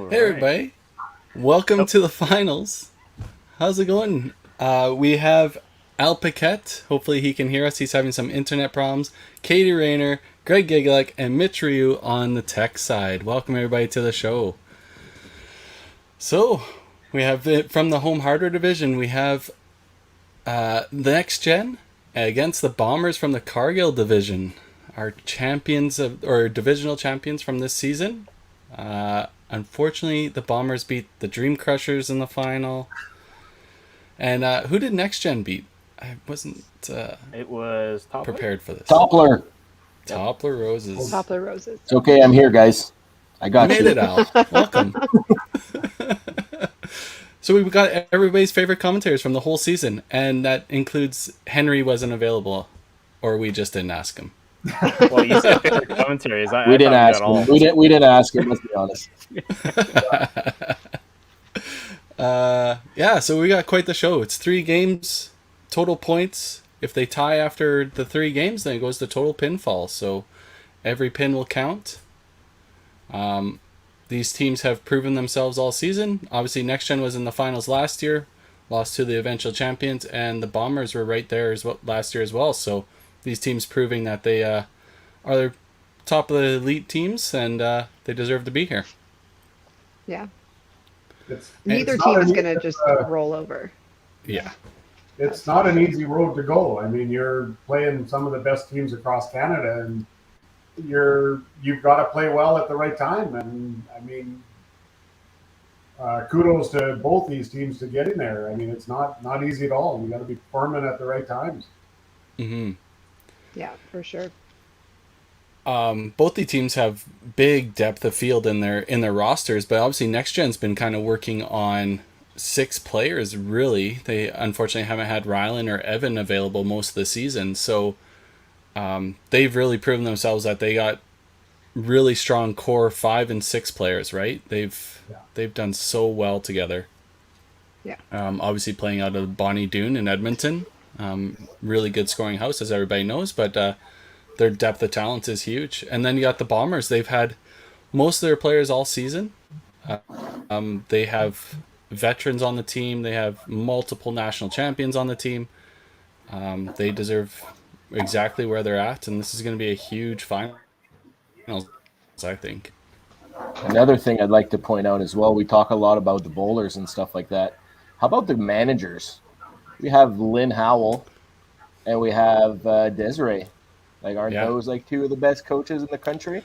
Hey everybody, welcome to the finals. How's it going? We have Al Paquette. Hopefully he can hear us. He's having some internet problems. Katie Rayner, Greg Gigalek, and Mitch Ryu on the tech side. Welcome everybody to the show. So, we have from the home hardware division, we have the next gen against the Bombers from the Cargill division. Our champions or divisional champions from this season. Unfortunately, the Bombers beat the Dream Crushers in the final. And who did Next Gen beat? I wasn't it was Toppler? Prepared for this. Toppler. Toppler Roses. Toppler Roses. It's okay, I'm here, guys. I got you. Made it, Al. Welcome. So we've got everybody's favorite commentators from the whole season. And that includes Henry wasn't available. Or we just didn't ask him. Well, you said favorite commentaries. We didn't ask him. We didn't ask him. Let's be honest. Yeah, so we got quite the show. It's 3 games, total points. If they tie after the 3 games, then it goes to total pinfall. So every pin will count. These teams have proven themselves all season. Obviously, Next Gen was in the finals last year, lost to the eventual champions, and the Bombers were right there as well last year as well. So these teams proving that they are the top of the elite teams, and they deserve to be here. Yeah. Neither team is going to just roll over. Yeah. It's not an easy road to go. I mean, you're playing some of the best teams across Canada, and you've got to play well at the right time. And I mean, kudos to both these teams to get in there. I mean, it's not easy at all. You got to be performing at the right times. Mm-hmm. Yeah, for sure. Both the teams have big depth of field in their rosters, but obviously Next Gen's been kind of working on 6 players, really. They unfortunately haven't had Rylan or Evan available most of the season, so they've really proven themselves that they got really strong core 5 and 6 players, right? They've done so well together. Yeah. Obviously playing out of Bonnie Doon in Edmonton. Really good scoring house, as everybody knows, but their depth of talent is huge. And then you got the Bombers. They've had most of their players all season. They have veterans on the team. They have multiple national champions on the team. They deserve exactly where they're at, and this is going to be a huge final, I think. Another thing I'd like to point out as well, we talk a lot about the bowlers and stuff like that. How about the managers? We have Lynn Howell and we have Desiree. Like, aren't those like 2 of the best coaches in the country?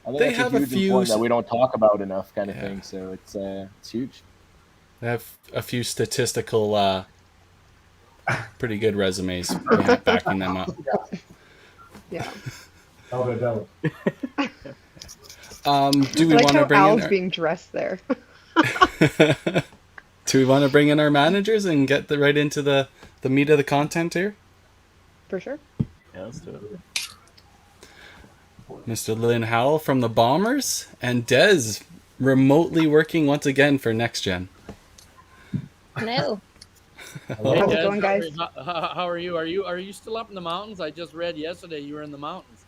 I think they that's have a few point that we don't talk about enough, kind of thing. So it's huge. They have a few statistical, pretty good resumes backing them up. Yeah. Doubt. Do we want to bring Al's in being dressed there? Do we want to bring in our managers and get right into the meat of the content here? For sure. Yeah, let's do it. Mr. Lynn Howell from the Bombers, and Des remotely working once again for Next Gen. Hello. How's it going, guys? How are you? Are you still up in the mountains? I just read yesterday you were in the mountains.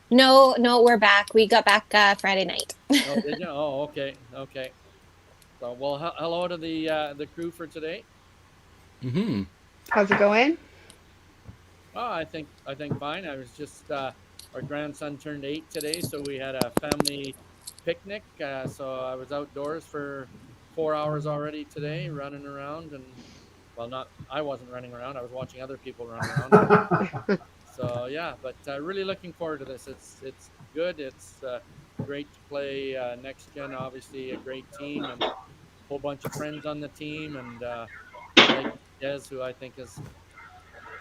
No, we're back. We got back Friday night. Oh, did you? Oh, okay. So, well, hello to the crew for today. Mm-hmm. How's it going? Oh, I think fine. I was just our grandson turned 8 today, so we had a family picnic. So I was outdoors for 4 hours already today, running around, and I wasn't running around. I was watching other people run around. So yeah, but really looking forward to this. It's good. It's great to play Next Gen. Obviously, a great team and a whole bunch of friends on the team, and like Des, who I think is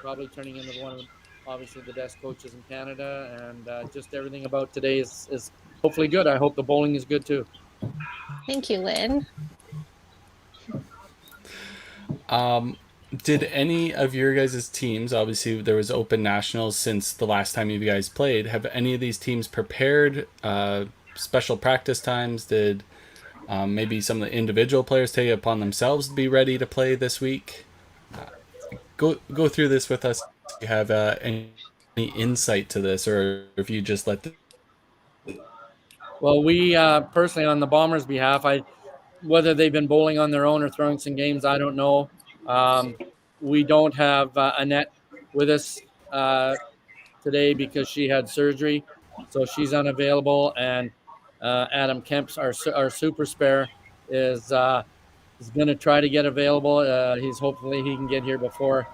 probably turning into one of obviously the best coaches in Canada, and just everything about today is hopefully good. I hope the bowling is good too. Thank you, Lynn. Did any of your guys' teams, obviously there was open nationals since the last time you guys played, have any of these teams prepared special practice times? Did maybe some of the individual players take it upon themselves to be ready to play this week? Go through this with us if you have any insight to this, or if you just let the... Well, we personally, on the Bombers' behalf, whether they've been bowling on their own or throwing some games, I don't know. We don't have Annette with us today because she had surgery, so she's unavailable. And Adam Kemp's our super spare is going to try to get available. He's hopefully he can get here before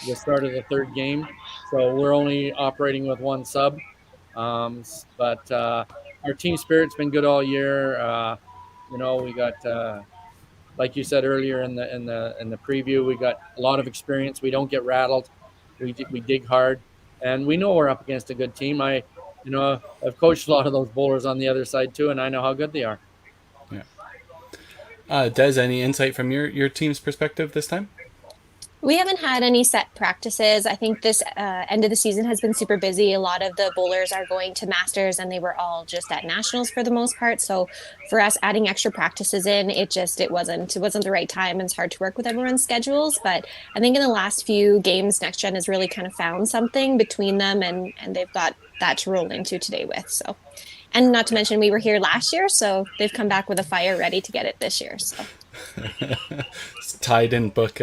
the start of the third game. So we're only operating with one sub, but our team spirit's been good all year. We got like you said earlier in the preview, we got a lot of experience. We don't get rattled. We dig hard, and we know we're up against a good team. I've coached a lot of those bowlers on the other side too, and I know how good they are. Yeah. Des, any insight from your team's perspective this time? We haven't had any set practices. I think this end of the season has been super busy. A lot of the bowlers are going to Masters, and they were all just at Nationals for the most part. So for us, adding extra practices in, it wasn't the right time. It's hard to work with everyone's schedules. But I think in the last few games, Next Gen has really kind of found something between them, and they've got that to roll into today with. So, and not to mention we were here last year, so they've come back with a fire ready to get it this year. So Ty didn't book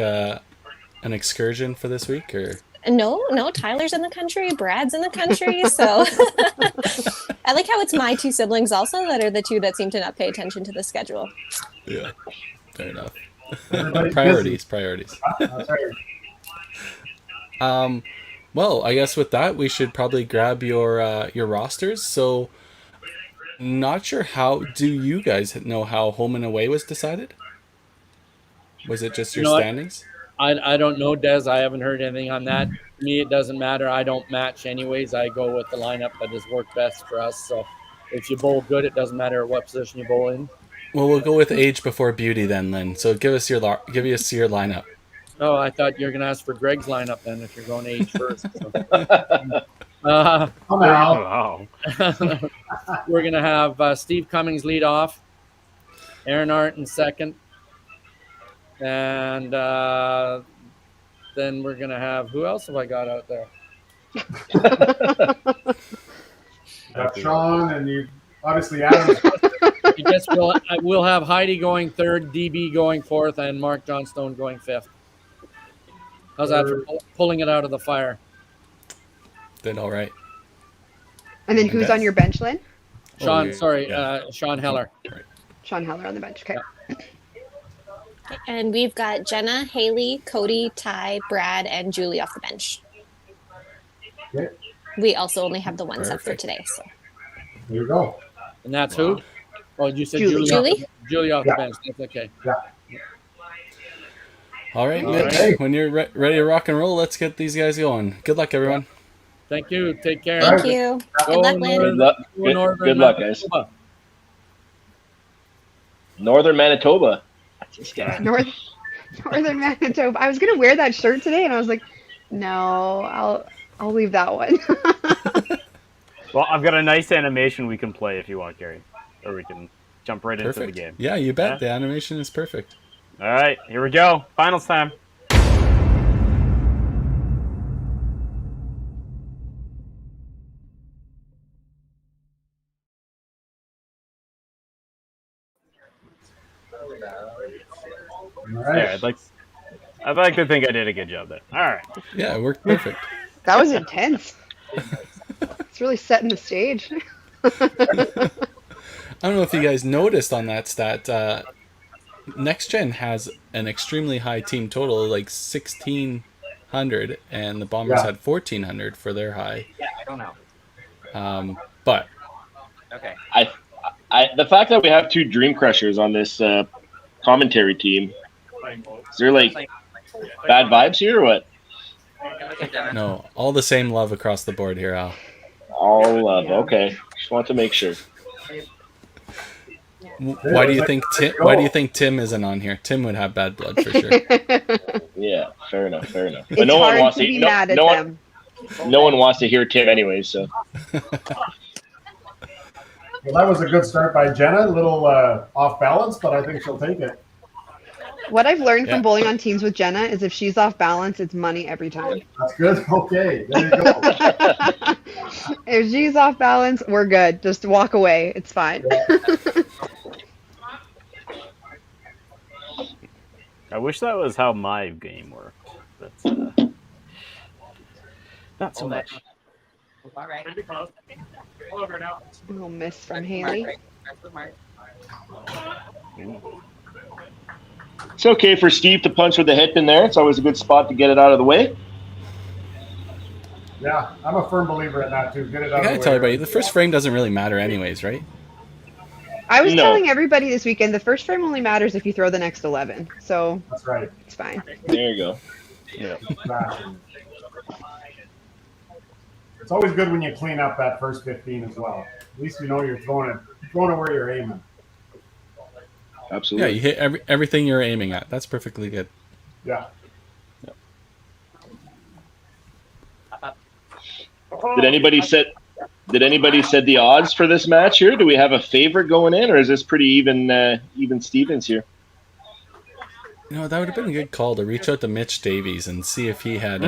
an excursion for this week, or no, Tyler's in the country, Brad's in the country, so I like how it's my two siblings also that are the two that seem to not pay attention to the schedule. Yeah, fair enough. Everybody's priorities. That's right. Well, I guess with that we should probably grab your rosters. So not sure, how do you guys know how home and away was decided? Was it just your standings? I don't know, Des. I haven't heard anything on that. To me, it doesn't matter. I don't match anyways. I go with the lineup that has worked best for us. So if you bowl good, it doesn't matter what position you bowl in. Well, we'll go with age before beauty then, Lynn. So give us your lineup. Oh, I thought you were going to ask for Greg's lineup then if you're going age first. So. Oh, no. We're going to have Steve Cummings lead off, Aaron Art in second, and then we're going to have, who else have I got out there? You got Sean, and you obviously Adam. I guess we'll have Heidi going third, DB going fourth, and Mark Johnstone going fifth. How's that for pulling it out of the fire? Did all right. And then who's on your bench, Lynn? Sean Heller. Right. Sean Heller on the bench. Okay. And we've got Jenna, Haley, Cody, Ty, Brad, and Julie off the bench. Okay. We also only have the one sub for Perfect. today. So There you go. And that's who? Oh, you said Julie. Julie off Yeah. the bench. That's okay. Yeah. All right, All Mitch. right. When you're ready to rock and roll, let's get these guys going. Good luck, everyone. Thank you. Take care. thank you. Good luck, Lynn. Northern- Good luck. Good luck, guys. Manitoba. Northern Manitoba. Northern Manitoba. I was gonna wear that shirt today, and I was like, no, I'll leave that one. Well, I've got a nice animation we can play if you want, Gary. Or we can jump right into the Perfect. game. Yeah, you bet. Yeah. The animation is perfect. All right, here we go. Finals time. All Yeah, right. I'd like to think I did a good job there. All right. Yeah, it worked perfect. That was intense. It's really setting the stage. I don't know if you guys noticed on that stat. Next Gen has an extremely high team total, like 1,600, and the Bombers Yeah. had 1,400 for their high. Yeah, I don't know. But Okay. The fact that we have two Dream Crushers on this commentary team, is there like bad vibes here or what? no, all the same love across the board here, Al. All love. Okay, just want to make sure. Why do you think Tim? Why do you think Tim isn't on here? Tim would have bad blood for sure. Yeah, fair enough, fair enough. But It's no one hard wants to to. be No, mad at no them. no one wants to hear Tim anyways. So Well, that was a good start by Jenna. A little off balance, but I think she'll take it. What I've learned Yeah. from bowling on teams with Jenna is if she's off balance, it's money every time. That's good. Okay, there you go. If she's off balance, we're good. Just walk away. It's fine. I wish that was how my game worked. That's not so much. All right. Little miss from Haley. it's okay for Steve to punch with the hip in there. It's always a good spot to get it out of the way. Yeah, I'm a firm believer in that too. Get it out I of gotta the tell way. everybody, the first frame doesn't really matter anyways, right? I was No. telling everybody this weekend the first frame only matters if you throw the next 11. So That's right. it's fine. There you go. Yeah. Exactly. It's always good when you clean up that first 15 as well. At least you know you're throwing it where you're aiming. Yeah, Absolutely. you hit everything you're aiming at. That's perfectly good. Yeah. Did anybody set the odds for this match here? Do we have a favorite going in, or is this pretty even Stevens here? You know, that would have been a good call to reach out to Mitch Davies and see if he had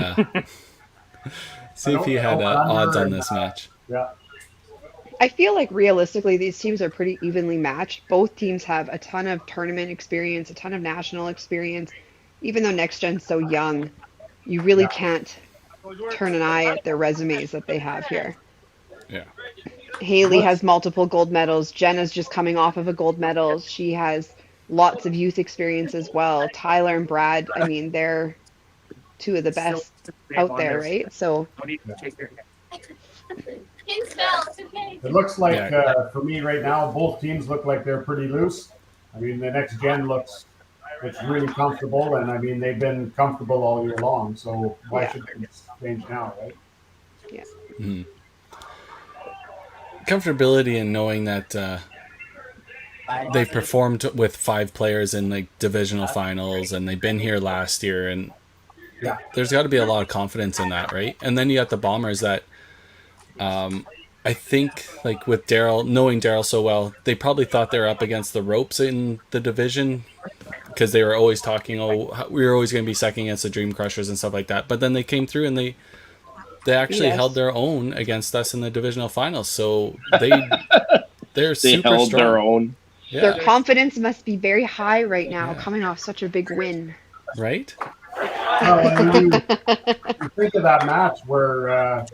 odds on this match. Yeah. I feel like realistically, these teams are pretty evenly matched. Both teams have a ton of tournament experience, a ton of national experience. Even though Next Gen's so young, you really can't turn an eye at their resumes that they have here. Yeah. Haley has multiple gold medals. Jenna's just coming off of a gold medal. She has lots of youth experience as well. Tyler and Brad, I mean, they're two of the best out there, right? So It looks like, for me right now, both teams look like they're pretty loose. I mean, the Next Gen looks really comfortable, and I mean, they've been comfortable all year long, so why should things change now, right? yeah. Mhm. Comfortability in knowing that they've performed with 5 players in like divisional finals, and they've been here last year, and Yeah. there's got to be a lot of confidence in that, right? And then you got the Bombers that I think, like with Daryl, knowing Daryl so well, they probably thought they were up against the ropes in the division because they were always talking, we were always going to be second against the Dream Crushers and stuff like that. But then they came through and they actually Yes. held their own against us in the divisional finals. So they're They super held strong. their own. Yeah. Their confidence must be very high right now, coming off such a big win. Right? Well, you think of that match where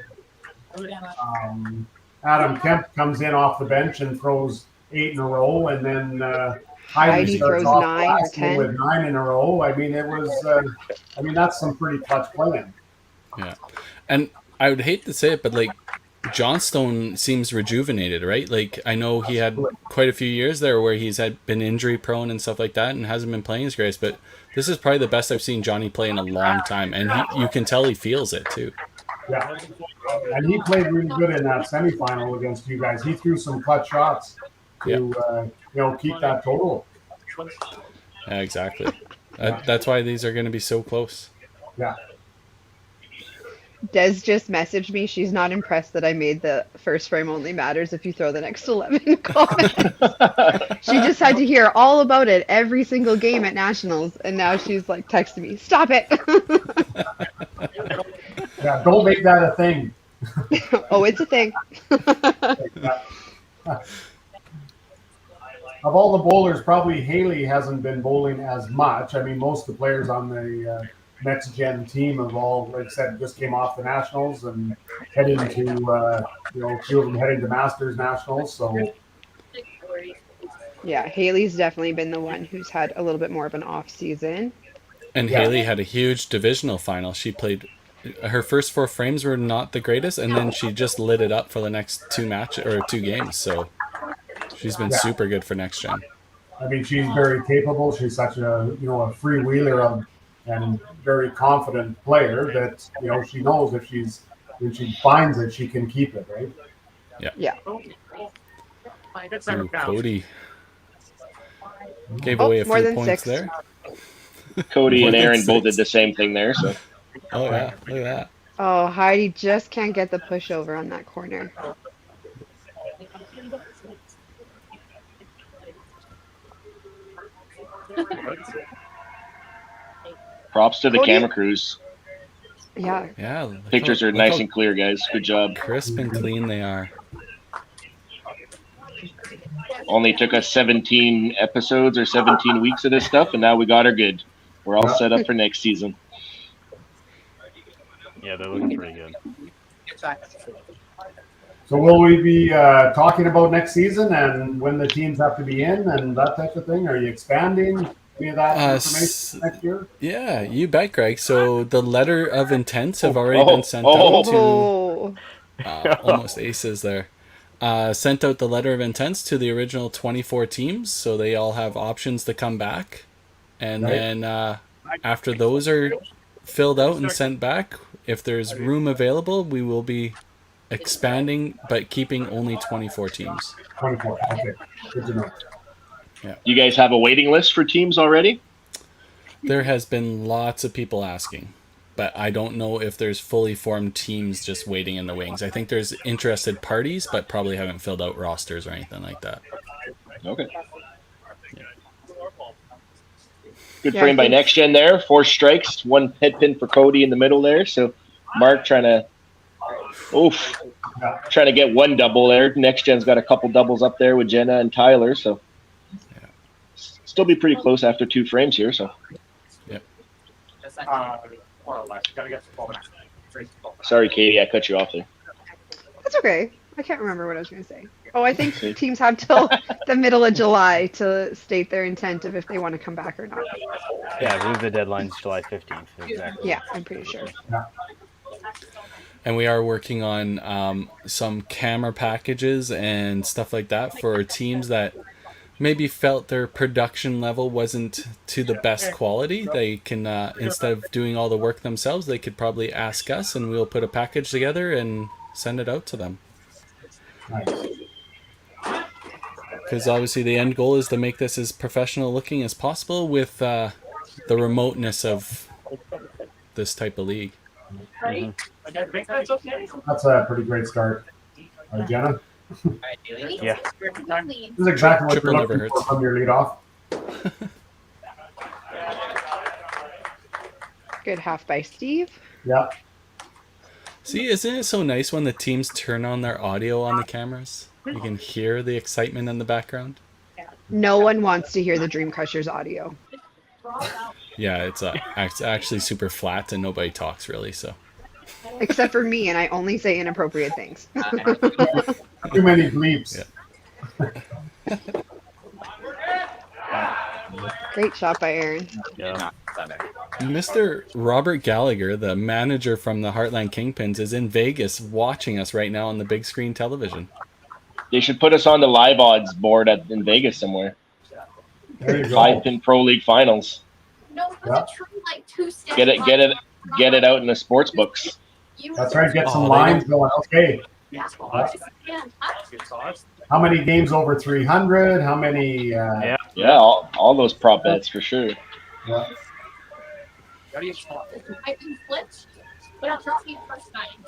Adam Kemp comes in off the bench and throws 8 in a row, and then Heidi Heidi starts throws off 9 or last 10. with 9 in a row. I mean, it was. I mean, that's some pretty clutch playing. Yeah. And I would hate to say it, but like Johnstone seems rejuvenated, right? Like I know he had quite a few years there where he's been injury prone and stuff like that and hasn't been playing his greatest, but this is probably the best I've seen Johnny play in a long time, and you can tell he feels it too. Yeah, and he played really good in that semifinal against you guys. He threw some clutch shots to keep that total. Yeah, exactly. That's why these are going to be so close. Yeah. Des just messaged me. She's not impressed that I made the first frame only matters if you throw the next 11 comments. She just had to hear all about it every single game at Nationals, and now she's like texting me, "Stop it!" Yeah, don't make that a thing. Oh, it's a thing. Of all the bowlers, probably Haley hasn't been bowling as much. I mean, most of the players on the Next Gen team have all, like I said, just came off the Nationals and heading to, a few of them heading to Masters Nationals. So, Yeah, Haley's definitely been the one who's had a little bit more of an off season. And Yeah. Haley had a huge divisional final. She played her first 4 frames were not the greatest, and then she just lit it up for the next 2 games. So she's been super good for Next Gen. I mean, she's very capable. She's such a, a freewheeler and very confident player that, she knows when she finds it, she can keep it, right? Yeah. Ooh, Cody. Gave away a more few than points 6. there. Cody More and than Aaron both 6. did the same thing there. So Oh yeah, look at that. Oh, Heidi just can't get the pushover on that corner. props to the Cody- camera crews. Yeah. Yeah, look Pictures how, are look nice how and clear, guys. Good job. crisp and clean they are. Only took us 17 episodes or 17 weeks of this stuff, and now we got her good. We're all set up for next season. Yeah, they're looking pretty good. So will we be talking about next season and when the teams have to be in and that type of thing? Are you expanding any of that information next year? Yeah, you bet, Greg. So the letter of intents have already been sent out to Oh. almost aces there. Sent out the letter of intents to the original 24 teams, so they all have options to come back. And then after those are filled out and sent back, if there's room available, we will be expanding, but keeping only 24 teams. 24. Okay. Good to know. Yeah. You guys have a waiting list for teams already? There has been lots of people asking, but I don't know if there's fully formed teams just waiting in the wings. I think there's interested parties, but probably haven't filled out rosters or anything like that. Okay. Good frame by Next Gen there. 4 strikes, 1 head pin for Cody in the middle there. So Mark trying to get 1 double there. Next Gen's got a couple doubles up there with Jenna and Tyler. So still be pretty close after 2 frames here. So sorry, Katie, I cut you off there. That's okay. I can't remember what I was going to say. Oh, I think teams have till the middle of July to state their intent of if they want to come back or not. Yeah, I believe the deadline's July 15th. Exactly. Yeah, I'm pretty sure. And we are working on some camera packages and stuff like that for teams that maybe felt their production level wasn't to the best quality. They can, instead of doing all the work themselves, they could probably ask us and we'll put a package together and send it out to them. Because obviously the end goal is to make this as professional looking as possible with the remoteness of this type of league. Mm-hmm. That's a pretty great start. Jenna? Yeah. This is exactly what Triple you're never looking for hurts. from your leadoff. Good half by Steve. Yeah. See, isn't it so nice when the teams turn on their audio on the cameras? You can hear the excitement in the background. No one wants to hear the Dream Crushers audio. Yeah, it's actually super flat and nobody talks really, so. Except for me, and I only say inappropriate things. Too many bleeps. Yeah. Great shot by Aaron. Yeah. Mr. Robert Gallagher, the manager from the Heartland Kingpins, is in Vegas watching us right now on the big screen television. They should put us on the live odds board in Vegas somewhere. There you go. 5-pin Pro League finals. No, it was a true like 2 steps. Get it out in the sports books. That's right. Get some lines going. Okay. How many games over 300? How many? Yeah, all those prop bets for sure. Yeah. I can split, but I'll trust you first time.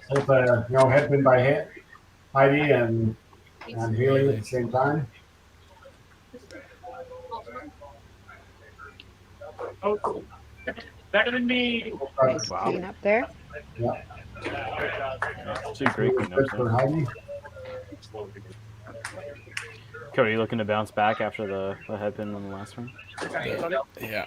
Both, head pin by Heidi and Haley at the same time. Better than me. Clean up there. Yeah. Two great Good cleanups. for Heidi. Cody, you looking to bounce back after the headpin on the last one? Yeah.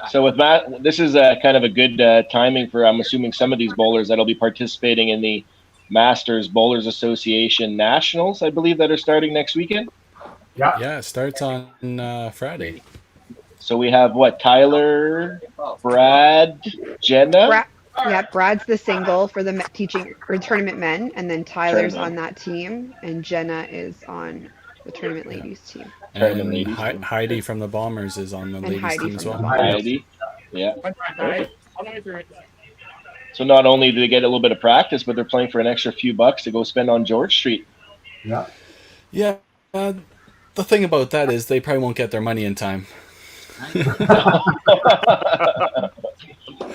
So with that, this is kind of a good timing for, I'm assuming, some of these bowlers that'll be participating in the Masters Bowlers Association Nationals, I believe, that are starting next weekend. Yeah, it starts on Friday. So we have Tyler, Brad, Jenna. Brad's the single for the teaching or tournament men, and then Tyler's Tournament. on that team, and Jenna is on the tournament ladies team. Tournament And ladies team. Heidi from the Bombers is on the ladies Heidi team as from well. the Heidi. Yeah. So not only do they get a little bit of practice, but they're playing for an extra few bucks to go spend on George Street. Yeah. Yeah. The thing about that is they probably won't get their money in time.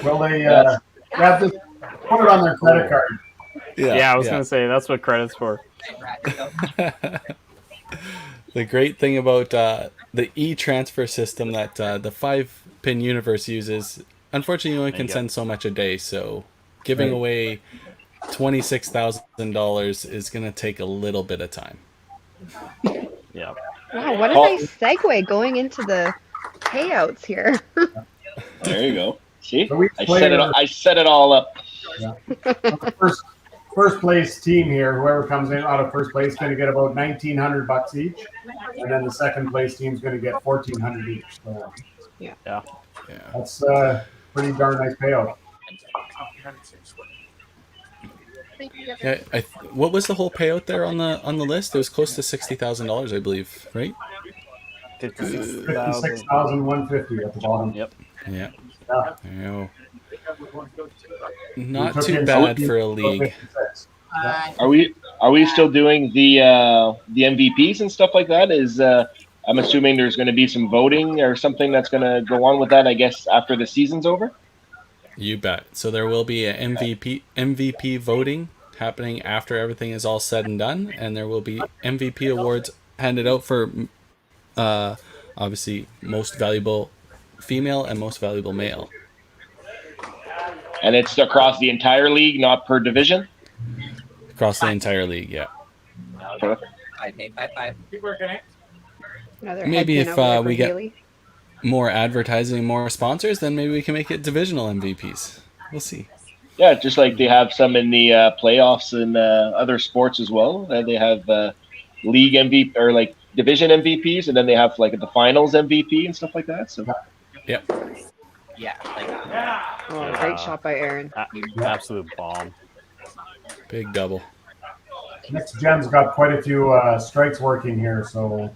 Well, they Yes. have to put it on their credit card. Yeah, I was gonna say that's what credit's for. The great thing about the e-transfer system that the 5-pin universe uses, unfortunately, you only can Yeah. send so much a day. So giving Right. away $26,000 is going to take a little bit of time. Yeah. Wow, what a Paul, nice segue going into the payouts here. there you go. See, So each I player, set it all up. yeah. So the first place team here, whoever comes in out of first place, is going to get about $1,900 each, and then the second place team is going to get $1,400 each. So Yeah. Yeah. that's pretty darn nice payout. Yeah. What was the whole payout there on the list? It was close to $60,000, I believe, right? 56,000. 56,150 at the bottom. Yep. Yeah. Yeah. There you go. We Not took too in bad 14, for a league. 56. Yeah. Are we still doing the MVPs and stuff like that? I'm assuming there's going to be some voting or something that's going to go on with that, I guess, after the season's over. You bet. So there will be a MVP voting happening after everything is all said and done, and there will be MVP awards handed out for obviously most valuable female and most valuable male. And it's across the entire league, not per division. Across the entire league, yeah. Another Maybe head if pin over there we for get Haley. more advertising, more sponsors, then maybe we can make it divisional MVPs. We'll see. Yeah, just like they have some in the playoffs and other sports as well. They have league MVP or like division MVPs, and then they have like the finals MVP and stuff like that. So Yep. Oh, great shot by Aaron. Absolute bomb. Big double. Next gen's got quite a few strikes working here, so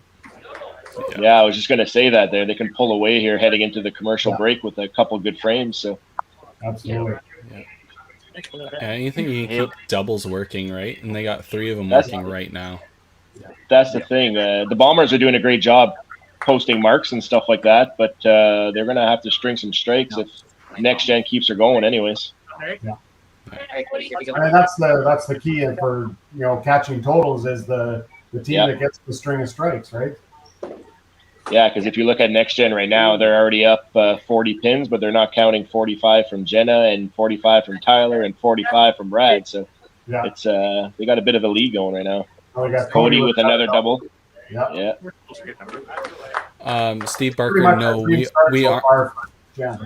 yeah, I was just going to say that there they can pull away here heading into the commercial break with a couple good frames. So absolutely. Anything you can keep doubles working, right? And they got 3 of them working right now. That's the thing. The Bombers are doing a great job posting marks and stuff like that, but they're going to have to string some strikes if next gen keeps her going, anyways. Yeah. And that's the key for catching totals is the team that gets the string of strikes, right? Yeah, because if you look at next gen right now, they're already up 40 pins, but they're not counting 45 from Jenna and 45 from Tyler and 45 from Brad. So it's they got a bit of a lead going right now. Oh, got Cody with another double. Yeah. Steve Barker, no, we are. Yeah.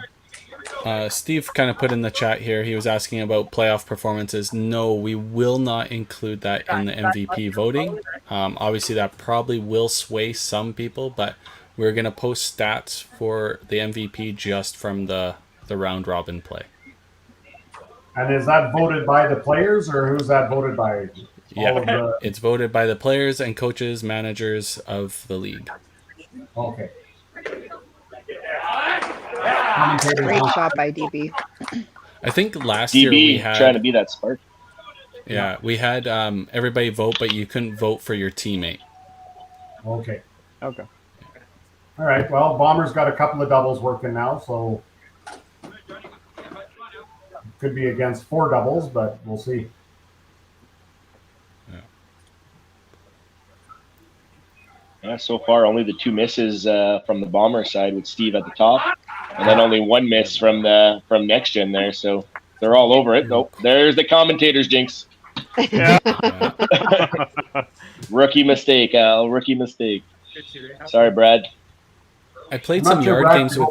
Steve kind of put in the chat here. He was asking about playoff performances. No, we will not include that in the MVP voting. Obviously, that probably will sway some people, but we're going to post stats for the MVP just from the round robin play. And is that voted by the players, or who's that voted by? Yeah, it's voted by the players and coaches, managers of the league. Okay. Great shot by DB. I think last DB year we had trying to be that spark. Yeah, we had everybody vote, but you couldn't vote for your teammate. Okay. All right. Well, Bombers got a couple of doubles working now, so could be against 4 doubles, but we'll see. Yeah, so far only the 2 misses from the Bomber side with Steve at the top, and then only 1 miss from next gen there. So they're all over it. Nope, there's the commentators jinx. Rookie mistake, Al. Rookie mistake. Sorry, Brad. I played some yard games with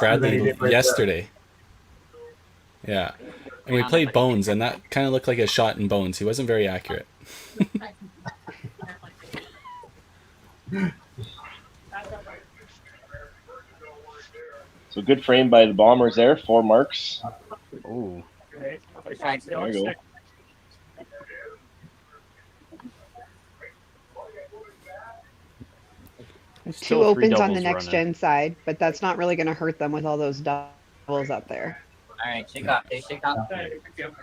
Bradley yesterday. Yeah, and we played Bones, and that kind of looked like a shot in Bones. He wasn't very accurate. So good frame by the Bombers there. 4 marks. Ooh. There you go. Two opens on the next gen side, but that's not really going to hurt them with all those doubles up there. All right, shake off. Shake off.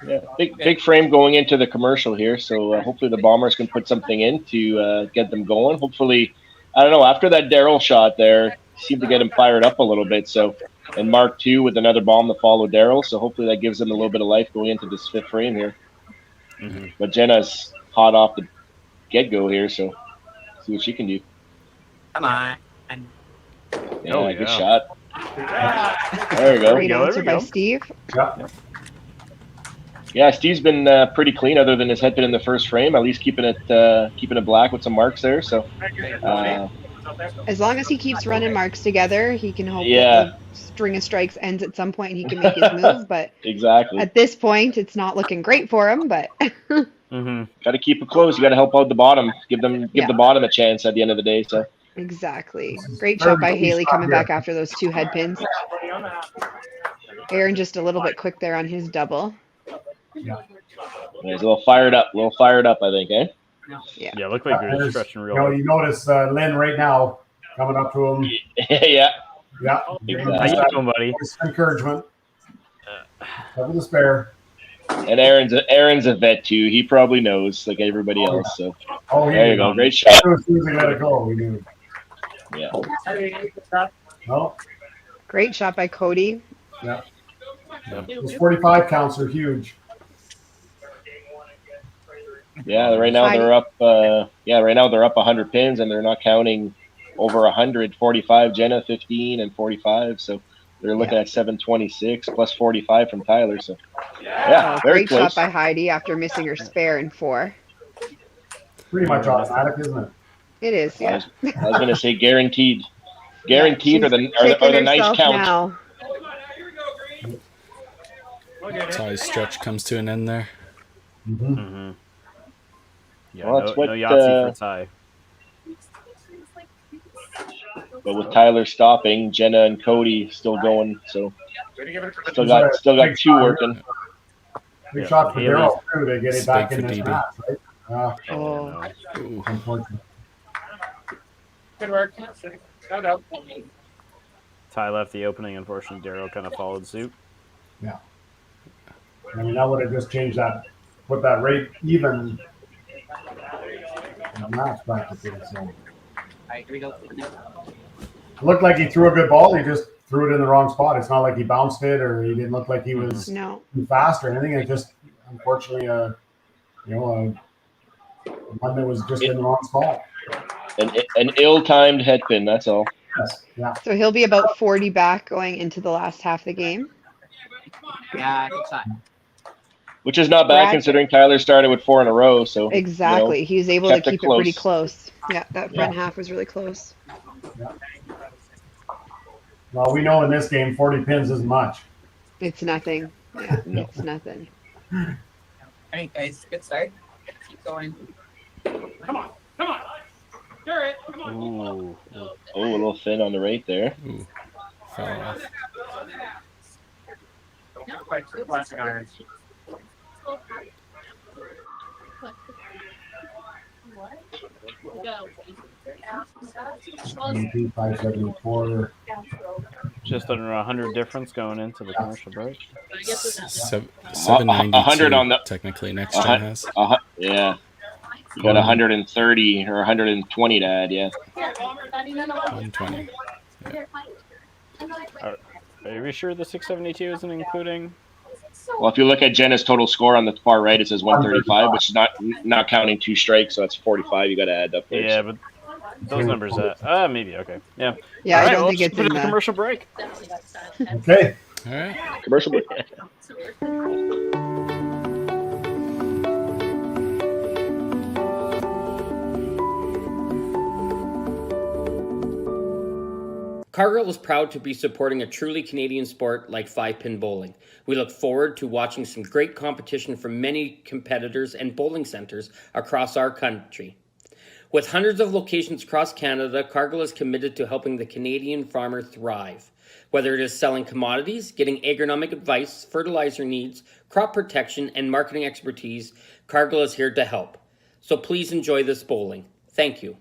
Yeah, big frame going into the commercial here. So hopefully the Bombers can put something in to get them going. Hopefully, I don't know. After that Daryl shot there, seemed to get him fired up a little bit. So, and Mark too with another bomb to follow Daryl. So hopefully that gives them a little bit of life going into this fifth frame here. Mm-hmm. But Jenna's hot off the get go here. So see what she can do. Come on. Yeah, good shot. There you go. Great answer by Steve. Yeah. Yeah, Steve's been pretty clean, other than his head pin in the first frame. At least keeping it black with some marks there. So, As long as he keeps running marks together, he can hope Yeah. that the string of strikes ends at some point and he can make his move. But exactly. at this point, it's not looking great for him. But Mm-hmm. Got to keep it close. You got to help out the bottom. Give Yeah. the bottom a chance at the end of the day. So, exactly, great shot by Haley coming back after those two head pins. Aaron just a little bit quick there on his double. yeah, he's a little fired up. I think, eh? Yeah, looked like you're stretching real. You notice Lynn right now coming up to him. yeah. Yeah. How Exactly. you doing, buddy? Encouragement. Cover the spare. And Aaron's a vet too. He probably knows like everybody else. So Oh, there you go. Great shot. As soon as we let it go, we knew. Yeah. No. Great shot by Cody. Yeah. Those 45 counts are huge. Yeah. Right now they're up. Right now they're up 100 pins, and they're not counting over 145. Jenna 15 and 45. So they're looking at 726 plus 45 from Tyler. So yeah, very Great close. shot by Heidi after missing her spare in 4. Pretty much automatic, isn't it? It is, yeah. I was gonna say guaranteed. Guaranteed or the nice herself count. now. That's how his stretch comes to an end there. Mm-hmm. Yeah, Well, that's no Yahtzee for Ty. But with Tyler stopping, Jenna and Cody still going, so still got 2 working. Big shot for Haley's Daryl too to get it back big in for this DB. match, right? Oh, Ooh. Unfortunate. Good work. Go. Ty left the opening. Unfortunately, Daryl kind of followed suit. I mean, that would have just changed that, put that rate even in the match practically. So All right, here we go. it looked like he threw a good ball. He just threw it in the wrong spot. It's not like he bounced it or he didn't look like he was no. too fast or anything. It just, unfortunately, one that was just in the wrong spot. An ill-timed head pin, that's all. Yes. Yeah. So he'll be about 40 back going into the last half of the game. Yeah, good shot. Which is not bad Brad- considering Tyler started with 4 in a row. So Exactly. He was able to kept it keep it pretty close. close. Yeah, that front half was really close. Well, we know in this game, 40 pins isn't much. It's nothing. Yeah, it's nothing. All right, guys, good start. Keep going. Come on. Hear it. Come on. Ooh. Oh, a little thin on the right there. Ooh. Fell off. Plastic irons. Go. 574. Just under 100 difference going into the commercial break. 792 100 on the- technically next gen has. Yeah. You got 130 or 120 to add, yeah. 120. Are we sure the 672 isn't including? Well, if you look at Jenna's total score on the far right, it says 135, which is not counting 2 strikes, so that's 45. You got to add up there. Yeah, but those numbers. Maybe okay. Yeah. Yeah, All I right, don't well, think let's it's put in it in the the commercial break. Okay. All right. Commercial break. Cargill is proud to be supporting a truly Canadian sport like 5-pin bowling. We look forward to watching some great competition from many competitors and bowling centers across our country. With hundreds of locations across Canada, Cargill is committed to helping the Canadian farmer thrive. Whether it is selling commodities, getting agronomic advice, fertilizer needs, crop protection, and marketing expertise, Cargill is here to help. So please enjoy this bowling. Thank you.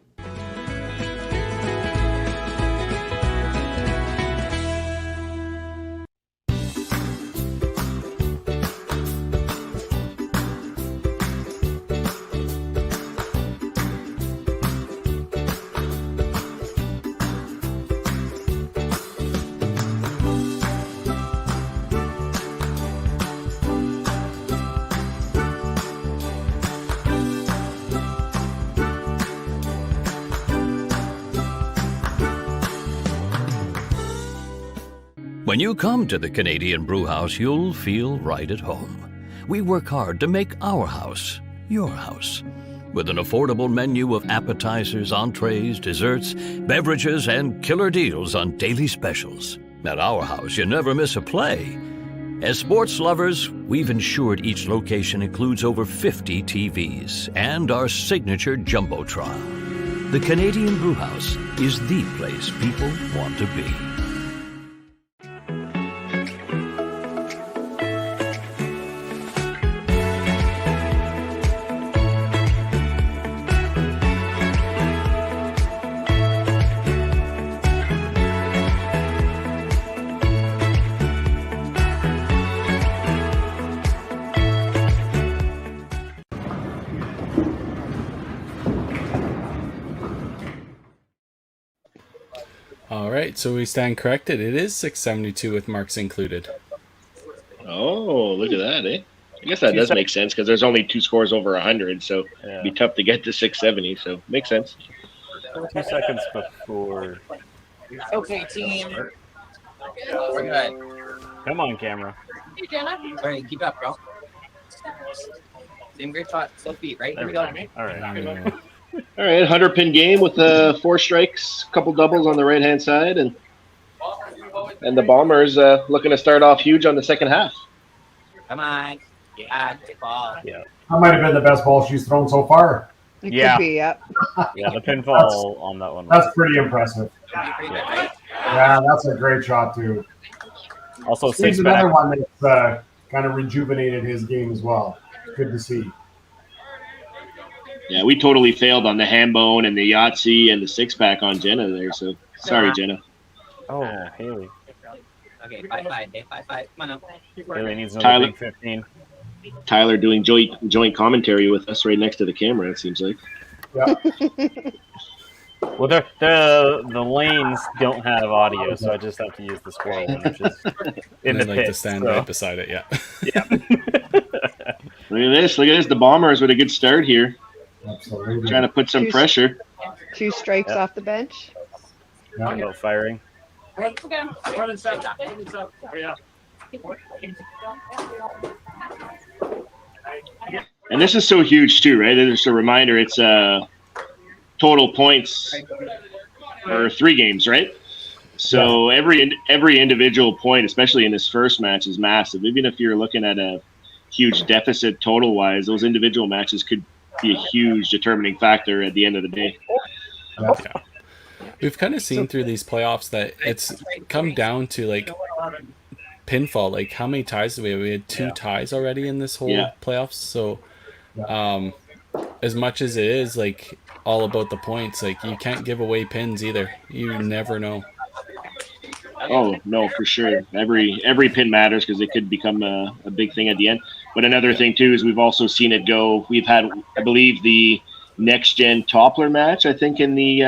When you come to the Canadian Brew House, you'll feel right at home. We work hard to make our house your house. With an affordable menu of appetizers, entrees, desserts, beverages, and killer deals on daily specials. At our house, you never miss a play. As sports lovers, we've ensured each location includes over 50 TVs and our signature Jumbotron. The Canadian Brew House is the place people want to be. All right, so we stand corrected. It is 672 with marks included. Oh, look at that, eh? I guess that does make sense because there's only 2 scores over 100, so it'd be tough to get to 670. So makes sense. 2 seconds before. Okay, team. We're good. Come on, camera. Hey, Jenna. All right, keep up, bro. Same great shot, still feet, right? Here we go. All right. All right, 100-pin game with 4 strikes, a couple doubles on the right-hand side, and the Bombers looking to start off huge on the second half. Come on. Yeah, ball. Yeah. That might have been the best ball she's thrown so far. It could be, yep. Yeah, the pinfall on that one. That's pretty impressive. Yeah, that's a great shot, too. Also, He's another one that's kind of rejuvenated his game as well. Good to see. Yeah, we totally failed on the ham bone and the Yahtzee and the 6-pack on Jenna there, so sorry, Jenna. Oh, Haley. Okay, 5-5. Day 5-5. Come on up. Haley needs another big 15. Tyler doing joint commentary with us right next to the camera, it seems like. Yeah. Well, the lanes don't have audio, so I just have to use the squirrel one, which is in the pit. To stand right beside it, yeah. Yeah. Look at this. The Bombers with a good start here. Absolutely. Trying to put some pressure. 2 strikes off the bench. No firing. And this is so huge too, right? Just a reminder, it's total points for 3 games, right? So every individual point, especially in this first match, is massive. Even if you're looking at a huge deficit total-wise, those individual matches could be a huge determining factor at the end of the day. Yeah. We've kind of seen through these playoffs that it's come down to like pinfall. Like how many ties do we have? We had 2 ties already in this whole playoffs. So as much as it is like all about the points, like you can't give away pins either. You never know. Oh no, for sure. Every pin matters because it could become a big thing at the end. But another thing too is we've also seen it go. We've had, I believe, the next gen Toppler match. I think in the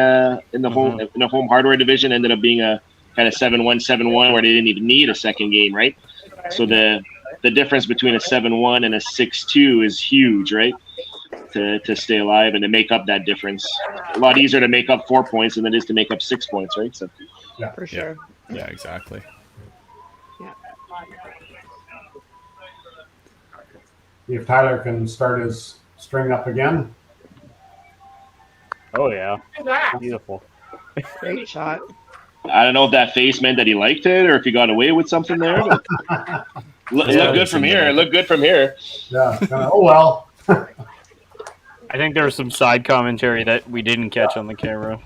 home hardware division ended up being a kind of 7-1, 7-1 where they didn't even need a second game, right? So the difference between a 7-1 and a 6-2 is huge, right? To stay alive and to make up that difference. A lot easier to make up 4 points than it is to make up 6 points, right? So yeah, for sure. Yeah, exactly. Yeah. If Tyler can start his string up again. Oh yeah, beautiful. Great shot. I don't know if that face meant that he liked it or if he got away with something there. But look good from here. Look good from here. Yeah. Oh well. I think there was some side commentary that we didn't catch on the camera.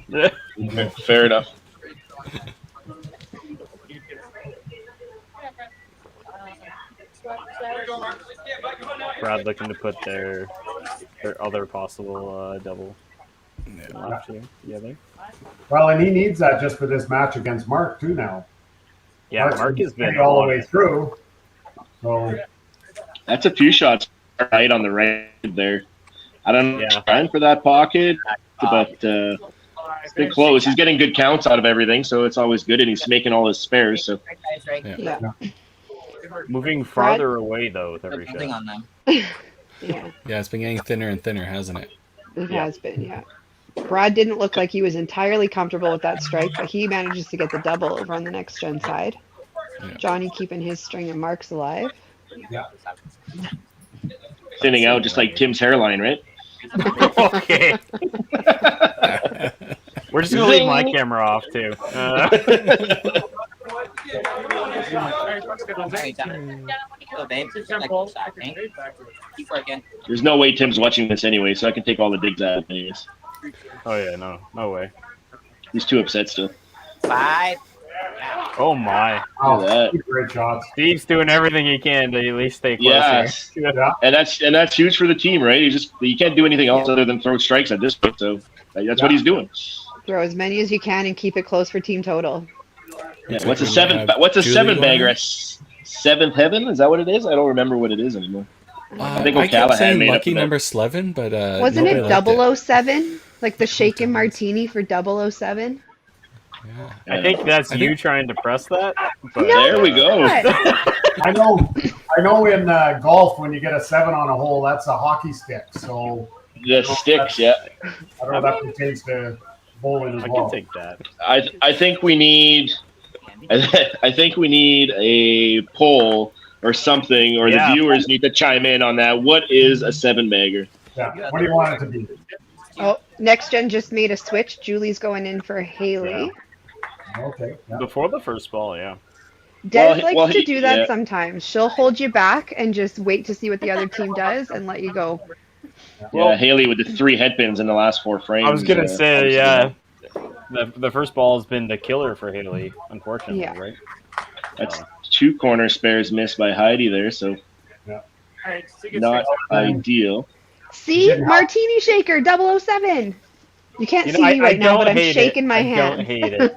Fair enough. Brad looking to put their other possible double left here together. Well, and he needs that just for this match against Mark too now. Yeah, Mark has been all the way through. So that's a few shots right on the right there. I don't know if he's trying for that pocket, but it's been close. He's getting good counts out of everything, so it's always good, and he's making all his spares. So moving farther away though with every shot. On them. Yeah, it's been getting thinner and thinner, hasn't it? It has been, yeah. Brad didn't look like he was entirely comfortable with that strike, but he manages to get the double over on the next gen side. Johnny keeping his string of marks alive. Yeah. Thinning out just like Tim's hairline, right? Okay. We're just gonna leave my camera off too. There's no way Tim's watching this anyway, so I can take all the digs out anyways. Oh yeah, no way. He's too upset still. 5. Oh my. Oh, great shots. Steve's doing everything he can to at least stay close. Yes. Yeah. And that's huge for the team, right? You can't do anything else other than throw strikes at this point, so that's what he's doing. Throw as many as you can and keep it close for team total. Yeah, what's a seven bagger? A seventh heaven? Is that what it is? I don't remember what it is anymore. I think kept saying lucky number 11, but wasn't it 007? Like the shaken martini for 007? Yeah. I think that's you trying to press that. But No, there we go. I know. In golf, when you get a 7 on a hole, that's a hockey stick. So The sticks, yeah. I don't know if that pertains to bowling as well. I can take that. I think we need. I think we need a poll or something, or the viewers need to chime in on that. What is a 7-bagger? Yeah. What do you want it to be? Oh, Next Gen just made a switch. Julie's going in for Haley. Okay. Yeah. Before the first ball, yeah. Des likes to do that sometimes. She'll hold you back and just wait to see what the other team does and let you go. Yeah, Haley with the 3 headpins in the last 4 frames. I was gonna say, yeah. The first ball has been the killer for Haley, unfortunately, right? That's 2 corner spares missed by Heidi there, so not ideal. See? Martini Shaker 007. You can't see me right now, but I'm shaking my hand. I don't hate it.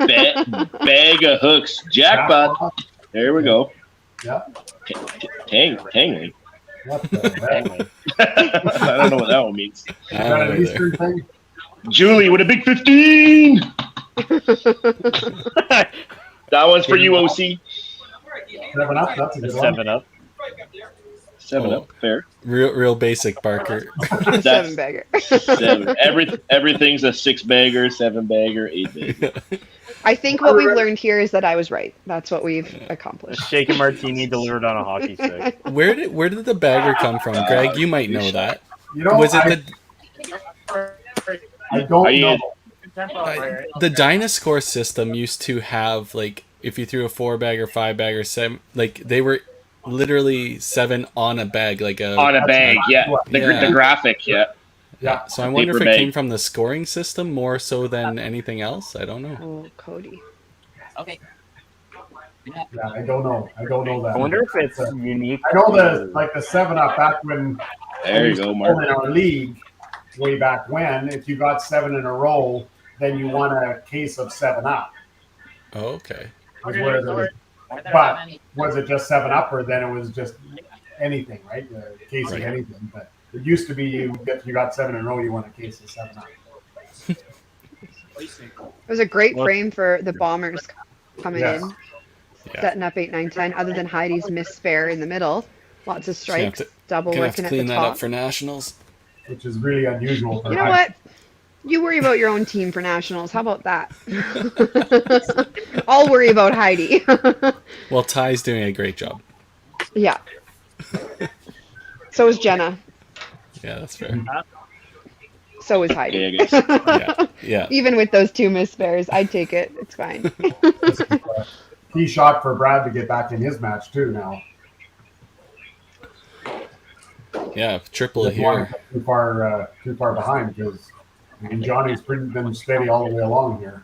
Bag of hooks. Jackpot. There we go. Yeah. Tangling. What the heck? I don't know what that one means. Is that an Eastern thing? Julie with a big 15. That one's for you, OC. 7 up. That's a good one. 7 up. 7 up. Fair. Real basic, Barker. 7-bagger. 7. Everything's a 6-bagger, 7-bagger, 8-bagger. I think what we've learned here is that I was right. That's what we've accomplished. Shaken martini delivered on a hockey stick. Where did the bagger come from, Greg? You might know that. You know, Was it I don't know. the Dynascore system used to have, like, if you threw a 4-bagger, 5-bagger, 7, like they were literally 7 on a bag, like on a bag, yeah. The graphic, yeah. Yeah. So I wonder if Paper it bag. came from the scoring system more so than anything else. I don't know. Oh, Cody. Okay. Yeah, I don't know. I don't know that. I wonder if it's unique. I know the 7 up back when There you go, Mark. in our league way back when, if you got 7 in a row, then you won a case of 7 up. Oh, okay. Was where but was it just 7 up, or then it was just anything, right? A case of anything. But it used to be if you got 7 in a row, you won a case of 7 up. It was a great frame for the Bombers coming in, Yeah. setting up 8, 9, 10. Other than Heidi's missed spare in the middle, lots of strikes, double Gonna have to working at the clean that up top. for nationals. Which is really unusual. For You know what? You worry about your own team for nationals. How about that? I'll worry about Heidi. Well, Ty's doing a great job. Yeah. So is Jenna. Yeah, that's fair. So is Heidi. Yeah, I guess. Yeah. Even with those 2 missed spares, I'd take it. It's fine. Key shot for Brad to get back in his match too now. Yeah, triple here. Too far behind because Johnny's been steady all the way along here.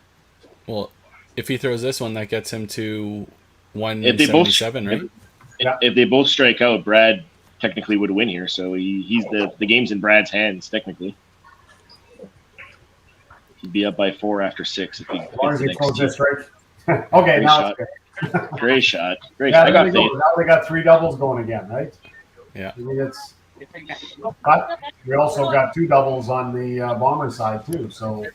Well, if he throws this one, that gets him to If they both 177, right? If they both strike out, Brad technically would win here. So he's the game's in Brad's hands technically. He'd be up by 4 after 6 if he As long as he gets throws the this next right. Okay, Great now shot. it's good. Great shot. Great Yeah, shot. I there got we go. faith. Now they got 3 doubles going again, right? Yeah. I mean, but we also got 2 doubles on the Bomber side too. So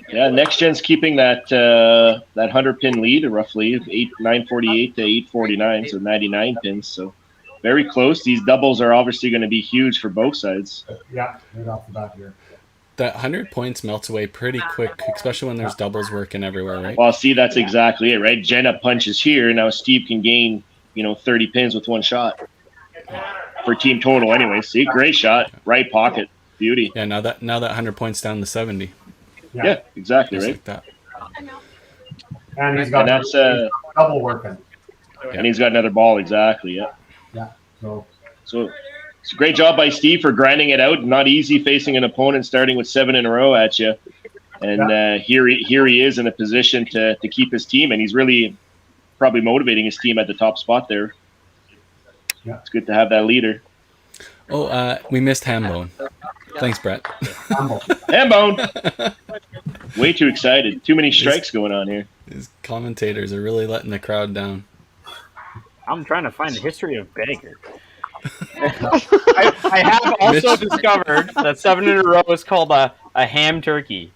Yeah, Next Gen's keeping that 100-pin lead, roughly 948 to 849, so 99 pins. So very close. These doubles are obviously going to be huge for both sides. yeah, right off the bat here. that 100 points melts away pretty quick, especially when there's doubles working everywhere, right? Well, see, that's exactly it, right? Jenna punches here. Now Steve can gain, 30 pins with one shot for team total. Anyway, see, great shot, right pocket, beauty. Yeah, now that 100 points down to 70. Yeah, exactly, Just right? like that. And he's got that's double working. and he's got another ball, exactly. Yeah. Yeah. So it's a great job by Steve for grinding it out. Not easy facing an opponent starting with 7 in a row at you. And here he is in a position to keep his team, and he's really probably motivating his team at the top spot there. Yeah. It's good to have that leader. Oh, we missed Hambone. Thanks, Brett. Hambone! Way too excited. Too many strikes going on here. These commentators are really letting the crowd down. I'm trying to find the history of Bagger. I have also discovered that 7 in a row is called a ham turkey.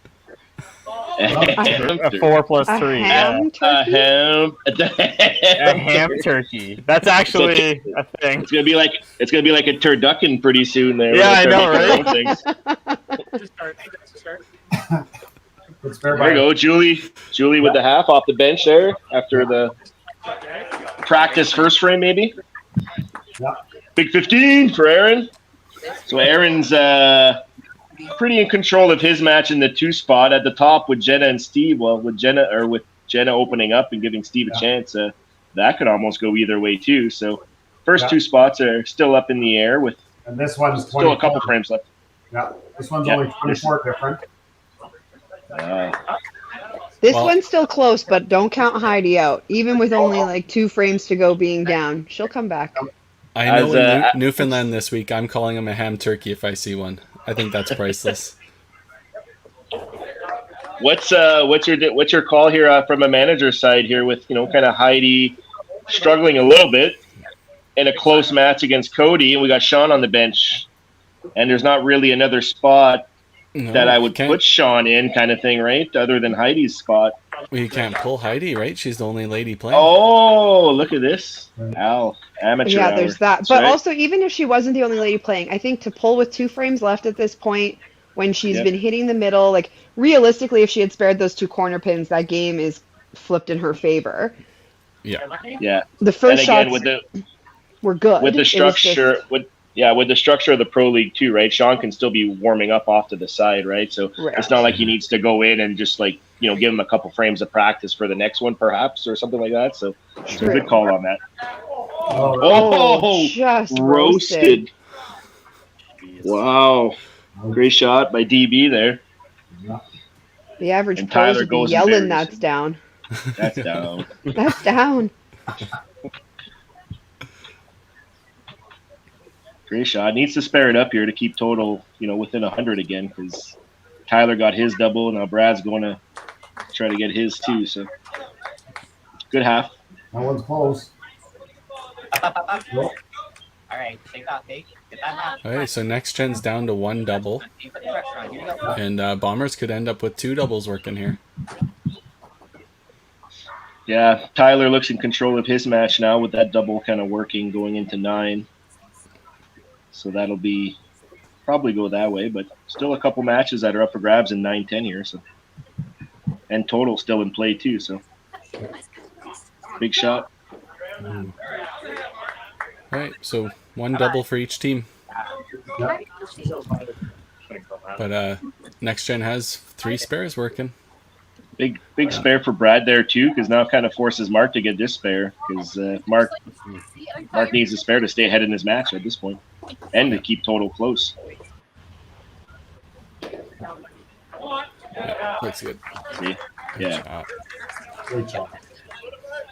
A 4 plus 3. Ham turkey? A ham turkey. That's actually a thing. It's gonna be like a turducken pretty soon there. Yeah, I know, right? There we go, Julie with the half off the bench there after the practice first frame, maybe. Yeah. Big 15 for Aaron. So Aaron's pretty in control of his match in the 2 spot at the top with Jenna and Steve. Well, with Jenna opening up and giving Steve a chance, that could almost go either way too. So first 2 spots are still up in the air with, and this one's still a couple frames left. Yeah, this one's only 24 different. This one's still close, but don't count Heidi out. Even with only like 2 frames to go being down, she'll come back. I know in Newfoundland this week, I'm calling him a ham turkey if I see one. I think that's priceless. What's your call here from a manager's side here with kind of Heidi struggling a little bit in a close match against Cody, and we got Sean on the bench, and there's not really another spot that I would put Sean in, kind of thing, right? Other than Heidi's spot. Well, you can't pull Heidi, right? She's the only lady playing. Oh, look at this. Al, amateur Yeah, hour. there's that. That's But right. also, even if she wasn't the only lady playing, I think to pull with 2 frames left at this point, when she's been hitting the middle, like realistically, if she had spared those 2 corner pins, that game is flipped in her favor. Yeah. The first and again, shots were good. with the It was structure just- with the structure of the pro league too, right? Sean can still be warming up off to the side, right? So it's not like he needs to go in and just like give him a couple frames of practice for the next one, perhaps, or something like that. So it's a good call on that. Oh, just roasted! Wow, great shot by DB there. The average And pros Tyler would be goes and yelling, buries. "That's down." That's down. That's down. Great shot. Needs to spare it up here to keep total, within 100 again, because Tyler got his double. Now Brad's going to try to get his too. So good half. That one's close. All right, take that, Get that half. All right, so next gen's down to 1 double, You put the pressure on. Here you go. and Bombers could end up with 2 doubles working here. Yeah, Tyler looks in control of his match now with that double kind of working going into 9. So that'll be probably go that way, but still a couple matches that are up for grabs in 9-10 here. So and total still in play too. So big shot. All right, so 1 double for each team. But next gen has 3 spares working. Big spare for Brad there too, because now kind of forces Mark to get this spare, because Mark needs a spare to stay ahead in his match at this point, and to keep total close. Yeah, looks good. See? Yeah. Shot. Great job.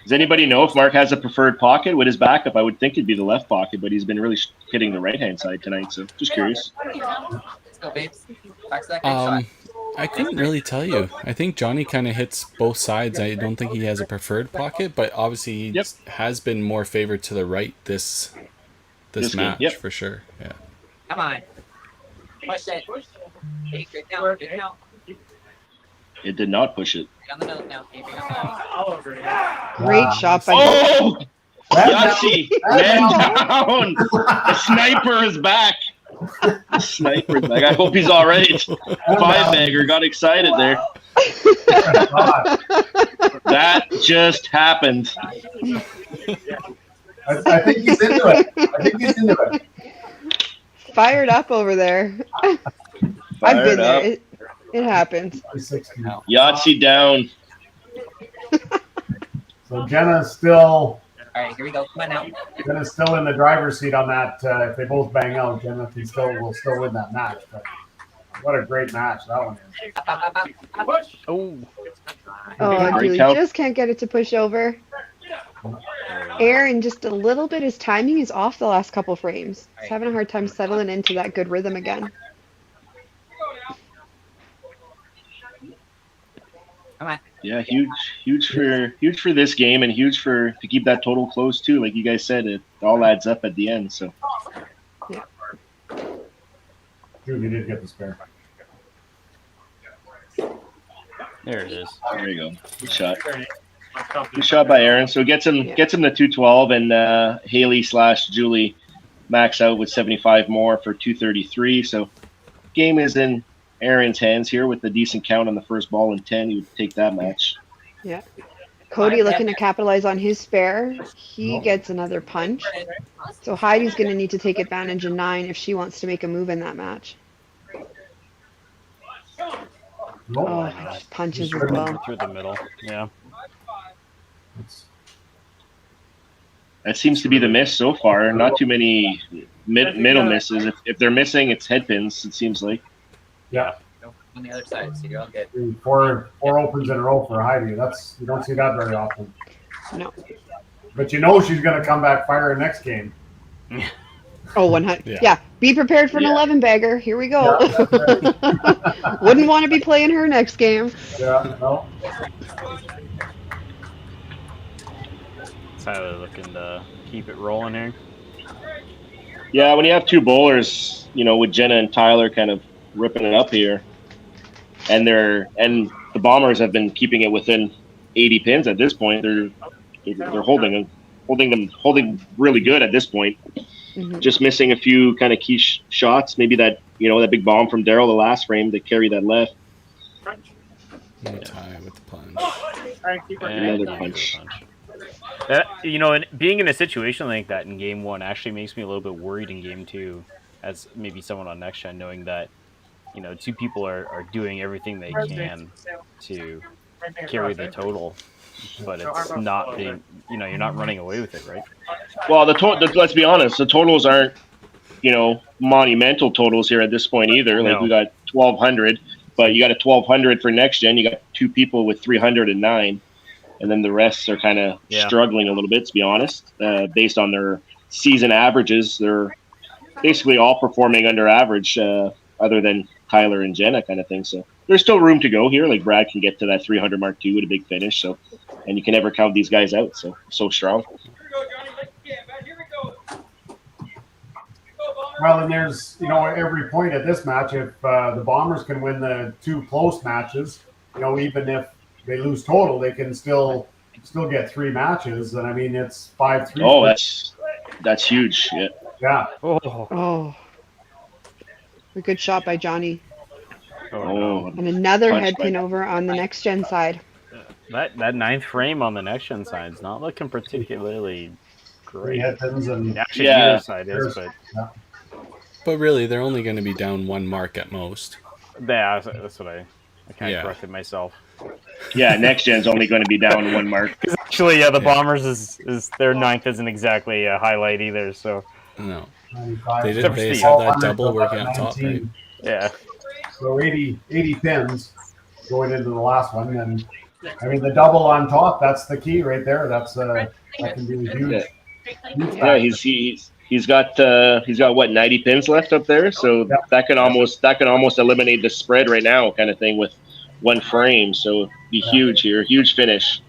Does anybody know if Mark has a preferred pocket with his backup? I would think it'd be the left pocket, but he's been really hitting the right-hand side tonight, so just curious. Let's go, babes. Back to that great shot. I couldn't really tell you. I think Johnny kind of hits both sides. I don't think he has a preferred pocket, but obviously he has been more favored to the right this match for sure. Yeah. Come on. Push it. Hey, good now. Good now. It did not push it. On the nose now, baby. On the nose. Great shot by Oh! Yossi! Man down! The sniper is back! Sniper. Like, I hope he's all right. Five-bagger got excited there. That just happened. I think he's into it. Fired up over there. I've been there. It happens. Yahtzee down. So Jenna's still. All right, here we go. Come on now. Jenna's still in the driver's seat on that. If they both bang out, Jenna will still win that match. But what a great match that one is. Oh, Julie just can't get it to push over. Aaron, just a little bit. His timing is off the last couple frames. He's having a hard time settling into that good rhythm again. Come on. Yeah, huge for this game, and huge to keep that total close too. Like you guys said, it all adds up at the end. So. Yeah. Julie did get the spare. There it is. There you go. Good shot. Good shot by Aaron. So gets him to 212, and Haley/Julie max out with 75 more for 233. So game is in Aaron's hands here with a decent count on the first ball and 10. He would take that match. Yeah. Cody looking to capitalize on his spare. He gets another punch. So Heidi's going to need to take advantage in 9 if she wants to make a move in that match. Oh, just punches as well. Through the middle. Yeah. That seems to be the miss so far. Not too many middle misses. If they're missing, it's head pins, it seems like. Yeah. On the other side, so you're all good. Four opens in a row for Heidi. You don't see that very often. No. But you know she's going to come back firing next game. Oh, 100. Yeah. Be prepared for an 11 bagger. Here we go. Yeah. Wouldn't want to be playing her next game. Yeah, no. Tyler looking to keep it rolling here. Yeah, when you have two bowlers, with Jenna and Tyler kind of ripping it up here, and the Bombers have been keeping it within 80 pins at this point. They're holding really good at this point. Mm-hmm. Just missing a few kind of key shots. Maybe that that big bomb from Daryl the last frame to carry that left. Tie with the punch. Another punch. And being in a situation like that in game 1 actually makes me a little bit worried in game 2, as maybe someone on next gen, knowing that two people are doing everything they can to carry the total, but it's not being you're not running away with it, right? Well, let's be honest, the totals aren't monumental totals here at this point either. Like we got 1,200, but you got a 1,200 for next gen. You got two people with 309. And then the rest are kind of struggling a little bit, to be honest. Based on their season averages, they're basically all performing under average, other than Tyler and Jenna kind of thing. So there's still room to go here. Like Brad can get to that 300 mark too with a big finish. So, and you can never count these guys out. So strong. Well, and there's every point at this match. If the Bombers can win the two close matches, even if they lose total, they can still get 3 matches, and I mean it's 5-3. Oh, that's huge. Yeah. Yeah. Oh. A good shot by Johnny. Oh. And another Punch head pin over on the next gen side. That 9th frame on the next gen side is not looking particularly great. Head pins and Actually, the other side is, but But really, they're only going to be down 1 mark at most. yeah, that's what I kind of corrected myself. Yeah, next gen's only going to be down 1 mark. Actually, the Bombers is their 9th isn't exactly a highlight either. So no, 95. they have that double working up top, right? Yeah. So 80 pins going into the last one, and I mean the double on top. That's the key right there. That can be huge. Yeah, he's got what 90 pins left up there, so that can almost eliminate the spread right now, kind of thing with 1 frame. So be huge here, huge finish.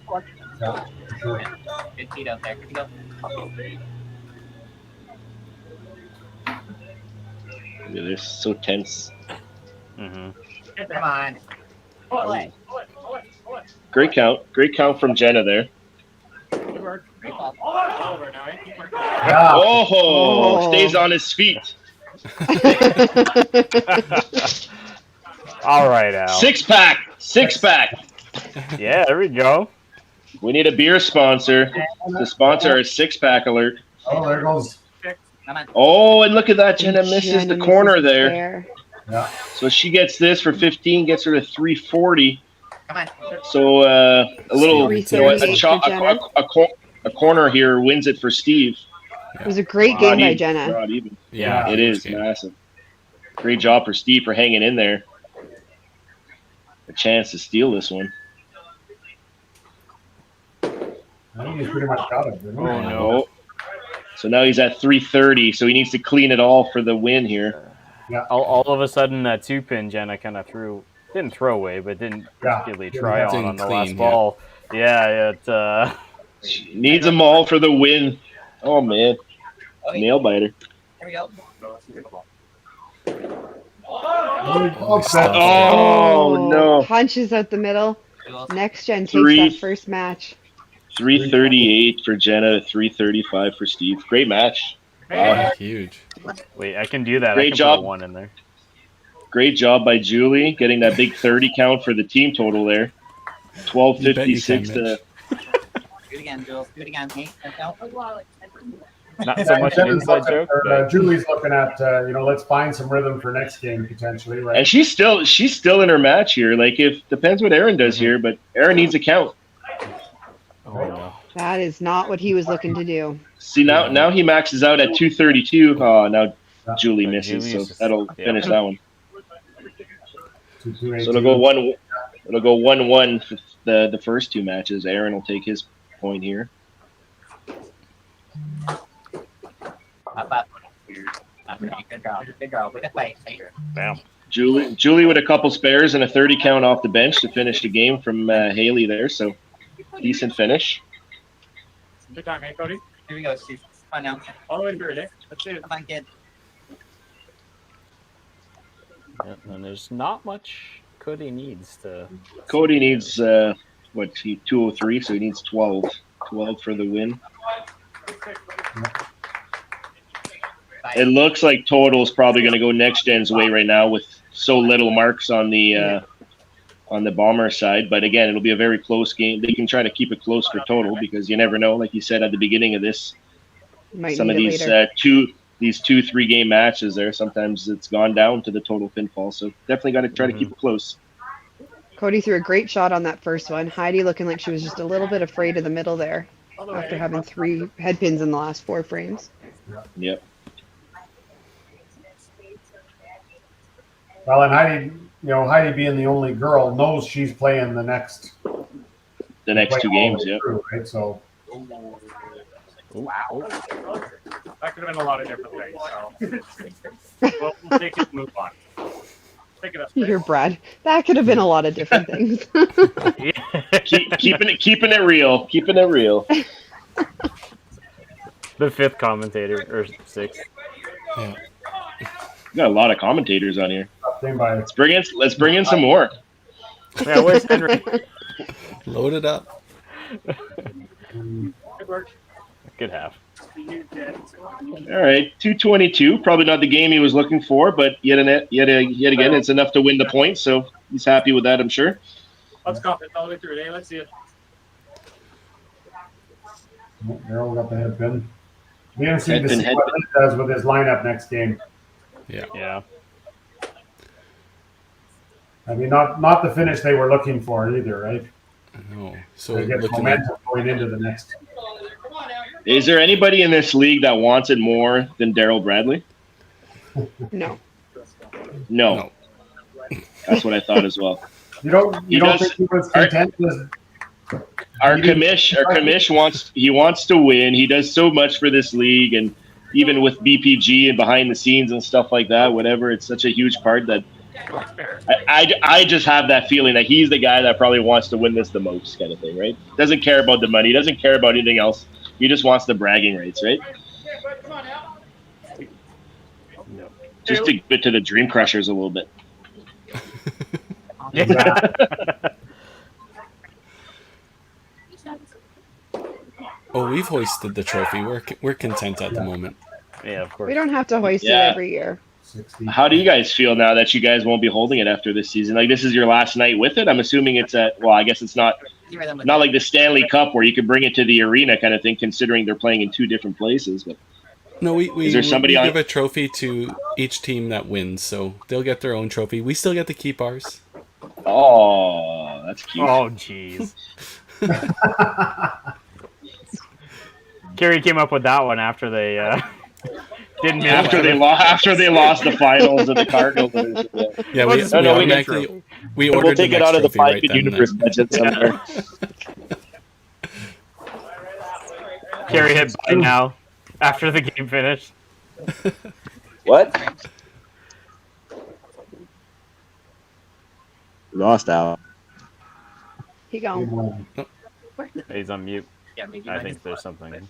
Yeah, for sure. Good feet out there. Good to go. Look at this, so tense. Mm-hmm. Come on. Great count from Jenna there. Yeah. Oh, stays on his feet. All right, Al. Six pack. Yeah, there we go. We need a beer sponsor to sponsor our 6-pack alert. Oh, there goes. Oh, and look at that. Jenna misses the corner there. Pair. Yeah. So she gets this for 15, gets her to 340. Come on. So a little, you know, 338 for a corner here wins it for Steve. It was a great game by Jenna. Not even. Yeah, It is massive. Great job for Steve for hanging in there. A chance to steal this one. I think he's pretty much got it. Didn't he? Oh, no. Oh. So now he's at 330, so he needs to clean it all for the win here. Yeah. All of a sudden, that 2-pin Jenna kind of didn't throw away, but didn't really try on the last ball. Yeah, it She needs them all for the win. Oh, man. Nail biter. Here we go. Oh, no. Punches out the middle. Next Gen takes that first match. 338 for Jenna, 335 for Steve. Great match. Wow. Huge. Wait, I can do that. Great I can job. put a 1 in there. Great job by Julie getting that big 30 count for the team total there. 1256 to. Do it again, Jules. Do it again. Hey, Not so much an inside joke. But Julie's looking at, let's find some rhythm for next game potentially, right? And she's still in her match here. Like, depends what Aaron does here, but Aaron needs a count. oh, no. That is not what he was looking to do. See, now he maxes out at 232. Oh, now Julie misses, so that'll finish that one. So it'll go 1-1 for the first two matches. Aaron will take his point here. Good girl. Look at play. Bam. Julie with a couple spares and a 30 count off the bench to finish the game from Haley there. So decent finish. Good time, hey, Cody. Here we go, Steve. Come on now. All the way through it, eh? Let's see it. Come on, kid. And there's not much Cody needs to. Cody needs 203, so he needs 12. 12 for the win. It looks like total's probably going to go Next Gen's way right now with so little marks on the Bomber side. But again, it'll be a very close game. They can try to keep it close for total because you never know. Like you said at the beginning of this, some of these 2-3 game matches there, sometimes it's gone down to the total pinfall. So definitely got to try to keep it close. Cody threw a great shot on that first one. Heidi looking like she was just a little bit afraid of the middle there after having 3 head pins in the last 4 frames. Yep. Well, and Heidi being the only girl knows she's playing the next 2 games. Yeah. Right. So. Wow. That could have been a lot of different things. So we'll take it and move on. Pick it up. You hear Brad. That could have been a lot of different things. Keeping it real. Keeping it real. The 5th commentator, or 6th. Yeah. We got a lot of commentators on here. Let's bring in some more. Yeah, where's Henry? Load it up. Good work. Good half. All right, 222. Probably not the game he was looking for, but yet again, it's enough to win the point. So he's happy with that, I'm sure. Let's go. It's all the way through it, eh? Let's see it. Errol got the head pin. Be interesting to see what he does with his lineup next game. Yeah. I mean, not the finish they were looking for either, right? No. So they get momentum going into the next. Is there anybody in this league that wants it more than Daryl Bradley? No. No. That's what I thought as well. You don't think he was content with our commish wants to win. He does so much for this league, and even with BPG and behind the scenes and stuff like that, whatever, it's such a huge part that I just have that feeling that he's the guy that probably wants to win this the most, kind of thing, right? Doesn't care about the money, doesn't care about anything else. He just wants the bragging rights, right? Just to give it to the Dream Crushers a little bit. Oh, we've hoisted the trophy. We're content at the moment. Yeah, of course. We don't have to hoist it every year. 60. How do you guys feel now that you guys won't be holding it after this season? Like, this is your last night with it. I'm assuming it's I guess it's not like the Stanley Cup where you could bring it to the arena kind of thing, considering they're playing in two different places. But No, we is there somebody give a trophy to each team that wins, so they'll get their own trophy. We still get to keep ours. Oh, that's cute. Oh, jeez. Kerry came up with that one after they didn't hit after they lost the finals of the Cargill. Yeah, we ordered we'll take the it next out of the trophy right Five then Universe and budget somewhere. Kerry hit buy now after the game finished. What? Lost out. He gone. He's on mute. Yeah, maybe I think there's something.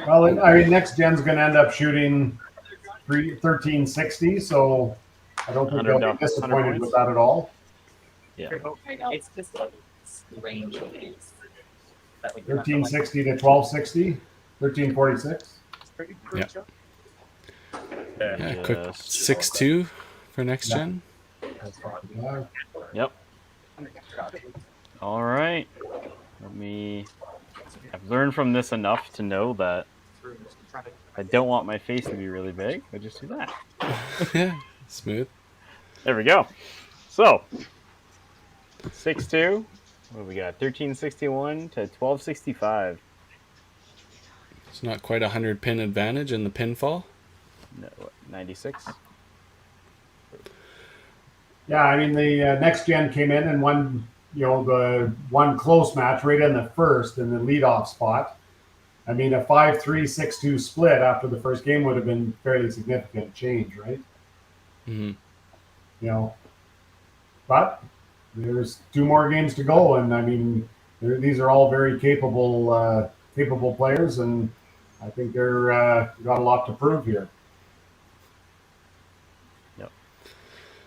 Well, I mean, next gen's going to end up shooting 1360, so I don't think they'll be disappointed with that at all. Yeah. It's just the range. 1360 to 1260, 1346. Yeah. Yeah, quick 6-2 for next gen. Yep. All right. I've learned from this enough to know that I don't want my face to be really big. I just do that. Yeah, smooth. There we go. So, 6-2. What do we got? 1361 to 1265. It's not quite 100 pin advantage in the pinfall. No, 96. Yeah, I mean, the next gen came in and won, the one close match right in the first in the leadoff spot. I mean, a 5-3, 6-2 split after the first game would have been fairly significant change, right? Mm-hmm. But there's 2 more games to go, and I mean, these are all very capable players, and I think they're got a lot to prove here. Yep.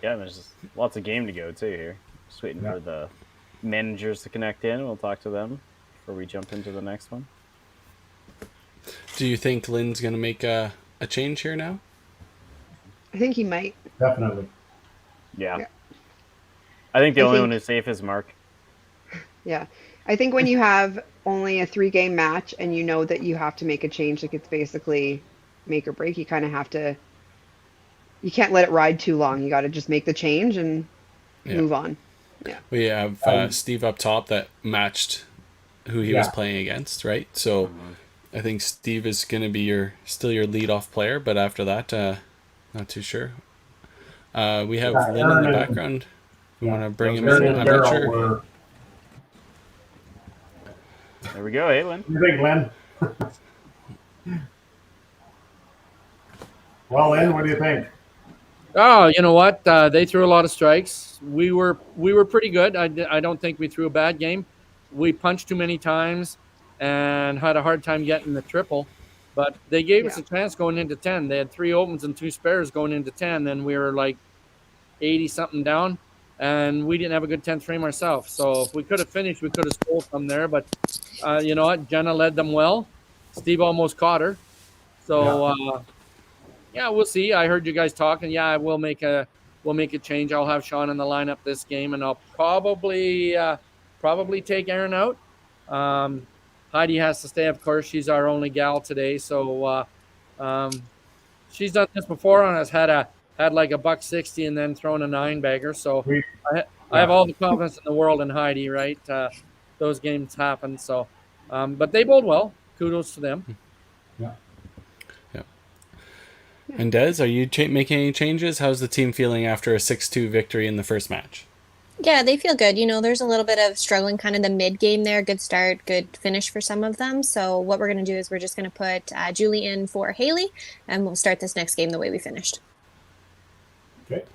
Yeah, there's just lots of game to go too here. Just waiting for the managers to connect in. We'll talk to them before we jump into the next one. Do you think Lynn's going to make a change here now? I think he might. Definitely. Yeah. I think the only one who's safe is Mark. Yeah. I think when you have only a 3-game match and you know that you have to make a change, like it's basically make or break, you kind of have to, you can't let it ride too long. You got to just make the change and move on. Yeah. We have Steve up top that matched who he was playing against, right? So I think Steve is going to be still your leadoff player, but after that, not too sure. We have Lynn in the background. We want to bring him in. I'm not sure. There we go. Hey, Lynn. You think, Lynn? Well, Lynn, what do you think? Oh, you know what? They threw a lot of strikes. We were pretty good. I don't think we threw a bad game. We punched too many times and had a hard time getting the triple. But they gave us a chance going into 10. They had 3 opens and 2 spares going into 10. Then we were like 80-something down, and we didn't have a good 10th frame ourselves. So if we could have finished, we could have stole some there. But you know what? Jenna led them well. Steve almost caught her. So we'll see. I heard you guys talking. Yeah, we'll make a change. I'll have Sean in the lineup this game, and I'll probably take Aaron out. Heidi has to stay, of course. She's our only gal today, so she's done this before and has had like a $160 and then thrown a 9-bagger. So I have all the confidence in the world in Heidi. Right, those games happen. So, but they bowled well. Kudos to them. Yeah. And Des, are you making any changes? How's the team feeling after a 6-2 victory in the first match? Yeah, they feel good. There's a little bit of struggling kind of the mid game there. Good start, good finish for some of them. So what we're going to do is we're just going to put Julie in for Haley, and we'll start this next game the way we finished. Okay.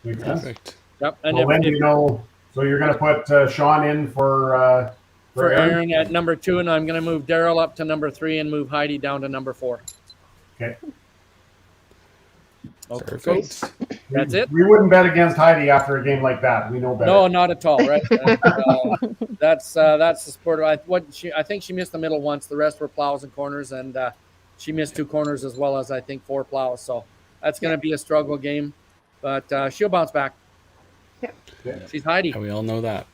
Makes sense. Perfect. Yep. And well, then so you're going to put Sean in for Aaron at number 2, and I'm going to move Daryl up to number 3 and move Heidi down to number 4. Okay. Okay, Perfect. so that's it. We wouldn't bet against Heidi after a game like that. We know better. No, not at all. Right. That's the sport. I think she missed the middle once. The rest were plows and corners, and she missed 2 corners as well as I think 4 plows. So that's going to be a struggle game, but she'll bounce back. Yeah. She's Heidi. And we all know that.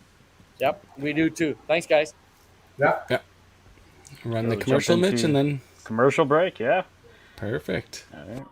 Yep, we do too. Thanks, guys. Yeah. Run the Jump commercial, Mitch, into and then commercial break. Yeah. perfect. All right.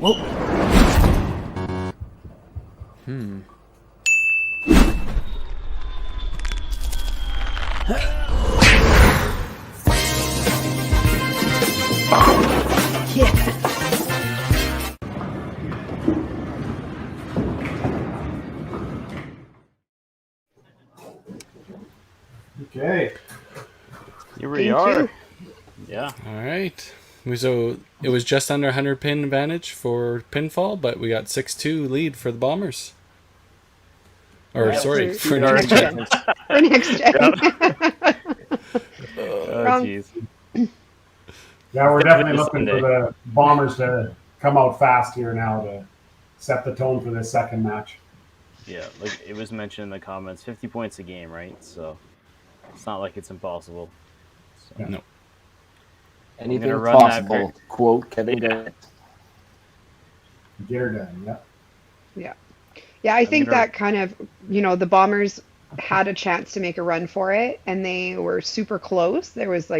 Whoa. Okay. Here we Game are. 2. Yeah. All right. So it was just under 100 pin advantage for pinfall, but we got 6-2 lead for the Bombers. Or sorry, for next gen. For next gen. Oh, jeez. Yeah, we're definitely looking Sunday. for the Bombers to come out fast here now to set the tone for this second match. Yeah, like it was mentioned in the comments, 50 points a game, right? So it's not like it's impossible. So. No. Anything run that possible. pick. Quote Kevin Durant. Get her done. Yeah. Yeah. Yeah, I think gonna- that kind of, the Bombers had a chance to make a run for it, and they were super close. There was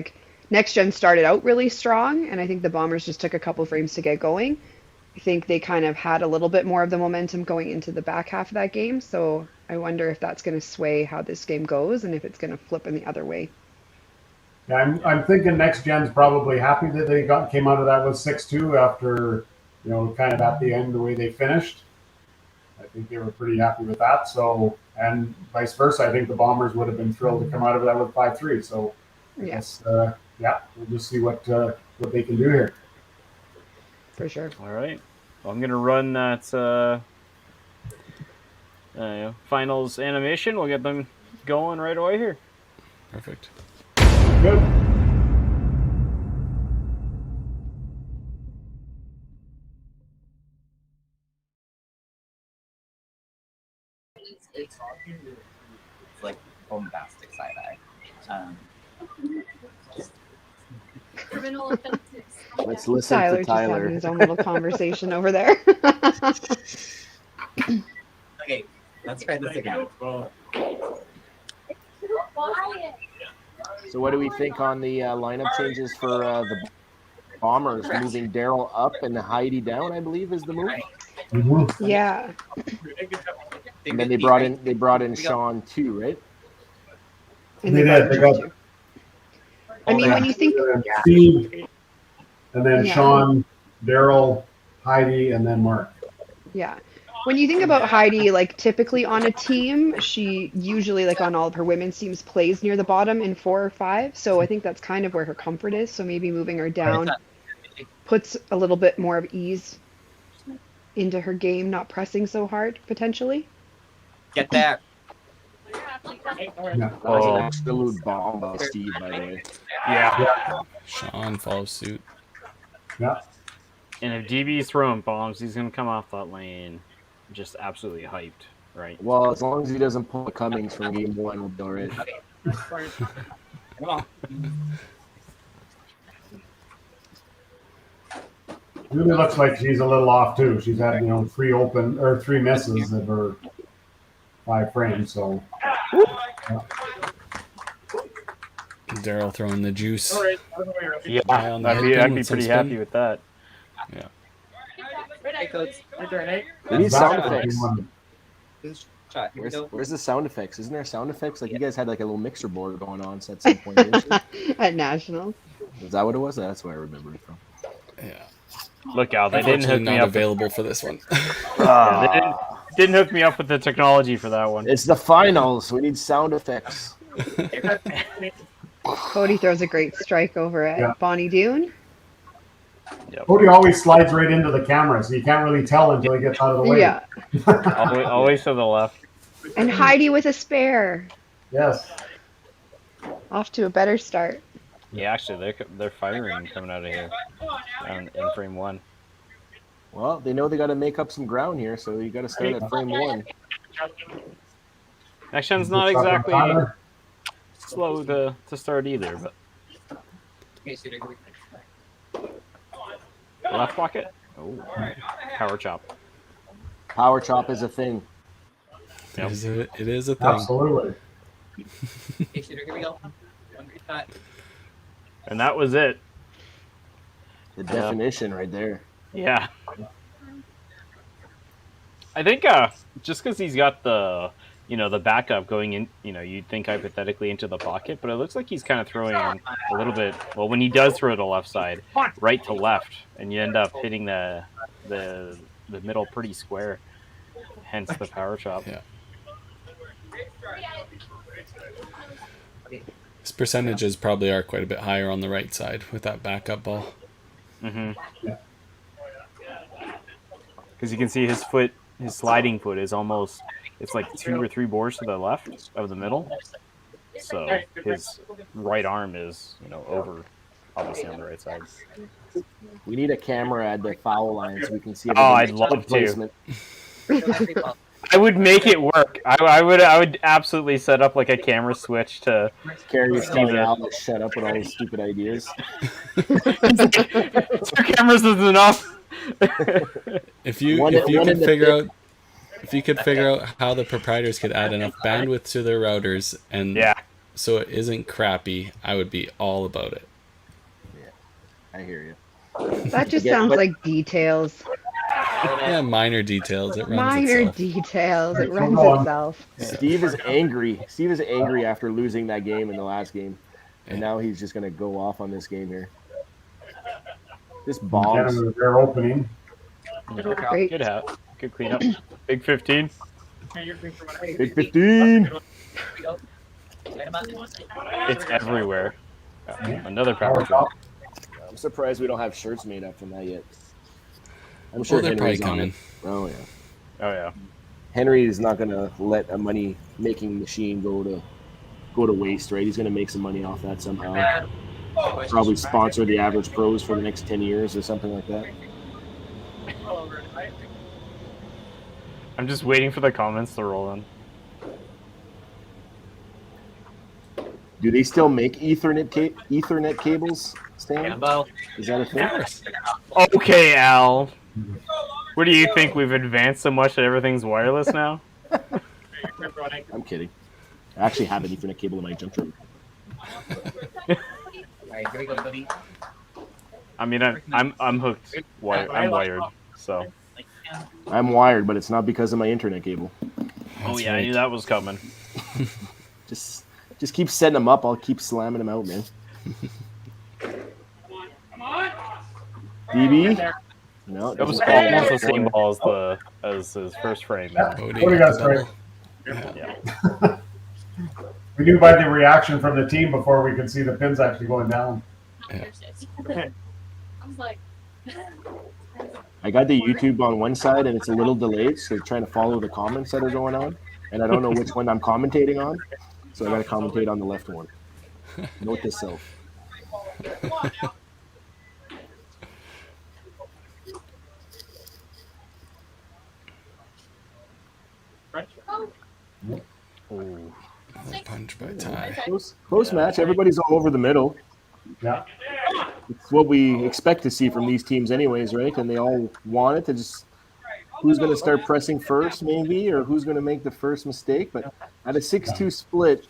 Next Gen started out really strong, and I think the Bombers just took a couple frames to get going. I think they kind of had a little bit more of the momentum going into the back half of that game, so I wonder if that's going to sway how this game goes and if it's going to flip in the other way. Yeah, I'm thinking Next Gen's probably happy that they came out of that with 6-2 after, kind of at the end the way they finished. I think they were pretty happy with that. So, and vice versa, I think the Bombers would have been thrilled to come out of that with 5-3. So, I guess, we'll just see what they can do here. For sure. All right. Well, I'm gonna run that finals animation. We'll get them going right away here. Perfect. Good. It's like bombastic side eye. Criminal offenses. Let's listen Tyler to just having Tyler. his own little conversation over there. Okay, let's try this again. So what do we think on the lineup changes for the Bombers? Moving Daryl up and Heidi down, I believe, is the move. Mm-hmm. Yeah. And then they brought in Sean too, right? And They did. I mean, when you think, And then Steve, and then Yeah. Sean, Daryl, Heidi, and then Mark. yeah, when you think about Heidi, like typically on a team, she usually like on all of her women's teams plays near the bottom in 4 or 5. So I think that's kind of where her comfort is. So maybe moving her down puts a little bit more of ease into her game, not pressing so hard potentially. Get that. That was an absolute bomb by Steve, by the way. Yeah. Sean follows suit. Yeah. And if DB's throwing bombs, he's gonna come off that lane just absolutely hyped, right? Well, as long as he doesn't pull a Cummings from game 1, we'll be all right. Come on. Really looks like she's a little off too. She's had 3 misses of her 5 frames. So Daryl throwing the juice. Yeah, High on the I'd be headpin with some pretty spin. happy with that. Yeah. Hey, coach. We need sound That's effects. Shot. Here we go. Where's the sound effects? Isn't there sound effects? Like you guys had like a little mixer board going on at some point. Didn't you? At nationals. Is that what it was? That's where I remember it from. Yeah. Look out, they didn't hook Unfortunately, me not up. available for this one. Yeah, they didn't hook me up with the technology for that one. It's the finals. We need sound effects. Cody throws a great strike over at Bonnie Doon. Cody always slides right into the camera, so you can't really tell until he gets out of the way. Yeah. always to the left. And Heidi with a spare. Yes. Off to a better start. Yeah, actually, they're firing coming out of here in frame 1. Well, they know they got to make up some ground here, so you got to start at frame 1. Next gen's not exactly slow to start either, but left pocket. Oh, power chop. Power chop is a thing. Yep. It is a thing. Absolutely. Hey, shooter, here we go. One great shot. And that was it. The definition right there. Yeah. I think just because he's got the the backup going in, you'd think hypothetically into the pocket, but it looks like he's kind of throwing a little bit. Well, when he does throw the left side, right to left, and you end up hitting the middle pretty square. Hence the power chop. Yeah. His percentages probably are quite a bit higher on the right side with that backup ball. Mm-hmm. Because you can see his sliding foot is almost, it's like 2 or 3 boards to the left of the middle. So his right arm is, over, obviously on the right side. We need a camera at the foul line so we can see. I'd love to. I would make it work. I would absolutely set up like a camera switch to Carrie is telling Al to shut up with all his stupid ideas. 2 cameras is enough. If you could figure out how the proprietors could add enough bandwidth to their routers and so it isn't crappy, I would be all about it. Yeah, I hear you. That just sounds like details. Yeah, minor details. It runs Minor itself. details. It runs itself. Steve is angry. Steve is angry after losing that game in the last game, and now he's just going to go off on this game here. This bombs. They're opening. Great. Good hat. Good cleanup. Big 15. Big 15. It's everywhere. Another power chop. I'm surprised we don't have shirts made up from that yet. I'm sure they're probably Henry's on coming. it. Oh yeah. Oh yeah. Henry is not going to let a money making machine go to waste, right? He's going to make some money off that somehow. Probably sponsor the average pros for the next 10 years or something like that. I'm just waiting for the comments to roll in. Do they still make Ethernet cables, Stan? Is that a thing? Okay, Al. What do you think? We've advanced so much that everything's wireless now? I'm kidding. I actually have an Ethernet cable in my junk drawer. Alright, here we go, buddy. I mean, I'm hooked. I'm wired. So. I'm wired, but it's not because of my internet cable. Oh yeah, I knew that was coming. Just keep setting them up. I'll keep slamming them out, man. DB? No, It was doesn't call almost that the same corner. ball as his first frame. Cody Cody got got the double. Yeah. We knew by the reaction from the team before we could see the pins actually going down. I was like, I got the YouTube on one side and it's a little delayed, so trying to follow the comments that are going on. And I don't know which one I'm commentating on, so I got to commentate on the left one. Note to self. Ooh. Punch by Ty. Close match. Everybody's all over the middle. Yeah. It's what we expect to see from these teams anyways, right? And they all want it to just who's going to start pressing first maybe, or who's going to make the first mistake. But at a 6-2 split,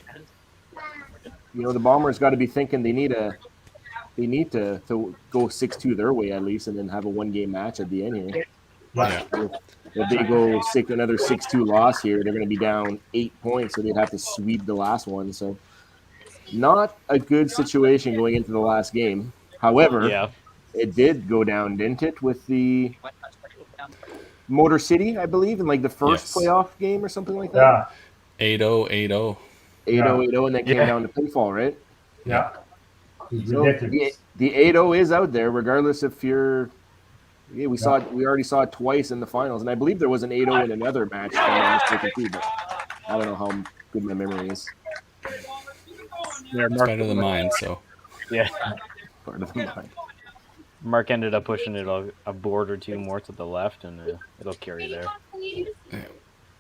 you know, the Bombers got to be thinking they need to go 6-2 their way at least, and then have a one-game match at the end here. Yeah. If they go another 6-2 loss here, they're going to be down 8 points, so they'd have to sweep the last one. So not a good situation going into the last game. However, it did go down, didn't it, with the Motor City, I believe, in like the first playoff game or something like that? Yeah. 8-0, 8-0. 8-0, and then came down to pinfall, right? Yeah. So the 8-0 is out there, regardless if you're. Yeah, we already saw it twice in the finals, and I believe there was an 8-0 in another match. If I'm not mistaken, too, but I don't know how good my memory is. Yeah, It's better than mine, so. Yeah. Part of mine. Mark ended up pushing it a board or two more to the left, and it'll carry there.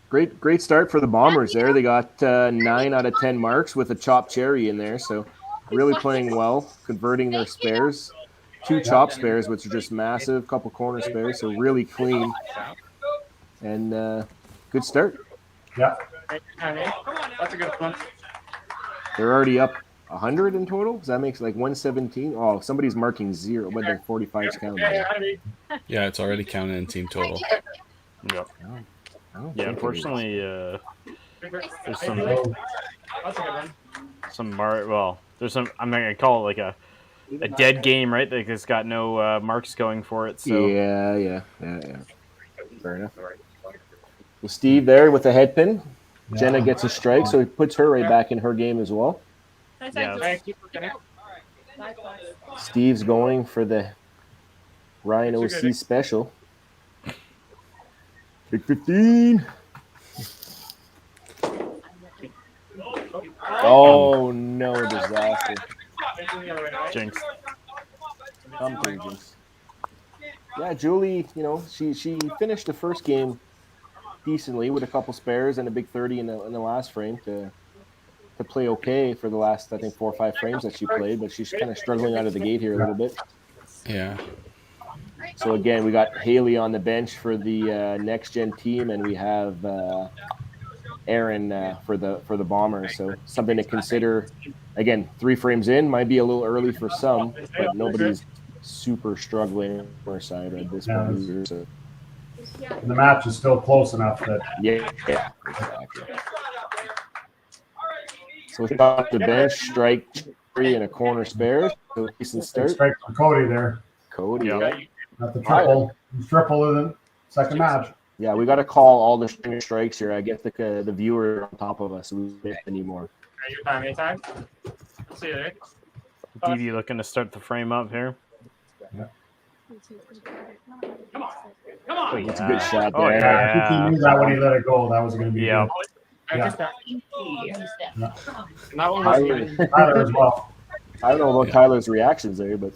Great start for the Bombers there. They got 9 out of 10 marks with a chopped cherry in there, so really playing well, converting their spares. 2 chop spares, which are just massive, couple corner spares, so really clean. And good start. Yeah. That's a good one. They're already up 100 in total. Does that make like 117? Oh, somebody's marking 0, but the 45's counting. Yeah, it's already counted in team total. Yep. Yeah, unfortunately, there's some there's some. I'm not gonna call it like a dead game, right? Like it's got no marks going for it. So Yeah. Fair enough. Well, Steve there with the head pin. Yeah. Jenna gets a strike, so he puts her right back in her game as well. yeah, Steve's going for the Ryan OC special. Big 15. Oh, no, disaster. jinx. Jinx. Yeah, Julie, you know, she finished the first game decently with a couple spares and a big 30 in the last frame to play okay for the last, I think, 4 or 5 frames that she played, but she's kind of struggling out of the gate here a little bit. Yeah. So again, we got Haley on the bench for the next gen team, and we have Aaron for the Bombers. So something to consider. Again, 3 frames in might be a little early for some, but nobody's super struggling on our side at this point either. So. And the match is still close enough that. Yeah, exactly. So we got the bench, strike 3 and a corner spare. So decent start. Strike from Cody there. Cody, yeah. Not the triple. Triple in the second match. Yeah, we got to call all the strikes here. I get the viewer on top of us, so we don't get any more. Anytime. See you there. DB looking to start the frame up here. Yeah. Come on. It's a good shot Oh, there. I think he knew that when he let it go. That was going to be Yeah. good. Tyler, Tyler as well. I don't know about Tyler's reactions there, but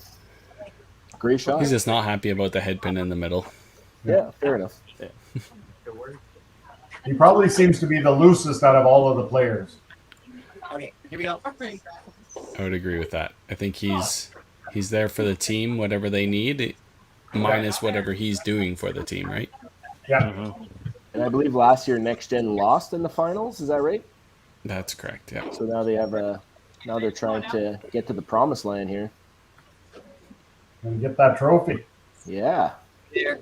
great shot. He's just not happy about the head pin in the middle. Yeah, fair enough. He probably seems to be the loosest out of all of the players. Okay, here we go. I would agree with that. I think he's there for the team, whatever they need, minus whatever he's doing for the team, right? Yeah. And I believe last year Next Gen lost in the finals. Is that right? That's correct. Yeah. So now they have now they're trying to get to the promised land here. And get that trophy. Yeah. Here.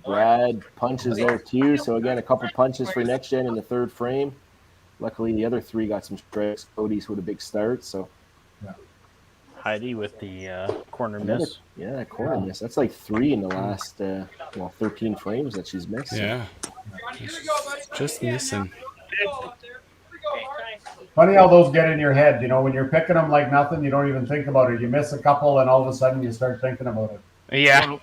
Brad punches there too. So again, a couple punches for Next Gen in the third frame. Luckily, the other 3 got some strikes. Cody's with a big start. So Heidi with the corner Another, miss. yeah, corner miss. That's like 3 in the last 13 frames that she's missed. So. Yeah. Just missing. Funny how those get in your head. You know, when you're picking them like nothing, you don't even think about it. You miss a couple, and all of a sudden you start thinking about it. Yeah.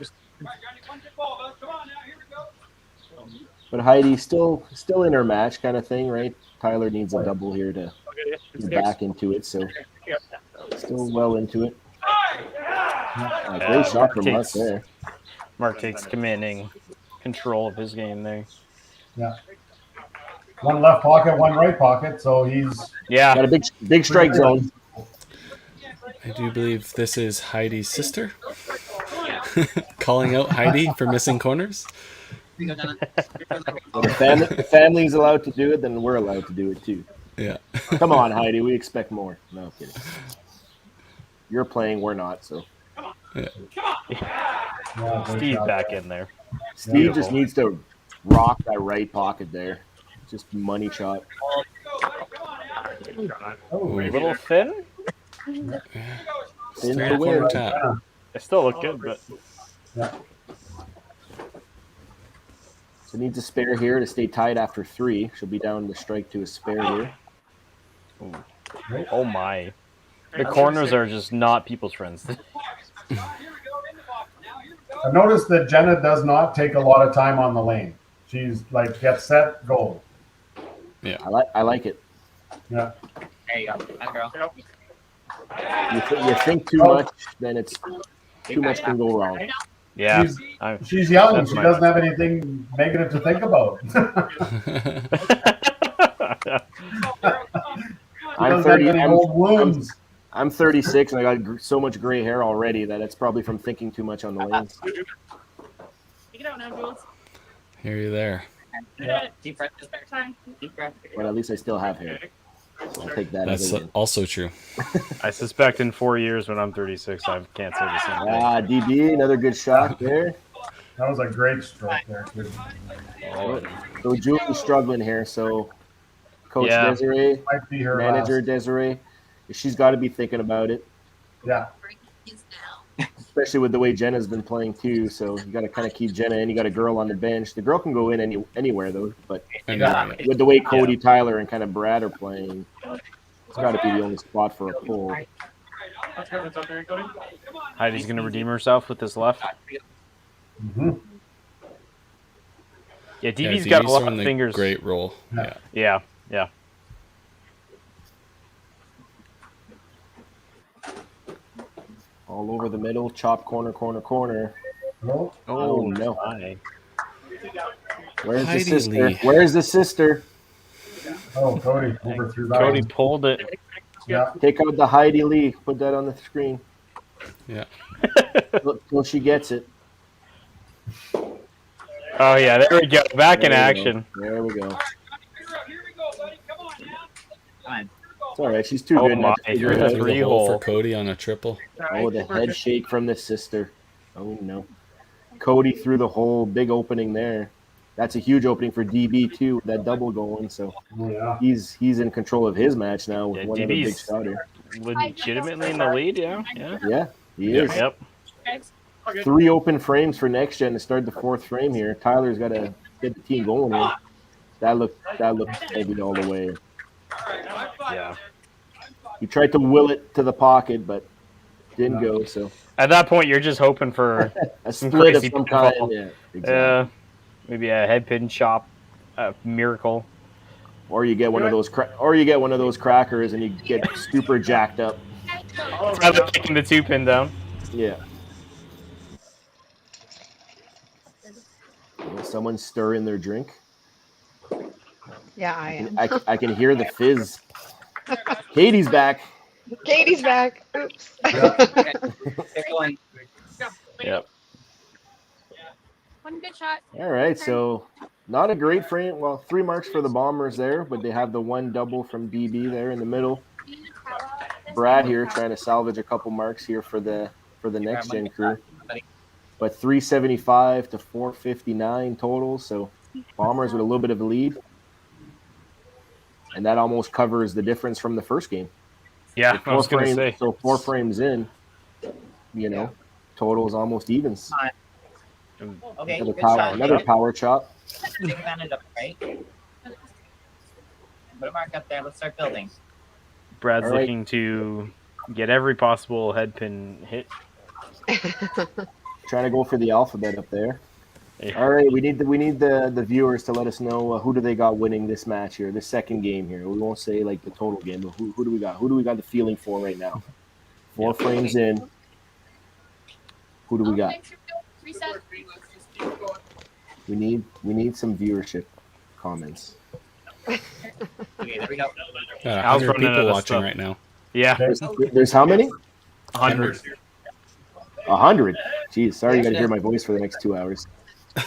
But Heidi still in her match kind of thing, right? Tyler needs a double here to get back into it, so still well into it. Great shot from Mark there. Mark takes commanding control of his game there. Yeah. One left pocket, one right pocket, so he's got a big strike zone. I do believe this is Heidi's sister. Calling out Heidi for missing corners. If the family's allowed to do it, then we're allowed to do it too. Yeah. Come on, Heidi. We expect more. No kidding. You're playing. We're not. So. Yeah. Steve back in there. Steve just needs to rock that right pocket there. Just money shot. A little thin. Thin to win. It still look good, but. So needs a spare here to stay tied after 3. She'll be down the strike to a spare here. Oh my. The corners are just not people's friends. I've noticed that Jenna does not take a lot of time on the lane. She's like, get set, go. Yeah. I like it. Yeah. There you go. That girl. You think too much, then it's too much can go wrong. Yeah. She's young. She doesn't have anything negative to think about. I'm 30. I'm 36, and I got so much gray hair already that it's probably from thinking too much on the lanes. Take it out now, Jules. Hear you there. Yeah. Deep breath. Spare time. Deep breath. But at least I still have hair. So I'll take that. That's also true. I suspect in 4 years when I'm 36, I can't say the same thing. DB, another good shot there. That was a great stroke there, too. So Julie's struggling here. So Coach Desiree, might be her manager last. Desiree, she's got to be thinking about it. Yeah. Especially with the way Jenna's been playing too. So you got to kind of keep Jenna in. You got a girl on the bench. The girl can go in anywhere though. But with the way Cody, Tyler, and kind of Brad are playing, it's got to be the only spot for a pull. Heidi's going to redeem herself with this left. Mm-hmm. Yeah, DB's got a lot of fingers. Great roll. Yeah. All over the middle, chop corner. No. Oh no. My. Where's Heidi the sister? Lee. Where's the sister? Oh, Cody overthrew that. Cody one. pulled it. Yeah. Take out the Heidi Lee. Put that on the screen. Yeah. Till she gets it. Oh yeah, there we go. Back in action. There we go. It's all right. She's too good now. Through the hole for Cody on a triple. Oh, the head shake from the sister. Oh no. Cody through the hole. Big opening there. That's a huge opening for DB too. That double going. So he's in control of his match now with one other big shot here. Legitimately in the lead. Yeah. Yeah, he is. Yep. 3 open frames for next gen to start the 4th frame here. Tyler's got to get the team going here. That looked heavy all the way. Yeah. He tried to will it to the pocket, but didn't go. So at that point, you're just hoping for a some split of crazy some pinfall. kind. Yeah, exactly. Maybe a head pin chop, a miracle. Or you get one of those crackers and you get super jacked up. Rather kicking the 2-pin down. Yeah. Someone's stirring their drink. Yeah, I am. I can hear the fizz. Katie's back. Katie's back. Oops. Yep. One good shot. All right, so not a great frame. Well, 3 marks for the Bombers there, but they have the 1 double from DB there in the middle. Brad here trying to salvage a couple marks here for the next gen crew. But 375 to 459 total, so Bombers with a little bit of a lead. And that almost covers the difference from the first game. Yeah, I was going to say. So 4 frames in, total is almost even. Okay, Another good power, shot. another power chop. Take advantage of it, right? Put a mark up there. Let's start building. Brad's All right. looking to get every possible head pin hit. Trying to go for the alphabet up there. Yeah. All right, we need the viewers to let us know who do they got winning this match here, this second game here. We won't say like the total game, but who do we got? Who do we got the feeling for right now? 4 frames in. Who do we got? We need some viewership comments. Okay, there we go. 100 people watching right now. Yeah. There's how many? 100. 100. Jeez, sorry you got to hear my voice for the next 2 hours.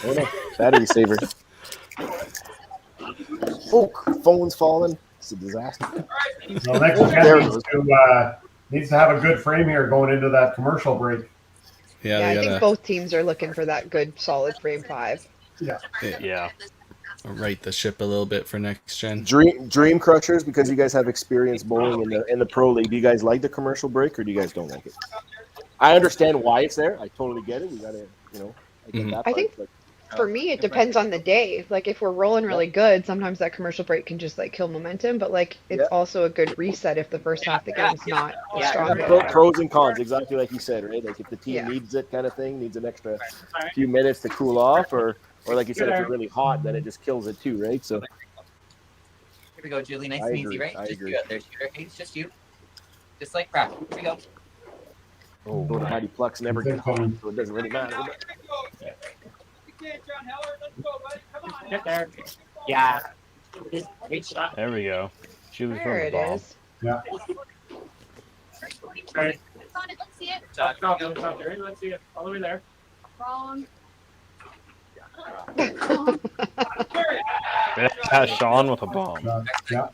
Oh no, battery saver. Oh, phone's falling. It's a disaster. Well, next gen needs to have a good frame here going into that commercial break. Yeah, I think both teams are looking for that good, solid frame 5. Yeah. Right the ship a little bit for next gen. Dream Crushers, because you guys have experience bowling in the pro league. Do you guys like the commercial break, or do you guys don't like it? I understand why it's there. I totally get it. We gotta, I get that part, I think for me, it depends on the day. Like if we're rolling really good, sometimes that commercial break can just like kill momentum. But like it's also a good reset if the first half of the game's not as strong. Pros and cons, exactly like you said, right? Like if the team needs it, kind of thing, needs an extra few minutes to cool off, or like you said, if you're really hot, then it just kills it too, right? So here we go, Julie. Nice and easy, right? I Just agree. you out there, shooter. Hey, it's just you. Just like crap. Here we go. Oh, go to Mighty Plex never get hot, so it doesn't really matter. Get there. Yeah. Great shot. There we go. She was There from the it ball. is. Yeah. Let's see it. Let's see it. All the way there. Wrong. That's Sean with a bomb. Yeah.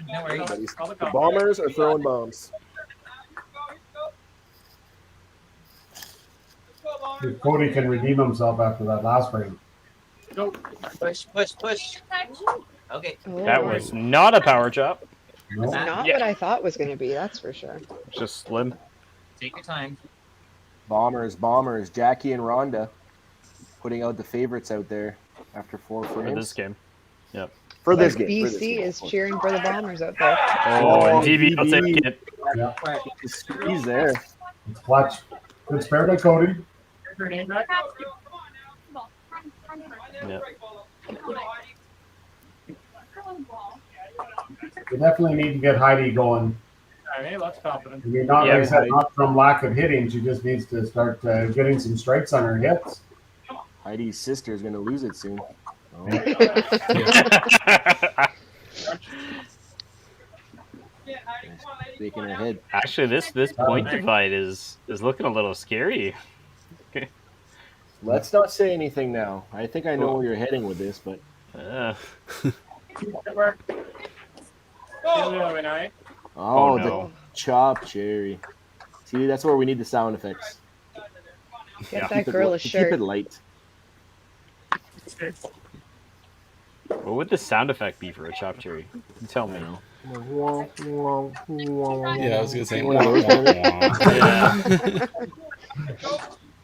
No worries. The Bombers are throwing bombs. If Cody can redeem himself after that last frame. Push. Okay. That was not a power chop. No. Not what I thought was going to be, that's for sure. It's just slim. Take your time. Bombers. Jackie and Rhonda putting out the favorites out there after 4 frames. For this game. Yep. For this Like game. BC is cheering for the Bombers out there. Oh, and DB will take it. Yeah. He's there. It's clutch. Good spare by Cody. Yeah. We definitely need to get Heidi going. Hey, that's confident. I mean, not like I said, not from lack of hitting. She just needs to start getting some strikes on her hits. Heidi's sister is going to lose it soon. Oh. Shaking her head. Actually, this point divide is looking a little scary. Let's not say anything now. I think I know where you're heading with this, but Oh, the no. chop cherry. See, that's where we need the sound effects. Get that girl a shirt. Keep it light. What would the sound effect be for a chop cherry? You tell me. Yeah, I was gonna say. One of those, Yeah.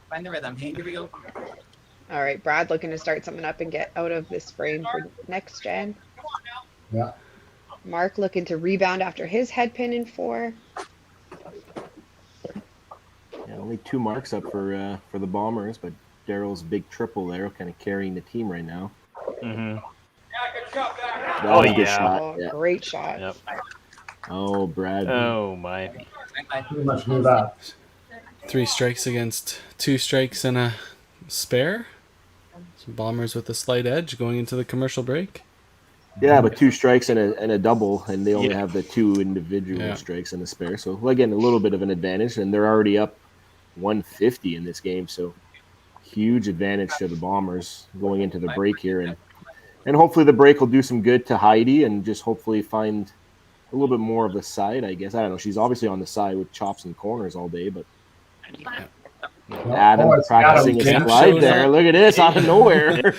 Find the rhythm. Hey, here we go. All right, Brad looking to start something up and get out of this frame for next gen. Yeah. Mark looking to rebound after his head pin in 4. Yeah, only 2 marks up for the Bombers, but Daryl's big triple there, kind of carrying the team right now. Mm-hmm. That Oh, was a good yeah. shot. Oh, Yeah. great shot. Yep. Oh, Brad. Oh my. Pretty much knew that. 3 strikes against 2 strikes and a spare. Some Bombers with a slight edge going into the commercial break. Yeah, but 2 strikes and a double, and they only Yeah. have the 2 individual Yeah. strikes and a spare. So again, a little bit of an advantage, and they're already up 150 in this game. So huge advantage to the Bombers going into the break here, and hopefully the break will do some good to Heidi, and just hopefully find a little bit more of the side. I guess I don't know. She's obviously on the side with chops and corners all day, but Adam it's practicing Adam. a slide shows there. up. Look at this out of nowhere.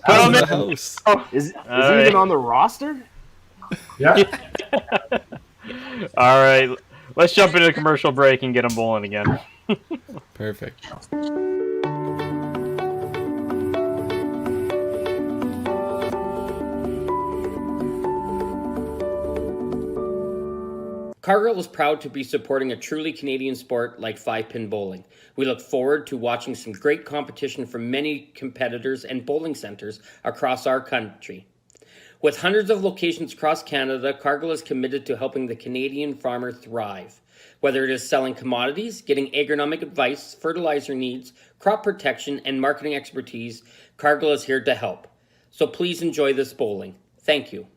Out of the house. Is he All right. even on the roster? Yeah. All right, let's jump into the commercial break and get them bowling again. Perfect. Cargill is proud to be supporting a truly Canadian sport like 5-pin bowling. We look forward to watching some great competition from many competitors and bowling centers across our country. With hundreds of locations across Canada, Cargill is committed to helping the Canadian farmer thrive. Whether it is selling commodities, getting agronomic advice, fertilizer needs, crop protection, and marketing expertise, Cargill is here to help. So please enjoy this bowling. Thank you.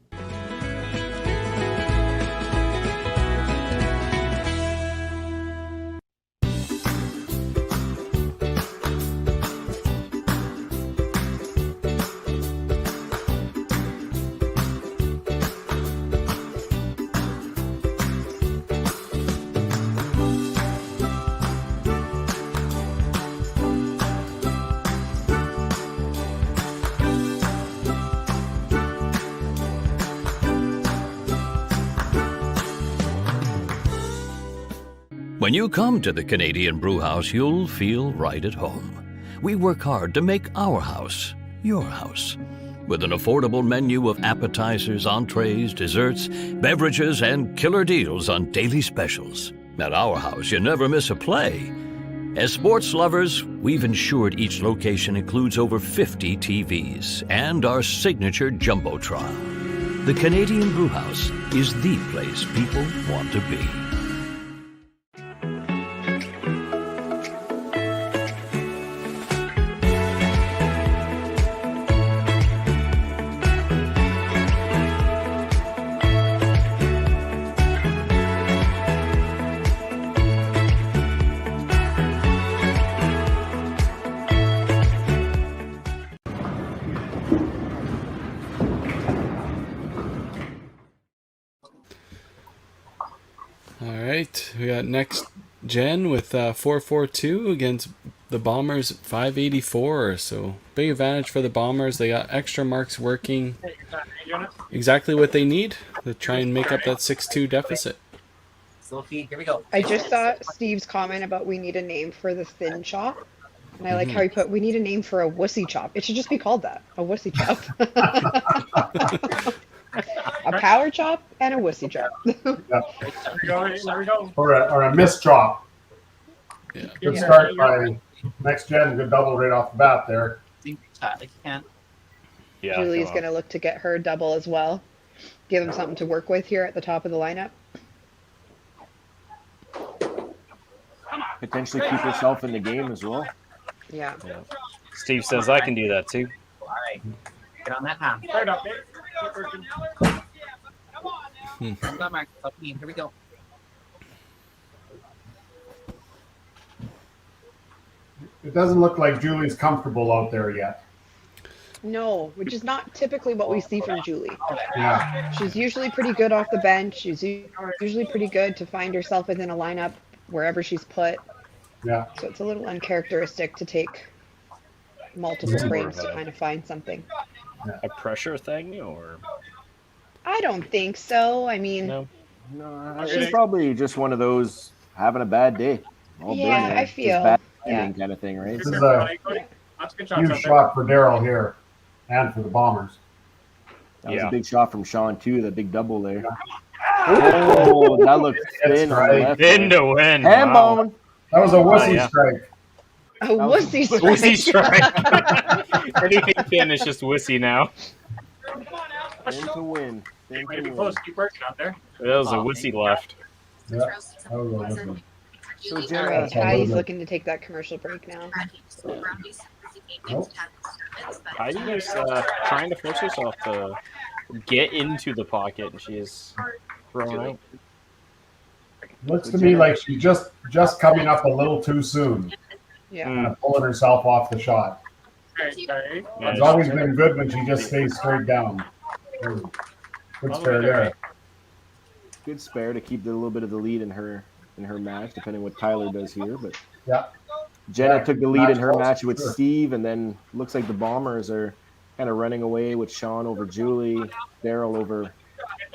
When you come to the Canadian Brewhouse, you'll feel right at home. We work hard to make our house your house. With an affordable menu of appetizers, entrees, desserts, beverages, and killer deals on daily specials. At our house, you never miss a play. As sports lovers, we've ensured each location includes over 50 TVs and our signature Jumbotron. The Canadian Brewhouse is the place people want to be. All right, we got next gen with 442 against the Bombers 584. So big advantage for the Bombers. They got extra marks working exactly what they need to try and make up that 6-2 deficit. Sophie, here we go. I just saw Steve's comment about we need a name for the thin chop. And I like how he put, we need a name for a wussy chop. It should just be called that, a wussy chop. A power chop and a wussy chop. There we go. Or a missed chop. Yeah. Good start by next gen. Good double right off the bat there. Yeah, Julie's going to look to get her double as well. Give him something to work with here at the top of the lineup. Potentially keep yourself in the game as well. Yeah. Steve says I can do that too. All right. Get on that hand. Start up, Dave. Keep working. Come on, Mark. Sophie, here we go. It doesn't look like Julie's comfortable out there yet. No, which is not typically what we see from Julie. Yeah. She's usually pretty good off the bench. She's usually pretty good to find herself within a lineup wherever she's put. Yeah. So it's a little uncharacteristic to take multiple frames to kind of find something. A pressure thing, or I don't think so. I mean, No, she's probably just one of those having a bad day. All yeah, day, I just feel. bad Yeah. timing kind of thing, right? This is a huge shot for Daryl here and for the Bombers. That was Yeah. a big shot from Sean too. That big double there. Oh, that looked thin on the left. Thin to win. Hand Wow. bone. That was a wussy yeah. strike. A wussy strike. Wussy strike. Anything thin is just wussy now. Thin to win. Thin Might to be win. close. Keep working out there. That was a wussy left. Yeah. That was a wussy. So All Jenna, right, Heidi's looking to take that commercial break now. Heidi's trying to force herself to get into the pocket, and she is thrown out. Looks to me like she's just coming up a little too soon. Yeah. Kind of pulling herself off the shot. Okay. It's always been good when she just stays straight down. Good spare there. good spare to keep a little bit of the lead in her match, depending what Tyler does here. But yeah, Jenna took the lead in her match with Steve, and then looks like the Bombers are kind of running away with Sean over Julie, Daryl over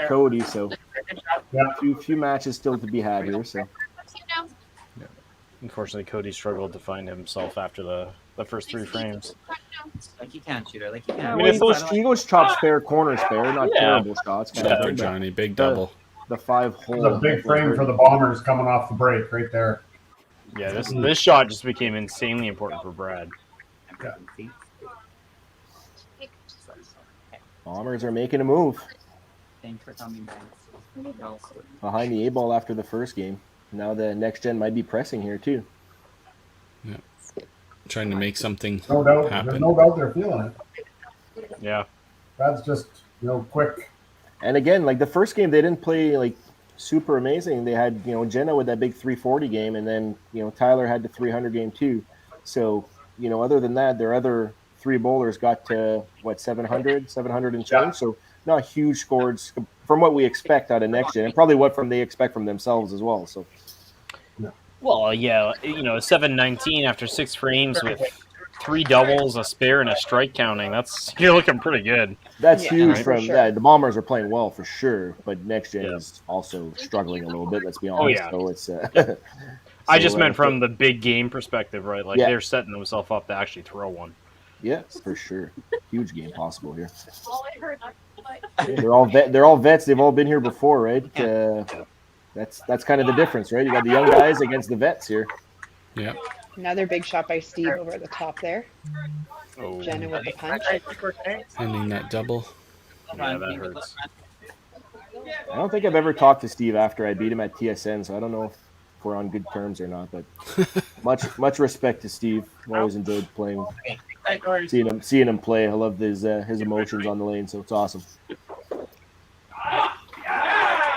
Cody. So Few matches still to be had here. So Unfortunately, Cody struggled to find himself after the first 3 frames. Like you can, shooter. Like you can. yeah, well, he goes chop spare, corner spare, not Yeah. terrible shots. Kind of Chopper thing, but Johnny, big double. The 5 hole. It was a big frame for the Bombers coming off the break right there. Yeah, this shot just became insanely important for Brad. Bombers are making a move Thanks for coming back. behind the A-ball after the first game. Now the next gen might be pressing here too. Yeah. Trying to make something No doubt. happen. There's no doubt they're feeling it. Yeah. That's just quick. And again, like the first game, they didn't play like super amazing. They had Jenna with that big 340 game, and then Tyler had the 300 game too. So other than that, their other 3 bowlers got to 700 and change. Yeah. So not huge scores from what we expect out of next gen, and probably what they expect from themselves as well. So. Well, yeah, 719 after 6 frames with 3 doubles, a spare, and a strike counting. You're looking pretty good. That's huge right? from Sure. that. The Bombers are playing well for sure, but next gen is also struggling a little bit. Let's be honest. yeah. So it's. I just meant from the big game perspective, right? Like they're setting themselves up to actually throw one. Yeah, for sure. Huge game possible here. All I heard. They're all vets. They've all been here before, right? That's kind of the difference, right? You got the young guys against the vets here. Yeah. Another big shot by Steve over the top there. Oh, Jenna with the punch. Ending that double. yeah, that hurts. I don't think I've ever talked to Steve after I beat him at TSN, so I don't know if we're on good terms or not. But much respect to Steve. I've always enjoyed playing, seeing him play. I love his emotions on the lane, so it's awesome.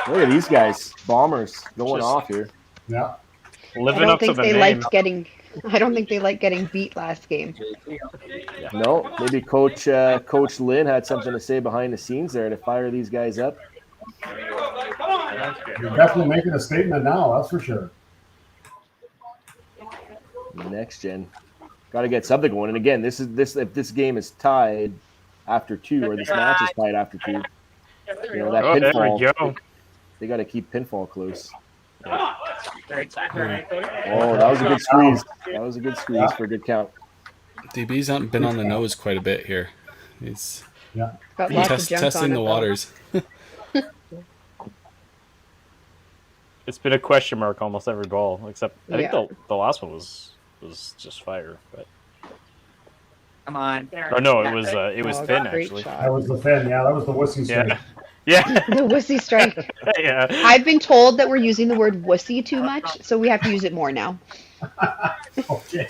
Look at these guys, Bombers going off here. Yeah. Living up to the name. I don't think they liked getting beat last game. No, maybe Coach Lynn had something to say behind the scenes there to fire these guys up. You're definitely making a statement now, that's for sure. Next gen, got to get something going. And again, if this game is tied after 2, or this match is tied after 2, that pinfall. There we go. They got to keep pinfall close. Yeah. Oh, that was a good squeeze. That was a good squeeze for a good count. DB's been on the nose quite a bit here. He's Got lots of junk testing on the it, waters. It's been a question mark almost every ball, except I think Yeah. the last one was just fire. But Come on. or no, it was Oh, thin great actually. shot. That was the fin. Yeah, that was the wussy strike. Yeah. The wussy strike. Yeah. I've been told that we're using the word wussy too much, so we have to use it more now. Okay.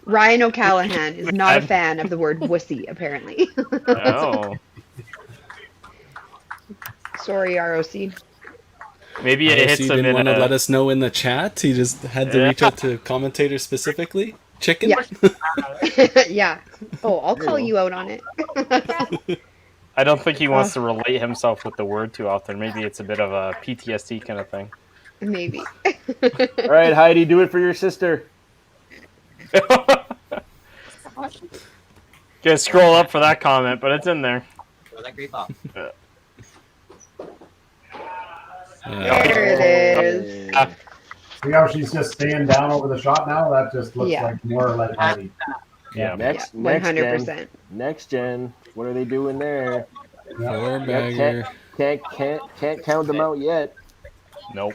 Ryan O'Callahan is not a fan of the word wussy, apparently. Oh. Sorry, ROC. Maybe it hits He him didn't in want to a, let us know in the chat. He just had to reach out to commentators specifically. Chicken? Yeah. Yeah. Oh, I'll call you out on it. I don't think he wants to relate himself with the word too often. Maybe it's a bit of a PTSD kind of thing. Maybe. All right, Heidi, do it for your sister. Gotta scroll up for that comment, but it's in there. Throw that great ball. There it is. See how she's just staying down over the shot now? That just looks like more like Heidi. Yeah. Next 100%. gen. Next gen. What are they doing there? Four bagger. Can't count them out yet. Nope.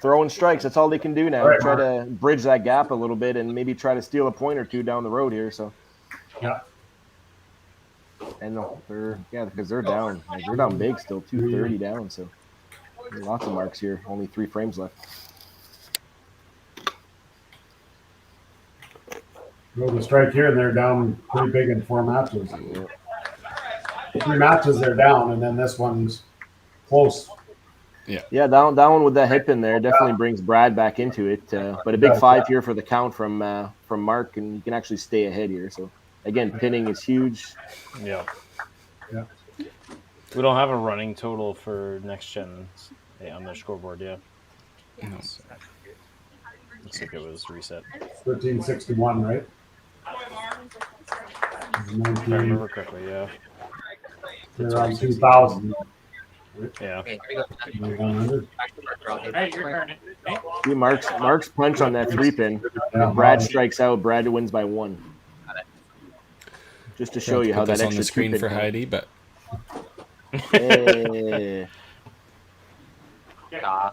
Throwing strikes. That's all they can do now. Right, Try to bridge that gap a little bit and maybe try to steal a point or two down the road here. So. Yeah. And because they're down. Like, they're down big still, 230 down. So lots of marks here. Only 3 frames left. Go the strike here, and they're down pretty big in 4 matches. 3 matches they're down, and then this one's close. Yeah, that one with that hip in there definitely brings Brad back into it. But a big 5 here for the count from Mark, and you can actually stay ahead here. So again, pinning is huge. Yeah. Yeah. We don't have a running total for next gen on their scoreboard yet. No. Looks like it was reset. 1361, right? If I remember correctly, yeah. They're around 2,000. Yeah. Okay, here we go. 100. Back to work, Rob. Hey, your turn. Hey. See Mark's punch on that 3-pin. Yeah, If Brad wow. strikes out, Brad wins by 1. Just to show you how put that this on extra the screen 2-pin for counts. Heidi, but Hey. Ah,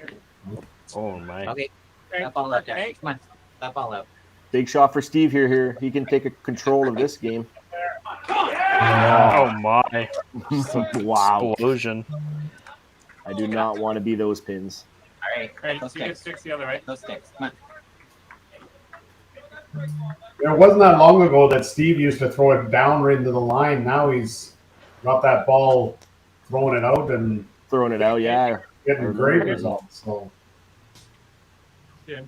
Oh my. okay, that ball out there. Come on, that ball out. Big shot for Steve here. He can take a control of this game. Oh my. Wow. Explosion. I do not want to be those pins. All right, Hey, those you get sticks. sticks the other way. Those sticks. Come on. It wasn't that long ago that Steve used to throw it down into the line. Now he's got that ball, throwing it out and Throwing it out, yeah. getting great results. So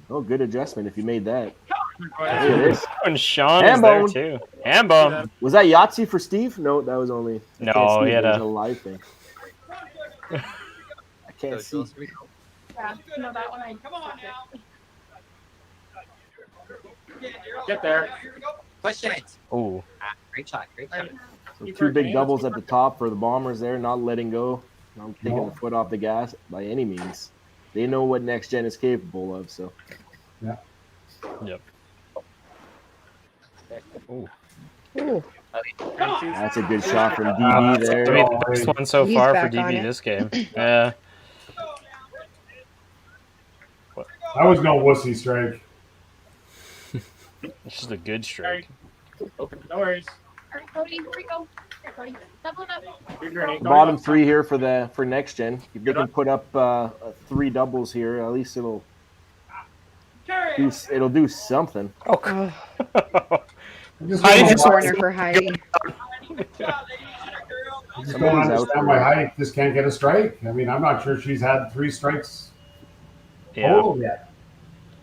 Oh, good adjustment if you made that. Look Go at ahead. this. And Sean is there Hambone. too. Hambone. Was that Yahtzee for Steve? No, that was only. I No, can't see he it. had It was a- a live thing. I can't see. Here we go. Yeah, no, that one I. Come on now. Get there. Push it. Oh. Ah, great shot. Great shot. So 2 big doubles at the top for the Bombers there, not letting go, not taking the foot off the gas by any means. They know what Next Gen is capable of, so. Yep. Ooh. That's a good shot from DB there. I mean, the best one so He's far for back on DB it. this game. Yeah. that was no wussy strike. This is a good strike. No worries. All right, Cody, here we go. Here, Cody, double it up. Your turn. Bottom 3 here for Next Gen. If they can put up 3 doubles here, at least it'll do something. Oh, Just Heidi don't just- corner for Heidi. Somebody's out understand there. why Heidi just can't get a strike. I mean, I'm not sure she's had 3 strikes Yeah. total yet.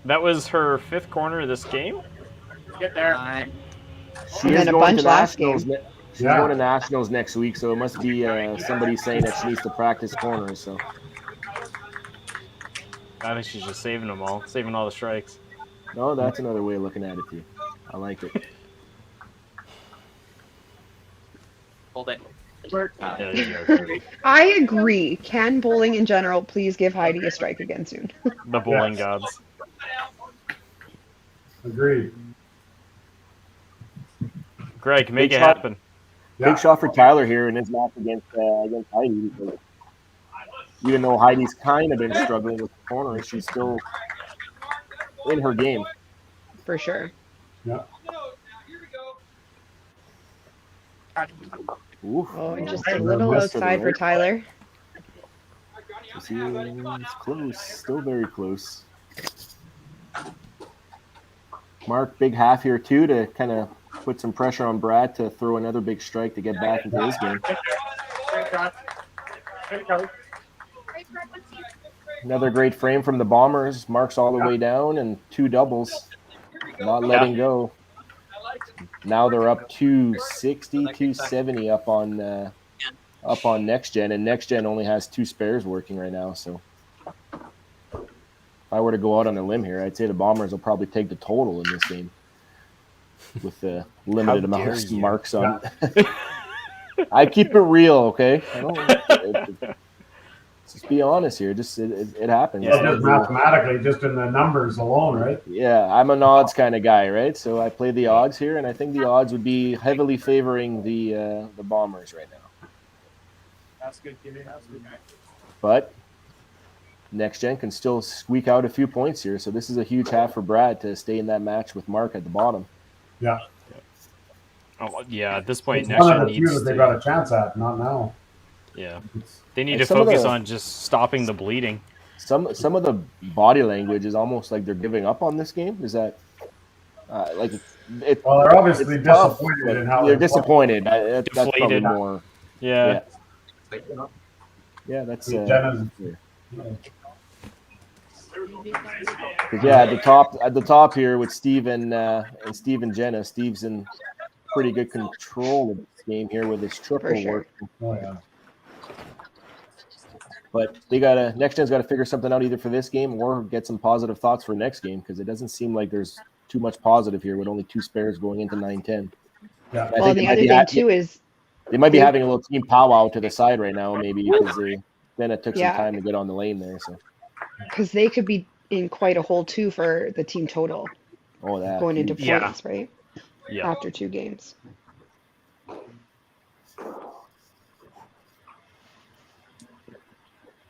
That was her 5th corner of this game. Get there. She And is then a going bunch to last Nationals. game. She's Yeah. going to Nationals next week, so it must be somebody saying that she needs to practice corners. So I think she's just saving them all, saving all the strikes. no, that's another way of looking at it too. I like it. Hold it. Yeah, there you go, Cody. I agree. Can bowling in general please give Heidi a strike again soon? The bowling gods. Agreed. Greg, make Big it shot. happen. Yeah. Big shot for Tyler here in his match against Heidi. Because even though Heidi's kind of been struggling with the corner, she's still in her game. For sure. Yeah. Oof. Oh, just Right. a little West to the outside for right. Tyler. It's close, still very close. Mark, big half here too to kind of put some pressure on Brad to throw another big strike to get back into his game. Great shot. Great cover. Right, Brad, let's see. Another great frame from the Bombers. Mark's all the way down and 2 doubles, not letting go. Now they're up 260, 270 up on Next Gen, and Next Gen only has 2 spares working right now. So if I were to go out on a limb here, I'd say the Bombers will probably take the total in this game with the limited amount dare of you. marks on. I keep it real, okay? Just be honest here. Just it happens. Yeah. Just mathematically, just in the numbers alone, right? Yeah, I'm an odds kind of guy, right? So I play the odds here, and I think the odds would be heavily favoring the Bombers right now. That's good, Kitty. That's good. But Next Gen can still squeak out a few points here, so this is a huge half for Brad to stay in that match with Mark at the bottom. Yeah. Oh, yeah, at this point, It's Next one Gen of the few needs that they to. got a chance at, not now. Yeah. It's- They need And to some of focus the- on just stopping the bleeding. Some of the body language is almost like they're giving up on this game. Is that like it? Well, they're obviously it's tough, disappointed but in how they're they're disappointed. That's probably Deflated. more. Yeah. Yeah, that's. Jenna's- Yeah, at the top here with Steve and Jenna. Steve's in pretty good control of this game here with his triple For sure. work. Oh, yeah. But Next Gen's got to figure something out either for this game or get some positive thoughts for next game because it doesn't seem like there's too much positive here with only 2 spares going into 9-10. Yeah. I Well, think the other thing too is they might be having a little team powwow to the side right now, maybe because then it took some Yeah. time to get on the lane there. So, Because they could be in quite a hole too for the team total that going into Yeah. points, right? Yeah. After 2 games.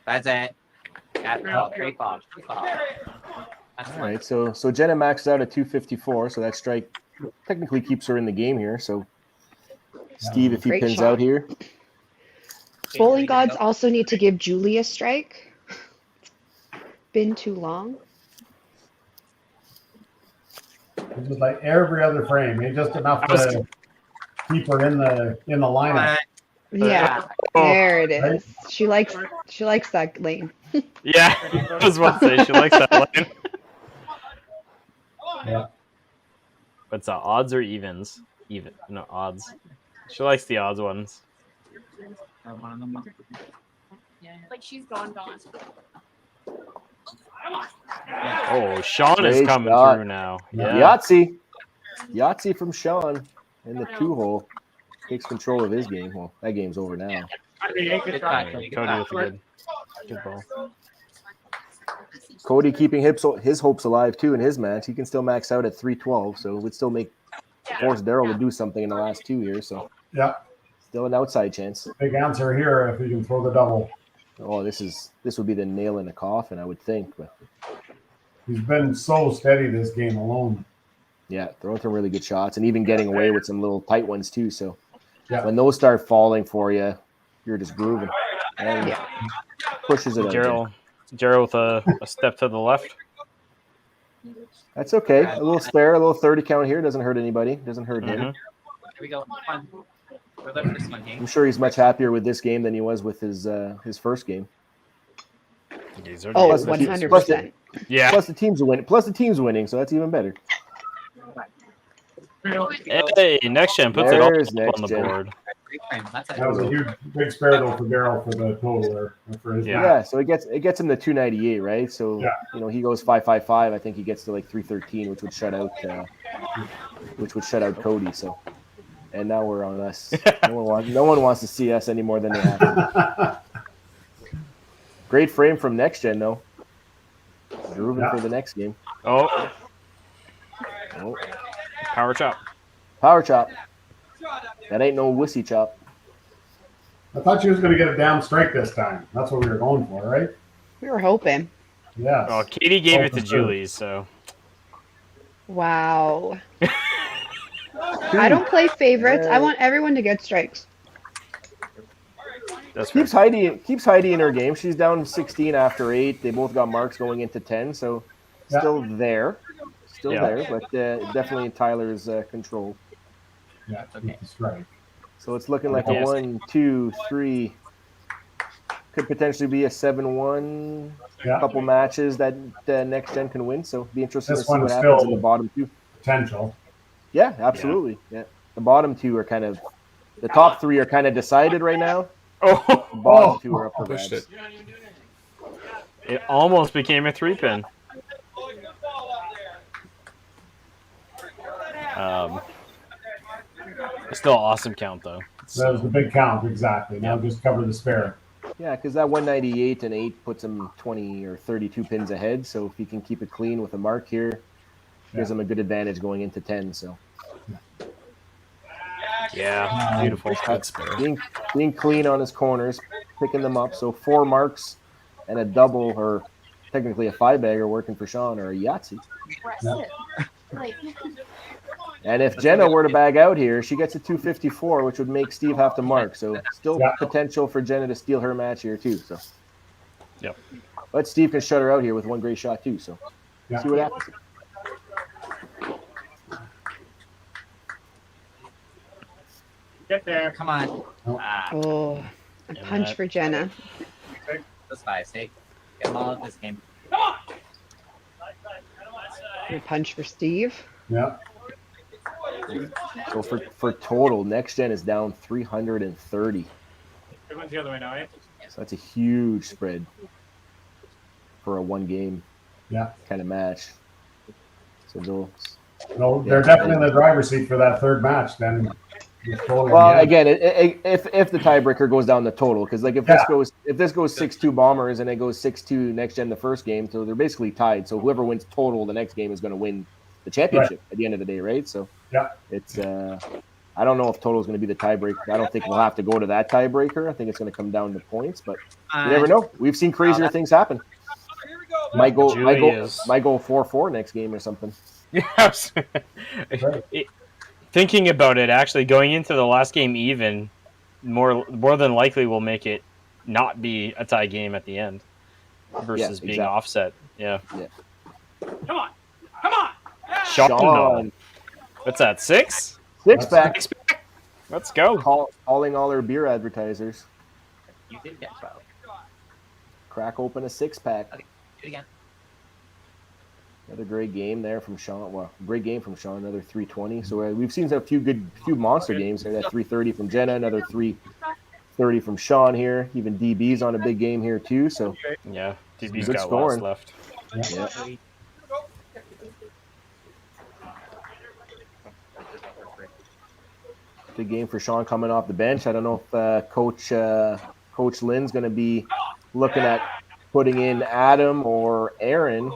That's it. Great ball. all right. So Jenna maxed out at 254. So that strike technically keeps her in the game here. So Steve, if he Great pins shot. out here, Bowling gods also need to give Julie a strike. It's been too long. It's just like every other frame. It's just enough to keep her in the lineup. Yeah, there it is. She likes that lane. Yeah, I was about to say she likes that line. Yeah. What's that? Odds or evens? No, odds. She likes the odds ones. Like she's gone. Oh, Sean is Great coming shot. through now. Yeah. Yahtzee from Sean in the 2-hole takes control of his game. Well, that game's over now. Cody with a good ball. Cody keeping his hopes alive too in his match. He can still max out at 312, so it would still force Daryl to do something in the last 2 years. So Yeah. still an outside chance. Big answer here if you can throw the double. Oh, this would be the nail in the coffin, I would think. But He's been so steady this game alone. yeah, throwing some really good shots and even getting away with some little tight ones too. So Yeah. when those start falling for you, you're just grooving. And pushes it out. Gerald with a step to the left. That's okay. A little spare, a little 30 count here doesn't hurt anybody. Doesn't hurt him. Here we go. Fun. For the first one, I'm sure he's much happier with this game than he was with his first game. Oh, Plus the 100%. Yeah. Plus the team's winning. Plus the team's winning, so that's even better. Hey, next gen puts it all There's up next on the gen. board. That was a huge big spare though for Daryl for the total there. For his Yeah, so it gets him to 298, right? So he goes 555. I think he gets to like 313, which would shut out Cody. So, and now we're on us. No one wants to see us any more than they have to. Great frame from next gen though. Grooving for the next game. Oh. Power chop. Power chop. That ain't no wussy chop. I thought she was going to get a damn strike this time. That's what we were going for, right? We were hoping. Yes. Oh, Katie gave it to Julie, so. Wow. I don't play favorites. I want everyone to get strikes. That's keeps Heidi in her game. She's down 16 after 8. They both got marks going into 10, so still there. There, but definitely in Tyler's control. Yeah, that's right. So it's looking like a 1, 2, 3. Could potentially be a 7-1. Couple matches that next gen can win. So be interesting to see what happens in the bottom 2. Potential. Yeah, absolutely. Yeah. The bottom 2 are kind of the top 3 are kind of decided right now. The bottom 2 are up for grabs. It almost became a 3-pin. Still awesome count though. That was the big count, exactly. Now just cover the spare. Yeah, because that 198 and 8 puts him 20 or 32 pins ahead. So if he can keep it clean with a mark here, gives him a good advantage going into 10. So yeah, beautiful. Being clean on his corners, picking them up. So 4 marks and a double, or technically a 5-bagger working for Sean, or a Yahtzee. And if Jenna were to bag out here, she gets a 254, which would make Steve have to mark. So still potential for Jenna to steal her match here too. So, but Steve can shut her out here with one great shot too. So see what happens. Get there. Come on. Oh, a punch for Jenna. That's 5. Get them all at this game. A punch for Steve. Yeah. So for total, next gen is down 330. Everyone's the other way now, eh? So that's a huge spread for a 1-game kind of match. So they're definitely in the driver's seat for that third match. Then Well, again, if the tiebreaker goes down the total, because like if this goes 6-2 Bombers and it goes 6-2 Next Gen the first game, so they're basically tied. So whoever wins total the next game is going to win the championship at the end of the day, right? So it's I don't know if total is going to be the tiebreaker. I don't think we'll have to go to that tiebreaker. I think it's going to come down to points, but you never know. We've seen crazier things happen. Might go 4-4 next game or something. Yes. Thinking about it, actually going into the last game even, more than likely will make it not be a tie game at the end versus being offset. Yeah. Come on. Sean. What's that? 6? 6-pack. Let's go. Calling all our beer advertisers. You did get 12. Crack open a 6-pack. Okay, do it again. Another great game there from Sean. Well, great game from Sean. Another 320. So we've seen a few monster games. That 330 from Jenna. Another 330 from Sean here. Even DB's on a big game here too. So yeah, DB's good got scoring lots left. Yeah. Big game for Sean coming off the bench. I don't know if Coach Lynn's going to be looking at putting in Adam or Aaron,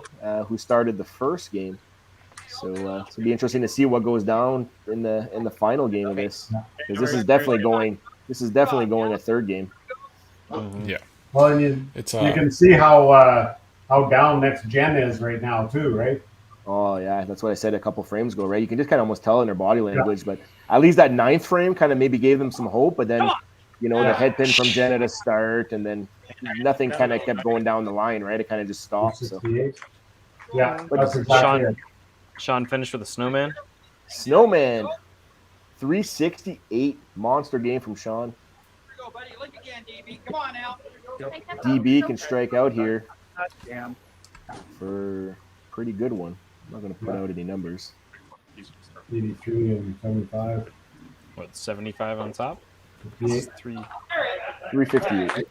who started the first game. So it'll be interesting to see what goes down in the final game of this, because this is definitely going a third game. Yeah. Well, and you can see how down Next Gen is right now too, right? Oh yeah, that's what I said a couple frames ago, right? You can just kind of almost tell in their body language, but at least that 9th frame kind of maybe gave them some hope. But then, the head pin from Jenna to start, and then nothing kind of kept going down the line, right? It kind of just stopped. So. Yeah, that's exactly Sean finished with a snowman. 368 monster game from Sean. Here we go, buddy. Look again, DB. Come on now. DB can strike out here Damn. for a pretty good one. I'm not going to put out any numbers. 83 and 75. What, 75 on top? 358.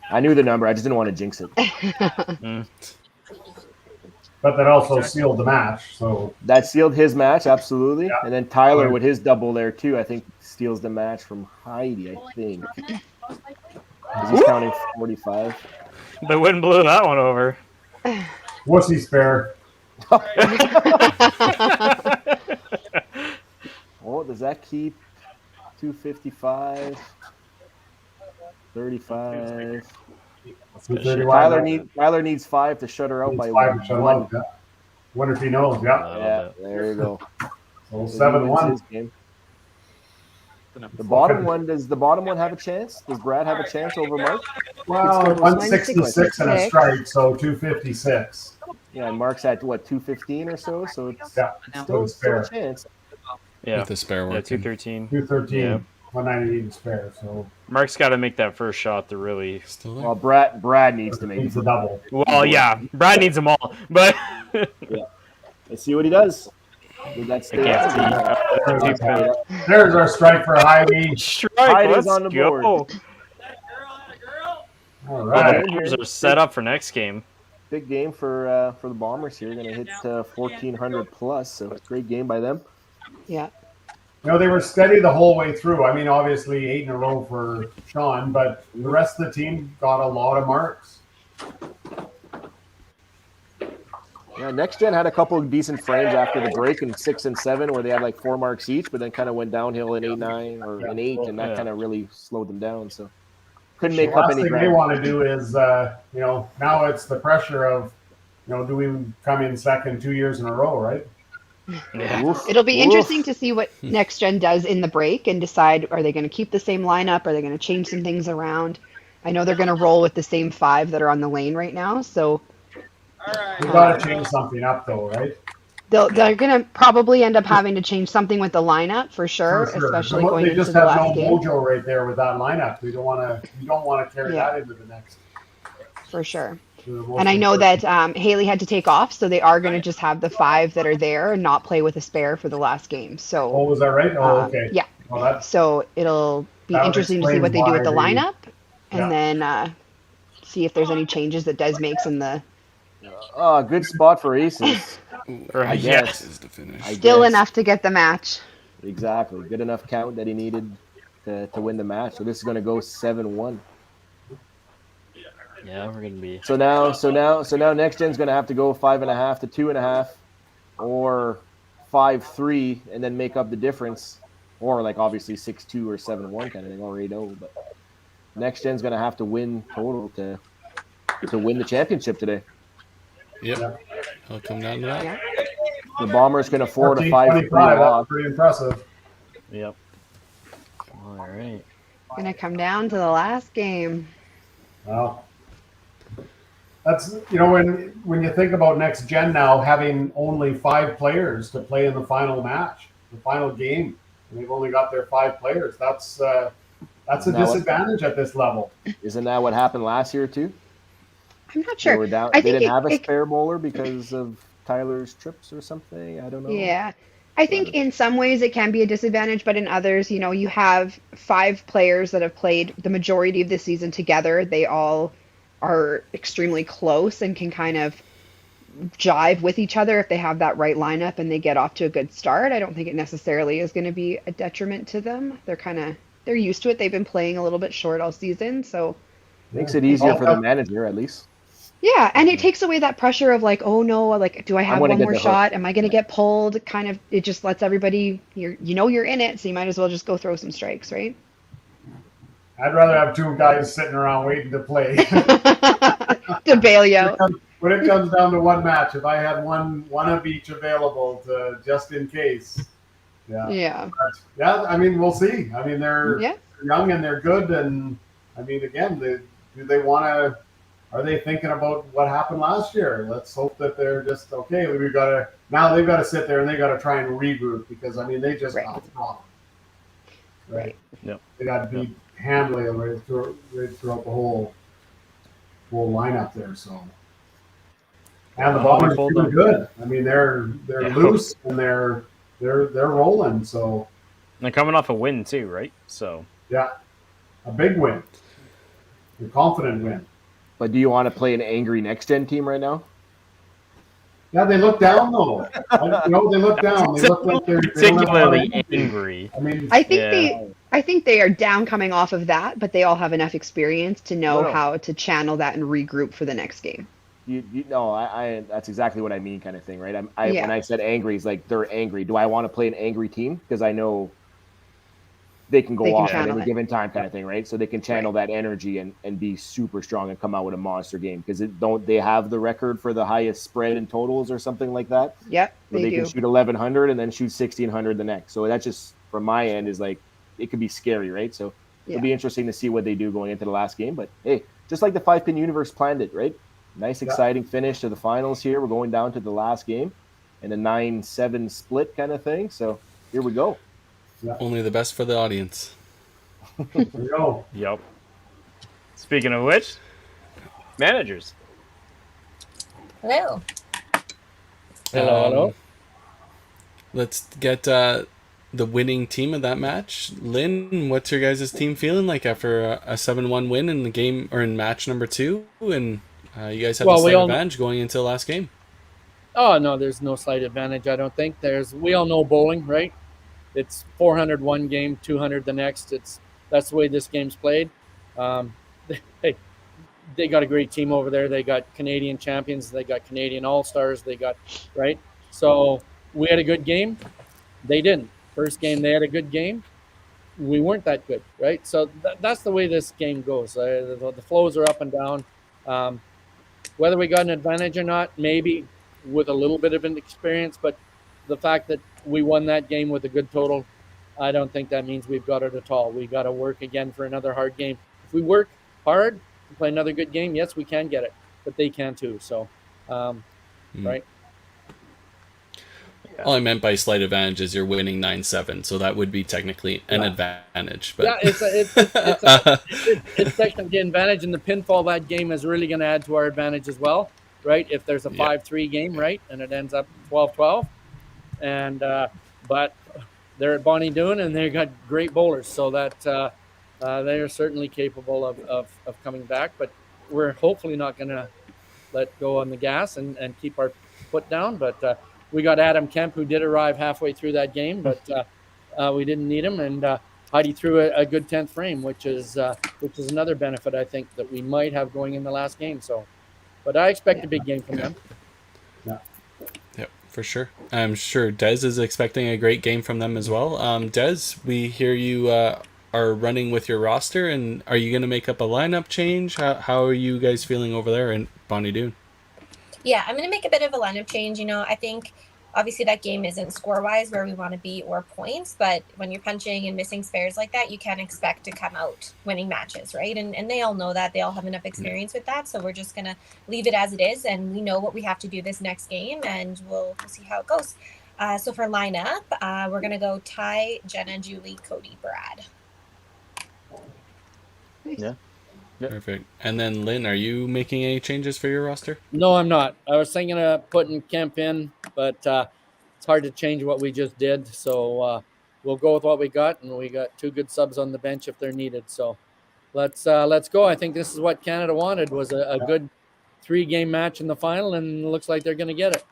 I knew the number. I just didn't want to jinx it. But that also sealed the match. So that sealed his match, absolutely. Yeah. And then Tyler with his double there too, I think steals the match from Heidi, I think. He's counting 45. The wind blew that one over. Wussy spare. Oh, does that keep 255? 35. Tyler needs 5 to shut her out by 1. Wonder if he knows. Yeah, there you go. So 7-1. The bottom one, does the bottom one have a chance? Does Brad have a chance over Mark? Well, 166 and a strike, so 256. Yeah, and Mark's at what, 215 or so? So it's still a chance. Yeah, with the spare work. 213. 213. Yeah. 198 and spare. So Mark's got to make that first shot to really. Well, Brad needs to make the double. Well, yeah, Brad needs them all, but yeah, let's see what he does. There's our strike for Heidi. Heidi's on the board. All right, the Bombers are set up for next game. Big game for the Bombers here. Going to hit 1,400 plus. So it's a great game by them. Yeah. They were steady the whole way through. I mean, obviously 8 in a row for Sean, but the rest of the team got a lot of marks. Yeah, Next Gen had a couple of decent frames after the break in 6 and 7, where they had like 4 marks each, but then kind of went downhill in 8-9 or in 8, and that kind of really slowed them down. So couldn't make up any ground. The last thing they want to do is, now it's the pressure of, do we come in second 2 years in a row, right? Yeah. It'll be interesting to see what Next Gen does in the break and decide, are they going to keep the same lineup? Are they going to change some things around? I know they're going to roll with the same 5 that are on the lane right now, so. We've got to change something up, though, right? They're going to probably end up having to change something with the lineup for sure. Especially going into the last game. They just have no mojo right there with that lineup. We don't want to carry that into the next. For sure. And I know that Haley had to take off, so they are going to just have the 5 that are there and not play with a spare for the last game. So. Oh, was that right? Oh, okay. Yeah. Well, so it'll be interesting to see what they do with the lineup, and then see if there's any changes that Des makes in the. Good spot for aces. I guess. Still enough to get the match. exactly. Good enough count that he needed to win the match. So this is going to go 7-1. Yeah, we're gonna be. So now next gen's going to have to go 5.5 to 2.5, or 5-3, and then make up the difference, or like obviously 6-2 or 7-1 kind of thing. Already know, but next gen's going to have to win total to win the championship today. Yep. I'll come down to that. Yeah. The Bombers can afford a 14-25, 5-3 that's loss. pretty impressive. Yep. All right. Gonna come down to the last game. Well, that's, you know, when you think about next gen now having only 5 players to play in the final match, the final game, and they've only got their 5 players. That's a disadvantage at this level. Isn't that what happened last year too? I'm not They sure. were down. I They think didn't have a spare bowler because of Tyler's trips or something. I don't know. Yeah. I think in some ways it can be a disadvantage, but in others, you know, you have 5 players that have played the majority of the season together. They all are extremely close and can kind of jive with each other if they have that right lineup and they get off to a good start. I don't think it necessarily is going to be a detriment to them. They're used to it. They've been playing a little bit short all season, so Makes it easier for the manager at least. yeah, and it takes away that pressure of like, oh no, like do I have gonna one get more the hook. shot? Am I going to get pulled? Kind of, it just lets everybody you're in it, so you might as well just go throw some strikes, right? I'd rather have 2 guys sitting around waiting to play. To bail you out. When it comes down to one match, if I had one of each available to just in case. Yeah. Yeah. Yeah, I mean, we'll see. I mean, they're Yeah. young and they're good, and I mean, again, do they want to? Are they thinking about what happened last year? Let's hope that they're just okay. They've got to sit there and they got to try and regroup, because I mean they just got thrown. Right. Yep. They got beat handily right throughout the whole lineup there. So, and the Bombers are doing good. I mean, they're loose and they're rolling. So they're coming off a win too, right? So yeah, a big win, a confident win. But do you want to play an angry next gen team right now? Yeah, they look down though. They look down. They look like they're particularly angry. I mean, I think they are down coming off of that, but they all have enough experience to know how to channel that and regroup for the next game. You know, I that's exactly what I mean, kind of thing, right? When I said angry, it's like they're angry. Do I want to play an angry team? Because I know they can go off at any given time, kind of thing, right? So they can channel that energy and be super strong and come out with a monster game. Because don't they have the record for the highest spread in totals or something like that? Yep, they can shoot 1,100 and then shoot 1,600 the next. So that's just from my end is like it could be scary, right? So it'll be interesting to see what they do going into the last game. But hey, just like the 5-pin universe planned it, right? Nice, exciting finish to the finals here. We're going down to the last game and a 9-7 split kind of thing. So here we go. Yeah. Only the best for the audience. There we go. Yep. Speaking of which, managers. Hello. Hello. Let's get the winning team of that match. Lynn, what's your guys' team feeling like after a 7-1 win in the game or in match number 2? And you guys have the slight advantage going into the last game. Oh no, there's no slight advantage. I don't think we all know bowling, right? It's 400 one game, 200 the next. That's the way this game's played. They got a great team over there. They got Canadian champions. They got Canadian All-Stars. They got, right? So we had a good game. They didn't. First game, they had a good game. We weren't that good, right? So that's the way this game goes. The flows are up and down. Whether we got an advantage or not, maybe with a little bit of an experience, but the fact that we won that game with a good total, I don't think that means we've got it at all. We got to work again for another hard game. If we work hard and play another good game, yes, we can get it, but they can too. So, right. All I meant by slight advantage is you're winning 9-7, so that would be technically an advantage. But yeah, it's technically an advantage, and the pinfall that game is really going to add to our advantage as well, right? If there's a 5-3 game, right, and it ends up 12-12, and but they're at Bonnie Doon and they got great bowlers, so that they are certainly capable of coming back. But we're hopefully not going to let go on the gas and keep our foot down. But we got Adam Kemp, who did arrive halfway through that game, but We didn't need him, and Heidi threw a good 10th frame, which is another benefit I think that we might have going in the last game. So, but I expect a big game from them. Yep, for sure. I'm sure Des is expecting a great game from them as well. Des, we hear you are running with your roster, and are you going to make up a lineup change? How are you guys feeling over there in Bonnie Doon? Yeah, I'm going to make a bit of a lineup change. I think obviously that game isn't score-wise where we want to be or points, but when you're punching and missing spares like that, you can't expect to come out winning matches, right? And they all know that. They all have enough experience with that, so we're just going to leave it as it is, and we know what we have to do this next game, and we'll see how it goes. So for lineup, we're going to go Ty, Jenna, Julie, Cody, Brad. Yeah. Yep. Perfect. And then Lynn, are you making any changes for your roster? No, I'm not. I was thinking of putting Kemp in, but it's hard to change what we just did. So we'll go with what we got, and we got 2 good subs on the bench if they're needed. So let's go. I think this is what Canada wanted, was a good 3-game match in the final, and it looks like they're going to get it.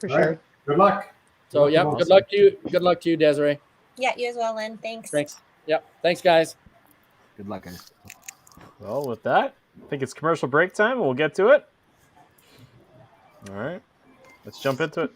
For All right. sure. Good luck. So yeah, good luck to you. Good luck to you, Desiree. Yeah, you as well, Lynn. Thanks. Thanks. Yep. Thanks, guys. Good luck, guys. Well, with that, I think it's commercial break time. We'll get to it. All right. Let's jump into it.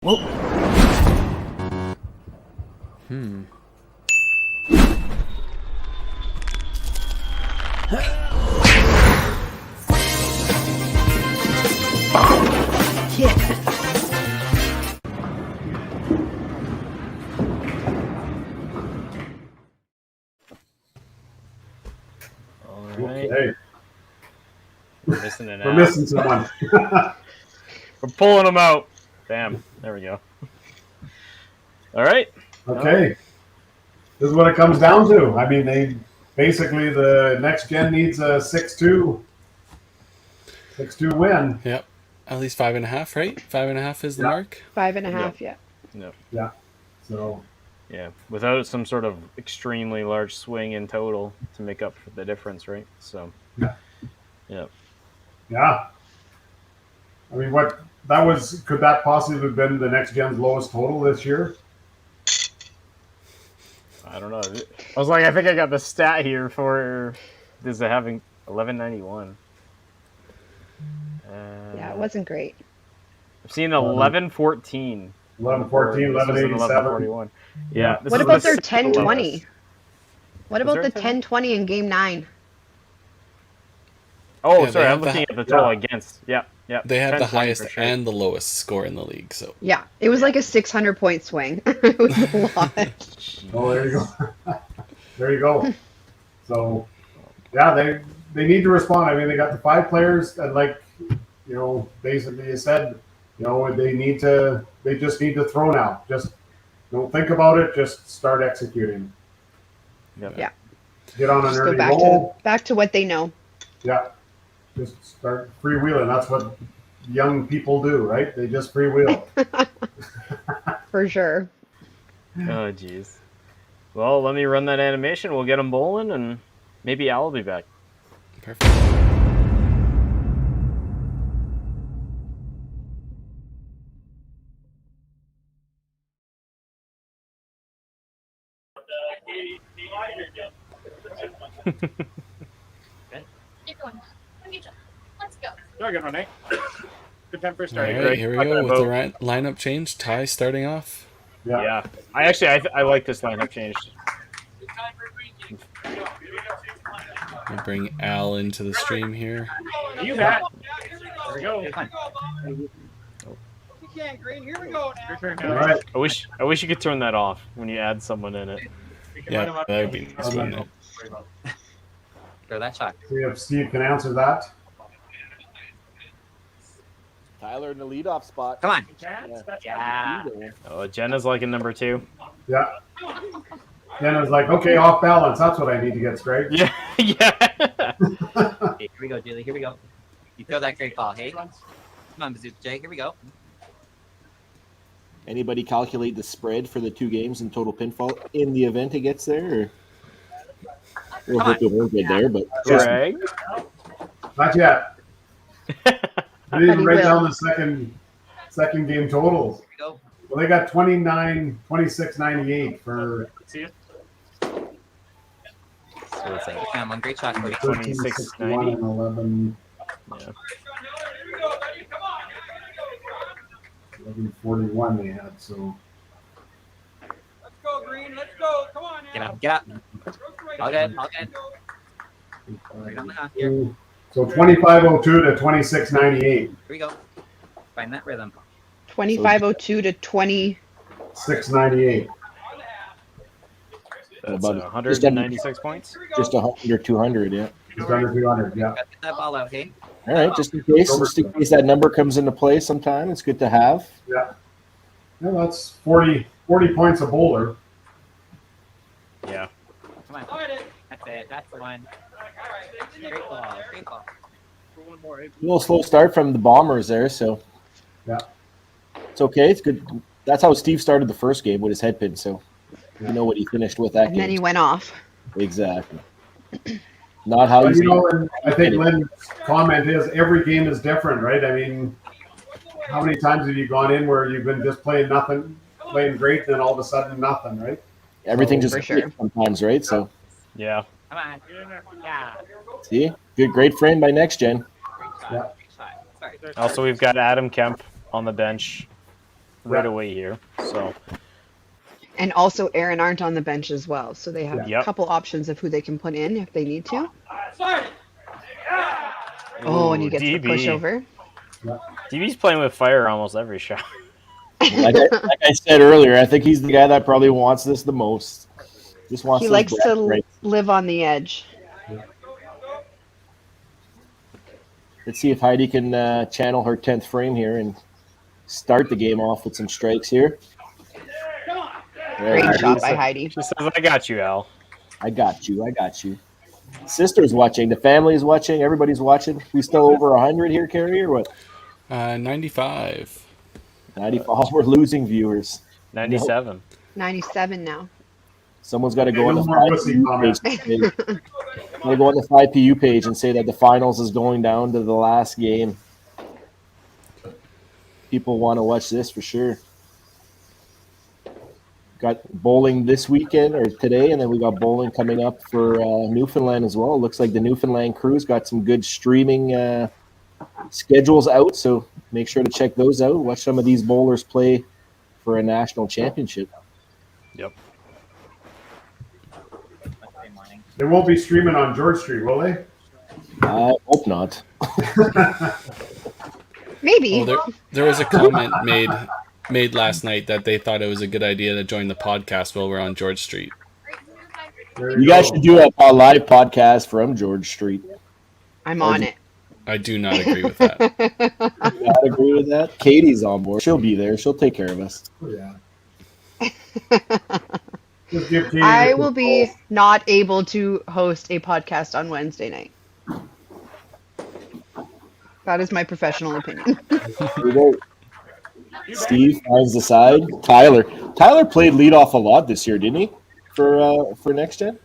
Whoa. All right. Okay. We're missing an We're out. missing someone. We're pulling them out. Bam. There we go. All right. Okay. This is what it comes down to. I mean, the next gen needs a 6-2 win. Yep. At least 5.5, right? 5.5 is the mark. 5.5, yeah. No. Yeah. So. Yeah, without some sort of extremely large swing in total to make up for the difference, right? So. Yeah. Yeah. Yeah. I mean, could that possibly have been the next gen's lowest total this year? I don't know. I was like, I think I got the stat here for this having 1191. Yeah, it wasn't great. I've seen 1114. 1114, 1187. Yeah. What about their 1020? What about the 1020 in game 9? Oh, Yeah, sorry, I'm looking at the total against. Yeah, yeah. They have the 10-20 highest for sure. and the lowest score in the league. So Yeah, it was like a 600-point swing. It was a lot. Oh, there you go. There you go. So, yeah, they need to respond. I mean, they got the 5 players, and basically you said, they just need to throw now. Just don't think about it. Just start executing. Yeah. Get on an Just go early roll. back to what they know. Yeah. Just start freewheeling. That's what young people do, right? They just freewheel. For sure. Oh, jeez. Well, let me run that animation. We'll get them bowling, and maybe Al will be back. Perfect. Keep going. Let's go. You're good one, eh? Good time for a All start. right, here we go with the lineup change. Ty starting off. Yeah. I like this lineup change. We'll bring Al into the stream here. You bet. Here we go. You can, Green. Here we go now. Your turn All now. right. I wish you could turn that off when you add someone in it. Yeah, that would be nice, wouldn't it? Throw that shot. See if Steve can answer that. Tyler in the leadoff spot. Come on. Yeah. Oh, Jenna's like in number 2. Yeah. Then I was like, okay, off balance. That's what I need to get straight. Yeah, yeah. Okay, here we go, Julie. Here we go. You throw that great ball, hey? Come on, Bazooka Jay. Here we go. Anybody calculate the spread for the 2 games in total pinfall in the event it gets there? Or? We'll hope it won't get there, but Greg? Not yet. I didn't even write down the second game totals. Here we go. Well, they got 26.98 for See it? So it's like, come on, great shot, Cody. 26.90 and 11. Yeah. 11.41 they had. So Let's go, Green. Let's go. Come on now. Get up. All good. All good. Right on the hot here. so 25.02 to 26.98. Here we go. Find that rhythm. 2502 to 20. 6.98. That's About 196 points. just 100 or 200, yeah. Just under 200. Yeah. Get that ball out, hey? All right, just in case that number comes into play sometime, it's good to have. Yeah. Well, that's 40 points a bowler. Yeah. Come on. That's it. That's the one. Great ball. Great ball. For one more, eh? A little slow start from the Bombers there, so Yeah. it's okay. It's good. That's how Steve started the first game with his head pin, so you know what he finished with that And game. then he went off. Exactly. Not how But, you and I think Lynn's comment is every game is different, right? I mean, how many times have you gone in where you've been just playing nothing, playing great, then all of a sudden nothing, right? everything just For clicks sure. sometimes, right? So Yeah. Come on. Get in there. Yeah. see, great frame by Next Gen. Great shot. Yeah. Great shot. Sorry. Also, we've got Adam Kemp on the bench right Yeah. away here. So, And also Aaron aren't on the bench as well. So they have Yep. a couple options of who they can put in if they need to. Start it. Oh, and he Ooh, gets the DB. pushover. DB's playing with fire almost every shot. Like I said earlier, I think he's the guy that probably wants this the most. Just wants He those likes brass to rights. live on the edge. Let's see if Heidi can channel her 10th frame here and start the game off with some strikes here. There Great it shot is. by Heidi. She says, I got you, Al. I got you. I got you. Sister's watching. The family's watching. Everybody's watching. We still over 100 here, Carrie, or what? 95. 95. Oh, we're losing viewers. 97. 97 now. Someone's got to go on the No more wussy 5PU page. Gotta go on the 5PU page and say that the finals is going down to the last game. People want to watch this for sure. Got bowling this weekend or today, and then we got bowling coming up for Newfoundland as well. Looks like the Newfoundland crew's got some good streaming schedules out, so make sure to check those out. Watch some of these bowlers play for a national championship. Yep. They won't be streaming on George Street, will they? I hope not. Maybe. Oh, there was a comment made last night that they thought it was a good idea to join the podcast while we're on George Street. You guys should do a live podcast from George Street. I'm on it. I do not agree with that. Not agree with that. Katie's on board. She'll be there. She'll take care of us. Yeah. Just give Katie I the will be not able to host a podcast on Wednesday night. That is my professional opinion. Steve finds the side. Tyler played leadoff a lot this year, didn't he? For next gen.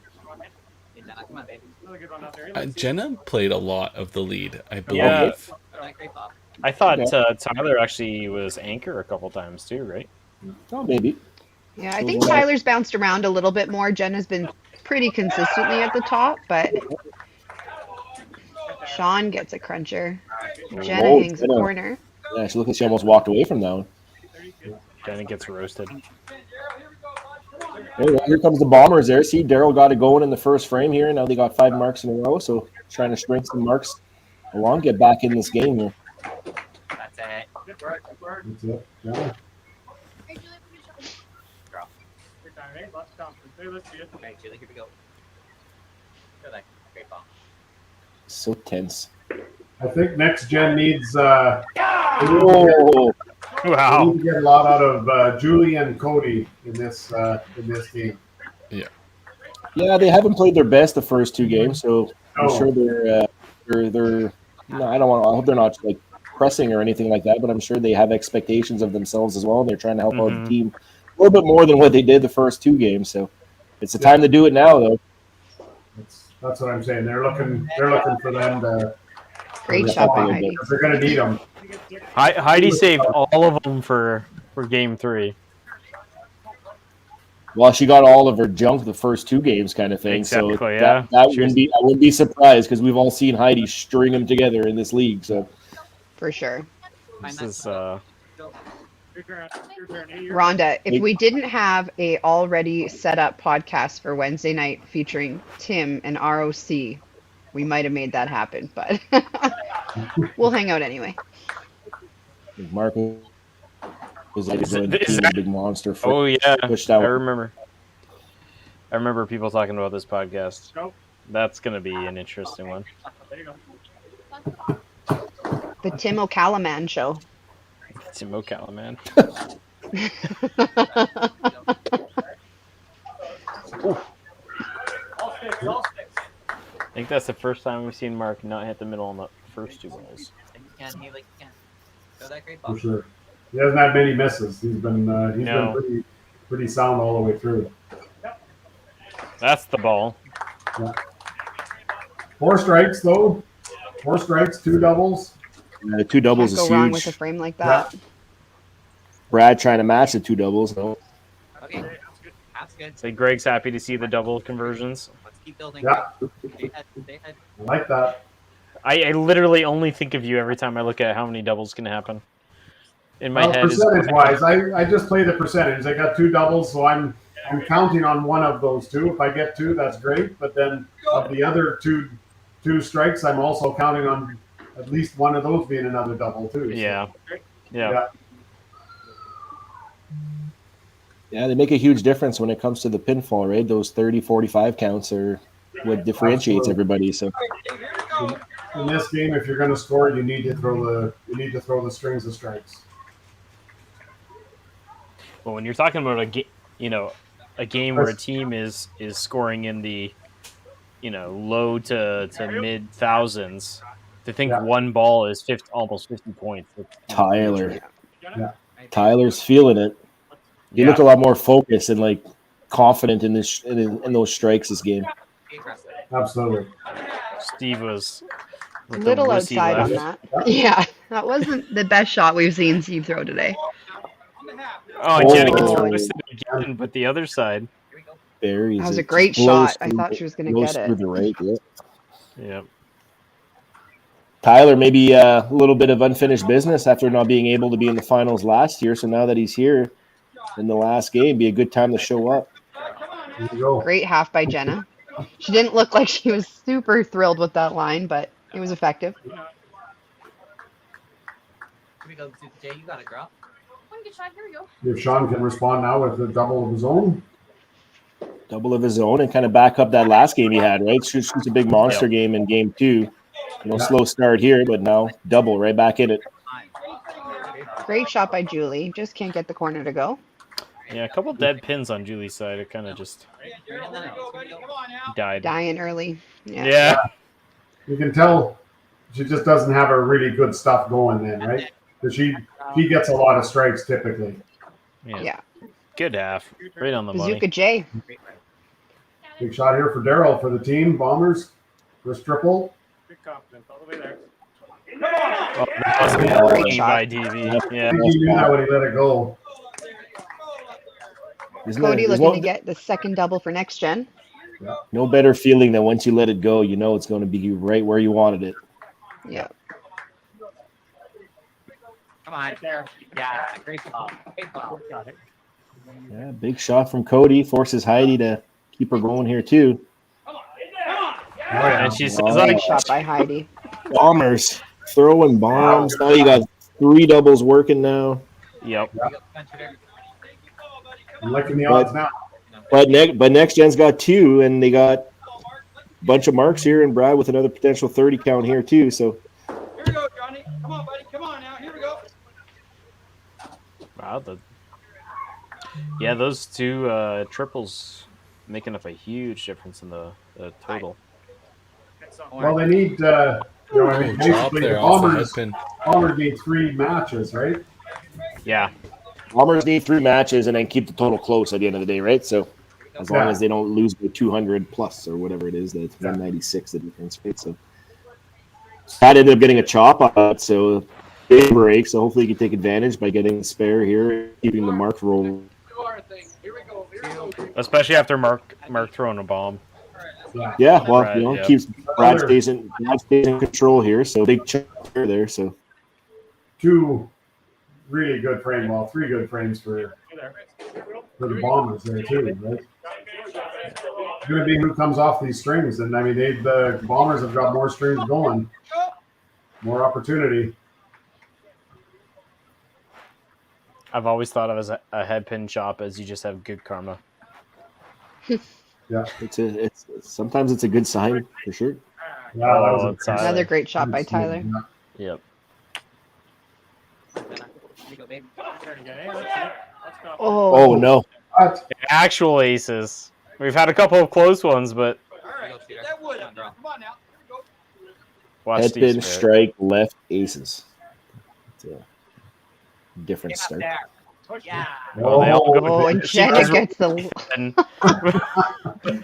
Come on, baby. Jenna played a lot of the lead, I believe. Yeah. Throw that great ball. I thought Okay. Tyler actually was anchor a couple times too, right? Oh, maybe. Yeah, I think Tyler's bounced around a little bit more. Jen has been pretty consistently at the top, but Sean gets a cruncher. Jenna Oh, hangs a Jenna. corner. Yeah, she looked like she almost walked away from that one. Jenna gets roasted. Here comes the Bombers there. See, Daryl got it going in the first frame here. Now they got 5 marks in a row, so trying to string some marks along, get back in this game here. That's it. That's it. Yeah. Draw. Let's see it. Okay, Julie, here we go. Throw that great ball. So tense. I think next gen needs Whoa. we Wow. need to get a lot out of Julie and Cody in this game. Yeah, they haven't played their best the first 2 games, so I'm No. sure they're. No, I don't want. I hope they're not like pressing or anything like that. But I'm sure they have expectations of themselves as well. And they're trying to help out the team a little bit more than what they did the first 2 games. So it's the time to do it now, though. That's what I'm saying. They're looking for them to. Great shot by Heidi. They're going to need them. Heidi saved all of them for game 3. Well, she got all of her junk the first 2 games, kind of thing. Exactly, So yeah. that I wouldn't be surprised because we've all seen Heidi string them together in this league. So For sure. This is Your turn. Your turn. Hey, your Rhonda, if we didn't have a already set up podcast for Wednesday night featuring Tim and ROC, we might have made that happen, but we'll hang out anyway. Mark was like Is a that- big monster. Oh yeah, Pushed I out. remember people talking about this podcast. Go. That's gonna be an interesting one. There you go. The Tim O'Callaghan show. Tim O'Callaghan. All sticks. I think that's the first time we've seen Mark not hit the middle on the first 2 balls. You can, you can. Throw that great ball. For sure. He hasn't had many misses. He's been No. pretty sound all the way through. That's the ball. Yeah. 4 strikes though. 4 strikes, 2 doubles. The 2 doubles Can't is go wrong huge. with a frame like that. Brad trying to match the 2 doubles. No. Okay, that's good. So Greg's happy to see the double conversions. Let's keep building. Yeah. Stay ahead, stay ahead. I like that. I literally only think of you every time I look at how many doubles can happen. In my Well, head is percentage wise, I just play the percentage. I got 2 doubles, so I'm counting on one of those 2. If I get 2, that's great. But then of the other two strikes, I'm also counting on at least one of those being another double too. So, yeah. Yeah, they make a huge difference when it comes to the pinfall, right? Those 30, 45 counts are what differentiates everybody. So in this game, if you're going to score, you need to throw the strings of strikes. Well, when you're talking about a game where a team is scoring in the low to mid thousands, to think one ball is almost 50 points. Tyler's feeling it. He looked a lot more focused and like confident in this in those strikes this game. Absolutely. Steve was A little outside on that. Yeah, that wasn't the best shot we've seen Steve throw today. Oh, Jenny gets roasted again, but the other side. Buries That was it. a great Blows shot. I through thought the- she was going to blows get through it. the right, yeah. Yeah. Tyler, maybe a little bit of unfinished business after not being able to be in the finals last year. So now that he's here in the last game, be a good time to show up. Great half by Jenna. She didn't look like she was super thrilled with that line, but it was effective. Here we go, Jay. You got it, girl. One good shot. Here we go. If Sean can respond now with the double of his own. Double of his own and kind of back up that last game he had, right? Shoots a big monster game in game 2. slow start here, but now double right back in it. Great shot by Julie. Just can't get the corner to go. Yeah, a couple dead pins on Julie's side. It kind of just died. Dying early. Yeah. You can tell she just doesn't have her really good stuff going then, right? Because she gets a lot of strikes typically. Yeah. Good half. Right on the Bazooka money. J. Big shot here for Daryl for the team. Bombers. First triple. Good confidence all the way there. Oh, that was a Great great shot. by DV. I Yeah. think he knew that when he let it go. Cody looking to get the second double for next gen. No better feeling than once you let it go, you know it's going to be right where you wanted it. Yeah. Come on, there. Yeah, great ball. Great ball. Got it. Yeah, big shot from Cody. Forces Heidi to keep her going here, too. And she says, Great shot by Heidi. Bombers. Throwing bombs. Now you got 3 doubles working now. Yep. I'm liking the odds now. But next gen's got 2, and they got a bunch of marks here, and Brad with another potential 30 count here, too. So Here we go, Johnny. Come on, buddy. Come on now. Here we go. Wow. Yeah, those two triples making up a huge difference in the total. Well, they need, Drop basically there the off the Bombers, head pin. Bombers need 3 matches, right? Yeah. Bombers need 3 matches and then keep the total close at the end of the day, right? So as long as they don't lose by 200 plus or whatever it is, that's 196 the difference, right? So Pat ended up getting a chop on it, so big break. So hopefully you can take advantage by getting a spare here, keeping the mark rolling. Especially after Mark throwing a bomb. Yeah, well, Brad, keeps Brad stays in control here, so big chop there. So 2 really good frame, 3 good frames for the Bombers there too, right? It's going to be who comes off these strings, and I mean, the Bombers have got more strings going, more opportunity. I've always thought of as a head pin chop as you just have good karma. Yeah, it's sometimes it's a good sign for sure. Yeah, Oh, that was Another great shot by Tyler. Yep. Oh no! Actual aces. We've had a couple of close ones, but watch Head Steve's pin, spare. strike, left, aces. It's a different start. Well, they all go. Oh, and Jenna gets the.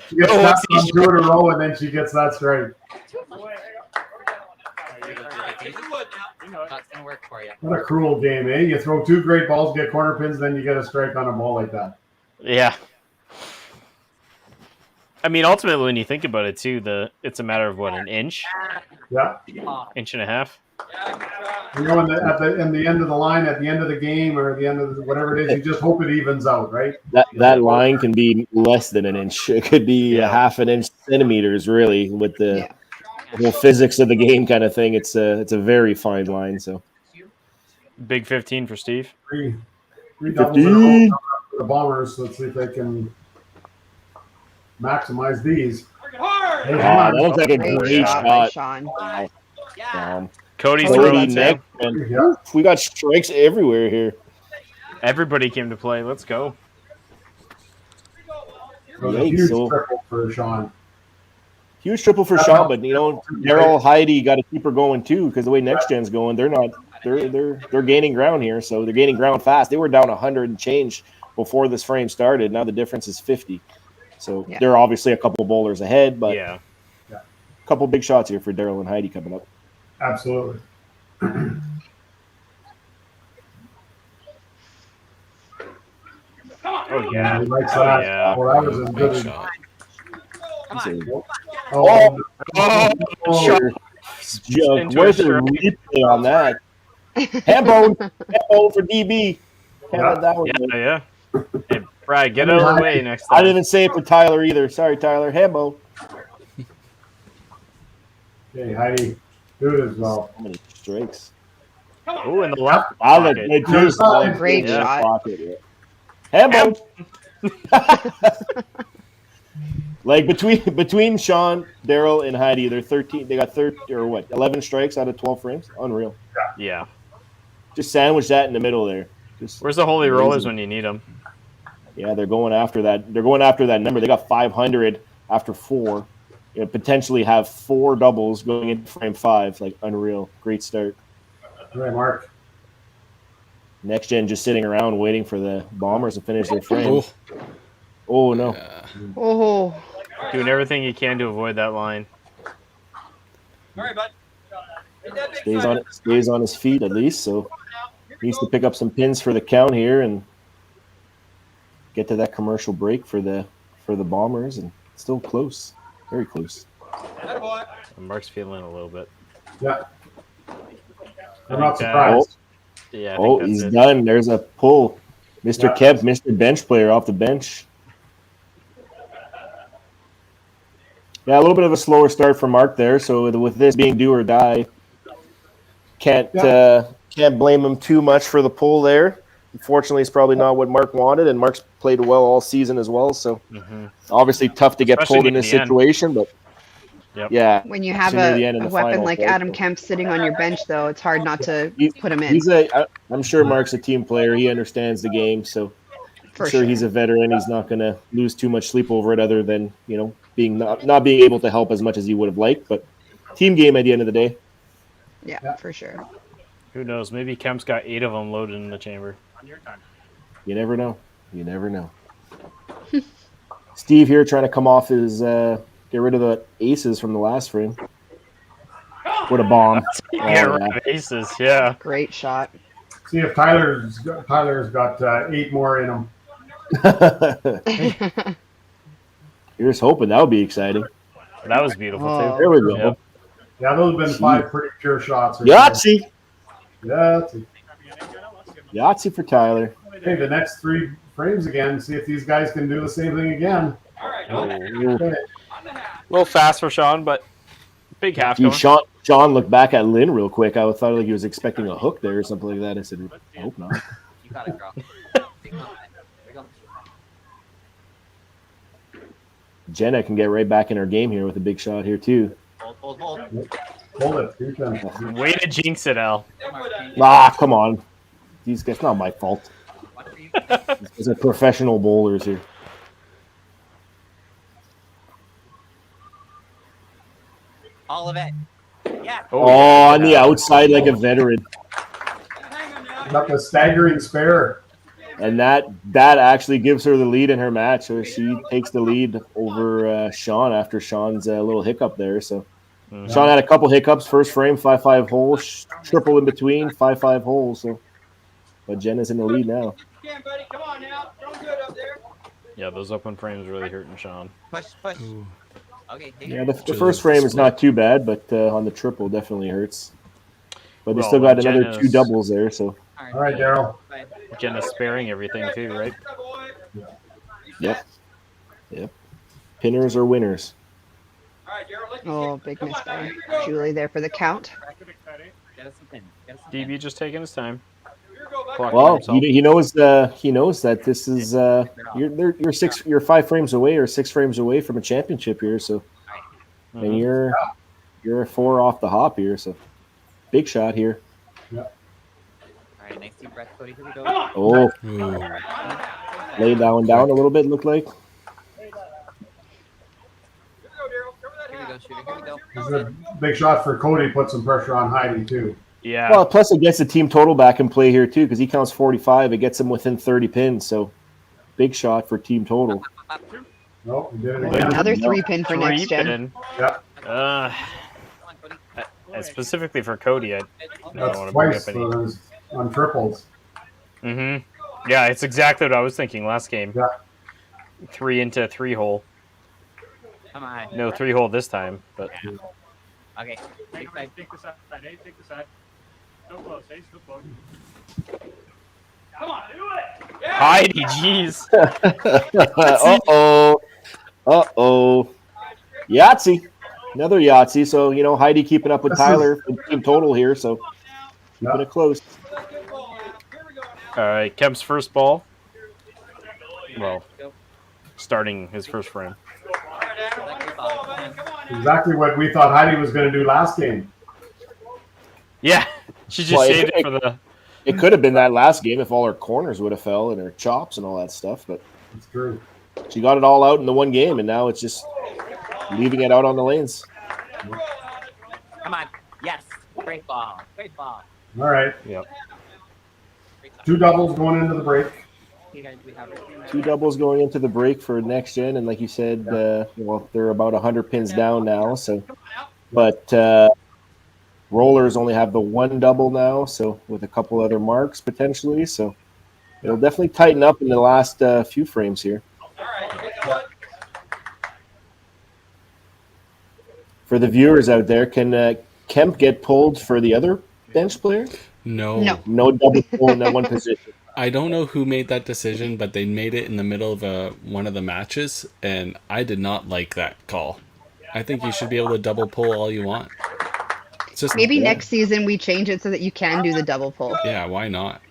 She gets that one 2 in a row, and then she gets that strike. That's gonna work for you. What a cruel game, eh? You throw 2 great balls, get corner pins, then you get a strike on a ball like that. Yeah. I mean, ultimately, when you think about it, too, it's a matter of what, an inch, Yeah. inch and a half. You know, in the end of the line, at the end of the game, or the end of whatever it is, you just hope it evens out, right? That line can be less than an inch. It could be a half an inch, centimeters, really, with the whole physics of the game kind of thing. It's a very fine line. So Big 15 for Steve. 3 doubles in a row for the Bombers. Let's see if they can maximize these. that looks like a great by shot. Sean. Cody's Cody throwing that next, too. and Yeah. we got strikes everywhere here. Everybody came to play. Let's go. It was a Yikes, huge so- triple for Sean. Huge triple for Sean, but Daryl, Heidi got to keep her going too, because the way next gen's going, they're gaining ground here, so they're gaining ground fast. They were down 100 and change before this frame started. Now the difference is 50, so they're obviously a couple bowlers ahead, but a couple big shots here for Daryl and Heidi coming up. Absolutely. Oh yeah, he likes that. yeah. Well, that was as good as. Where's the replay on that? Handbone for DB. Can't let that one go. Yeah. Hey, Brad, get out of the way next time. I didn't even say it for Tyler either. Sorry, Tyler. Handbone. Okay, Heidi, do it as well. How many strikes? Oh, in the left I look pocket. good too. Great shot. Handbone. Like between Sean, Daryl, and Heidi, they're 13. They got 11 strikes out of 12 frames. Unreal. Yeah. Just sandwich that in the middle there. Just Where's the holy amazing. rollers when you need them? Yeah, they're going after that. They're going after that number. They got 500 after 4. Potentially have 4 doubles going into frame 5. Like unreal. Great start. All right, Mark. Next gen just sitting around waiting for the Bombers to finish their frame. Oh no. Yeah. Oh, Doing everything you can to avoid that line. All right, bud. Stays on his feet at least, so needs to pick up some pins for the count here and get to that commercial break for the Bombers, and still close, very close. Mark's feeling a little bit. Yeah. I'm not surprised. Yeah. I think that's He's it. done. There's a pull. Mr. Yeah. Kemp, Mr. Bench player off the bench. Yeah, a little bit of a slower start for Mark there. So with this being do or die, can't blame him too much for the pull there. Unfortunately, it's probably not what Mark wanted, and Mark's played well all season as well. So obviously tough to get Especially pulled in near this the end. situation, but yeah. when you have near the end in a the weapon final like play, Adam so. Kemp sitting on your bench, though, it's hard not to put him in. I'm sure Mark's a team player. He understands the game, so For I'm sure he's a veteran. He's not going to lose too much sleep over it, other than being not being able to help as much as he would have liked. But team game at the end of the day. Yeah, for sure. Who knows? Maybe Kemp's got 8 of them loaded in the chamber. You never know. You never know. Steve here trying to come off his get rid of the aces from the last frame. What a bomb! Aces, yeah. Great shot. See if Tyler's got 8 more in him. Here's hoping that would be exciting. That was beautiful too. There we go. Yep. Yeah, those have been 5 pretty pure shots. Yahtzee. Yahtzee. Yahtzee for Tyler. Okay, the next 3 frames again. See if these guys can do the same thing again. Okay. A little fast for Sean, but big half Gee, going. Sean looked back at Lynn real quick. I thought like he was expecting a hook there or something like that. I said, I hope not. You got it, girl. Jenna can get right back in her game here with a big shot here too. Hold. Hold it. You can. Way to jinx it, Al. Come on. These guys, not my fault. These are professional bowlers here. All of it. Yeah. On the outside like a veteran. Got the staggering spare. And that actually gives her the lead in her match. So she takes the lead over Sean after Sean's little hiccup there. So Sean had a couple hiccups. First frame, 5-5 hole, triple in between, 5-5 holes. So, but Jenna's in the lead now. Yeah, those open frames really hurting Sean. Push. Okay. Yeah, the first frame is not too bad, but on the triple definitely hurts. But they Well, still got another Jenna's- 2 doubles there. So All right, Daryl. Jenna's sparing everything too, right? yep. Pinners or winners. Oh, big miss by Julie there for the count. Get us some pin. DB just taking his time. Well, he knows that this is you're 5 frames away or 6 frames away from a championship here. So, and you're 4 off the hop here. So, big shot here. All right, next deep breath, Cody. Here we go. Oh, laid that one down a little bit. Looked like. Here we go, shooter. Here we go. This is a big shot for Cody. Put some pressure on Heidi too. Yeah. Well, plus it gets the team total back in play here too because he counts 45. It gets him within 30 pins. So, big shot for team total. Nope, we did it again. Another 3-pin for next gen. 3-pin. Yeah. Specifically for Cody, I don't That's want to bring up twice any. on triples. Yeah, it's exactly what I was thinking last game. Yeah. 3 into 3 hole. Come on. No 3 hole this time, but Okay. Take the side. Hey, take the side. Still close. Hey, still close. Come on, do it. Heidi, jeez. Uh-oh. Yahtzee. Another Yahtzee. So, Heidi keeping up with Tyler for team total here. So, keeping it close. All right, Kemp's first ball. Well, starting his first frame. That great ball. Exactly what we thought Heidi was going to do last game. Yeah, she just Well, saved it for the. It could have been that last game if all her corners would have fell and her chops and all that stuff, but It's true. she got it all out in the one game, and now it's just leaving it out on the lanes. Come on. Yes. Great ball. Great ball. All right. Yep. Two doubles going into the break. You guys, we have Two doubles going into the break for next gen, and like you said, well, they're about 100 pins down now. So, but rollers only have the one double now, so with a couple other marks potentially. So it'll definitely tighten up in the last few frames here. For the viewers out there, can Kemp get pulled for the other bench player? No. No double pull in that one position. I don't know who made that decision, but they made it in the middle of one of the matches, and I did not like that call. I think you should be able to double pull all you want. It's just Maybe next season we change it so that you can do the double pull. Yeah, why not?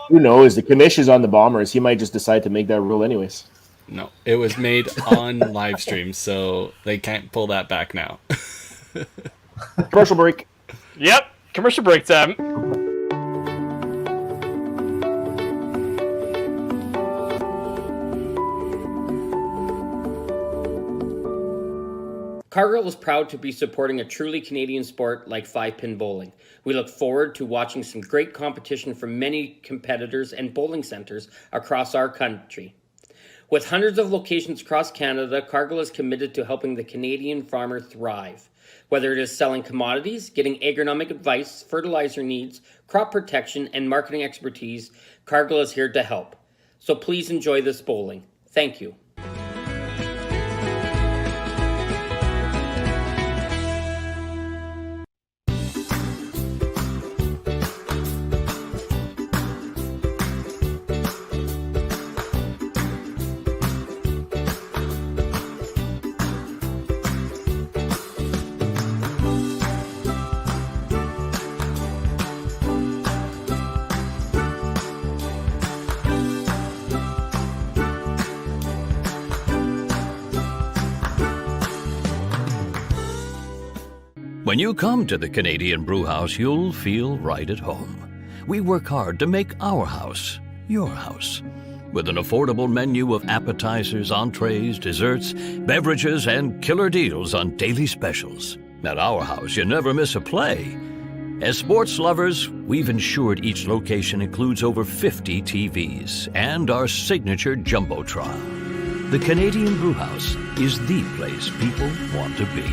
Who knows? The commission's on the Bombers. He might just decide to make that rule anyways. No, it was made on live stream, so they can't pull that back now. Commercial break. Yep, commercial break time. Cargill is proud to be supporting a truly Canadian sport like 5-pin bowling. We look forward to watching some great competition from many competitors and bowling centres across our country. With hundreds of locations across Canada, Cargill is committed to helping the Canadian farmer thrive. Whether it is selling commodities, getting agronomic advice, fertilizer needs, crop protection, and marketing expertise, Cargill is here to help. So please enjoy this bowling. Thank you. When you come to the Canadian Brewhouse, you'll feel right at home. We work hard to make our house your house. With an affordable menu of appetizers, entrees, desserts, beverages, and killer deals on daily specials. At our house, you never miss a play. As sports lovers, we've ensured each location includes over 50 TVs and our signature Jumbotron. The Canadian Brewhouse is the place people want to be.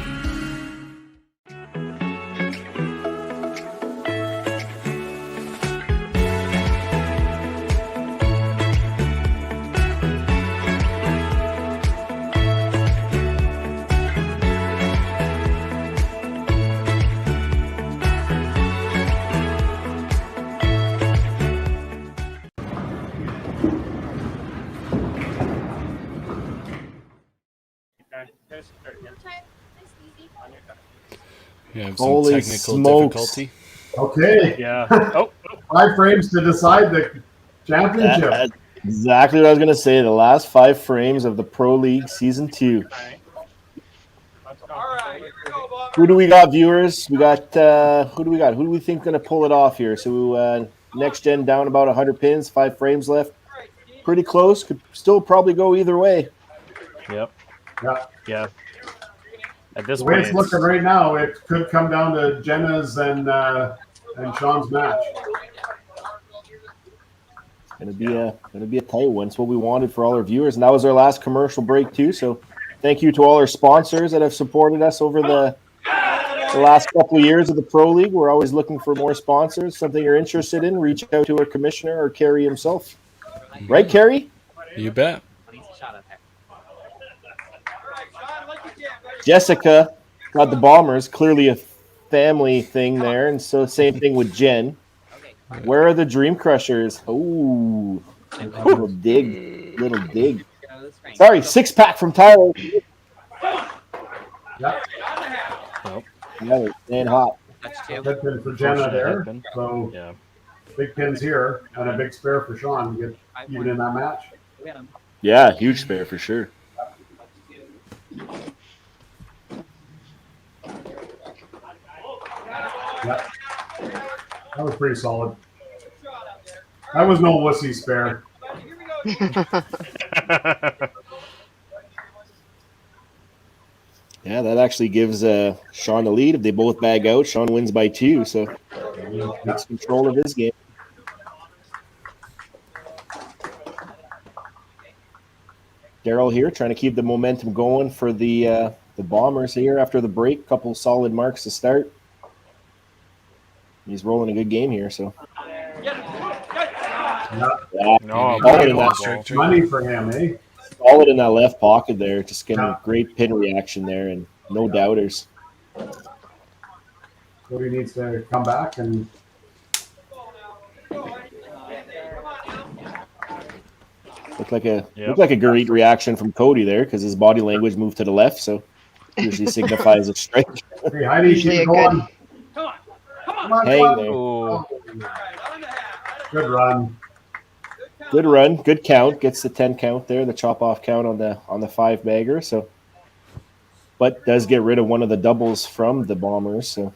We have some Holy technical smokes. difficulty. Okay. Yeah. Oh. 5 frames to decide the championship. That's exactly what I was going to say. The last 5 frames of the Pro League Season 2. Who do we got, viewers? We got who do we got? Who do we think going to pull it off here? So next gen down about 100 pins, 5 frames left. Pretty close. Could still probably go either way. Yep. Yeah. Yeah. At this The way point, it's looking right now, it could come down to Jenna's and Sean's match. Gonna be a tight one. It's what we wanted for all our viewers, and that was our last commercial break too. So, thank you to all our sponsors that have supported us over the last couple of years of the Pro League. We're always looking for more sponsors. Something you're interested in, reach out to our commissioner or Kerry himself. Right, Kerry? You bet. Jessica got the Bombers. Clearly a family thing there, and so same thing with Jen. Where are the Dream Crushers? Ooh, little dig. Sorry, 6-pack from Tyler. Yeah. Yeah, staying hot. Head pin for Jenna there. So yeah. Big pins here and a big spare for Sean to get even in that match. Yeah, huge spare for sure. Yeah. That was pretty solid. That was no wussy spare. Yeah, that actually gives Sean the lead. If they both bag out, Sean wins by 2, so takes control of his game. Daryl here trying to keep the momentum going for the Bombers here after the break. Couple solid marks to start. He's rolling a good game here, so. No, Solid in that, money for him, eh? solid in that left pocket there. Just getting great pin reaction there, and no doubters. Cody needs to come back and Looked like a great reaction from Cody there because his body language moved to the left, so usually signifies a strike. Hey, Heidi, Usually keep a going. good. Come on, Hang come on. there. Oh, Good run. Good run, good count. Gets the 10 count there, the chop off count on the 5 bagger. So, but does get rid of one of the doubles from the Bombers. So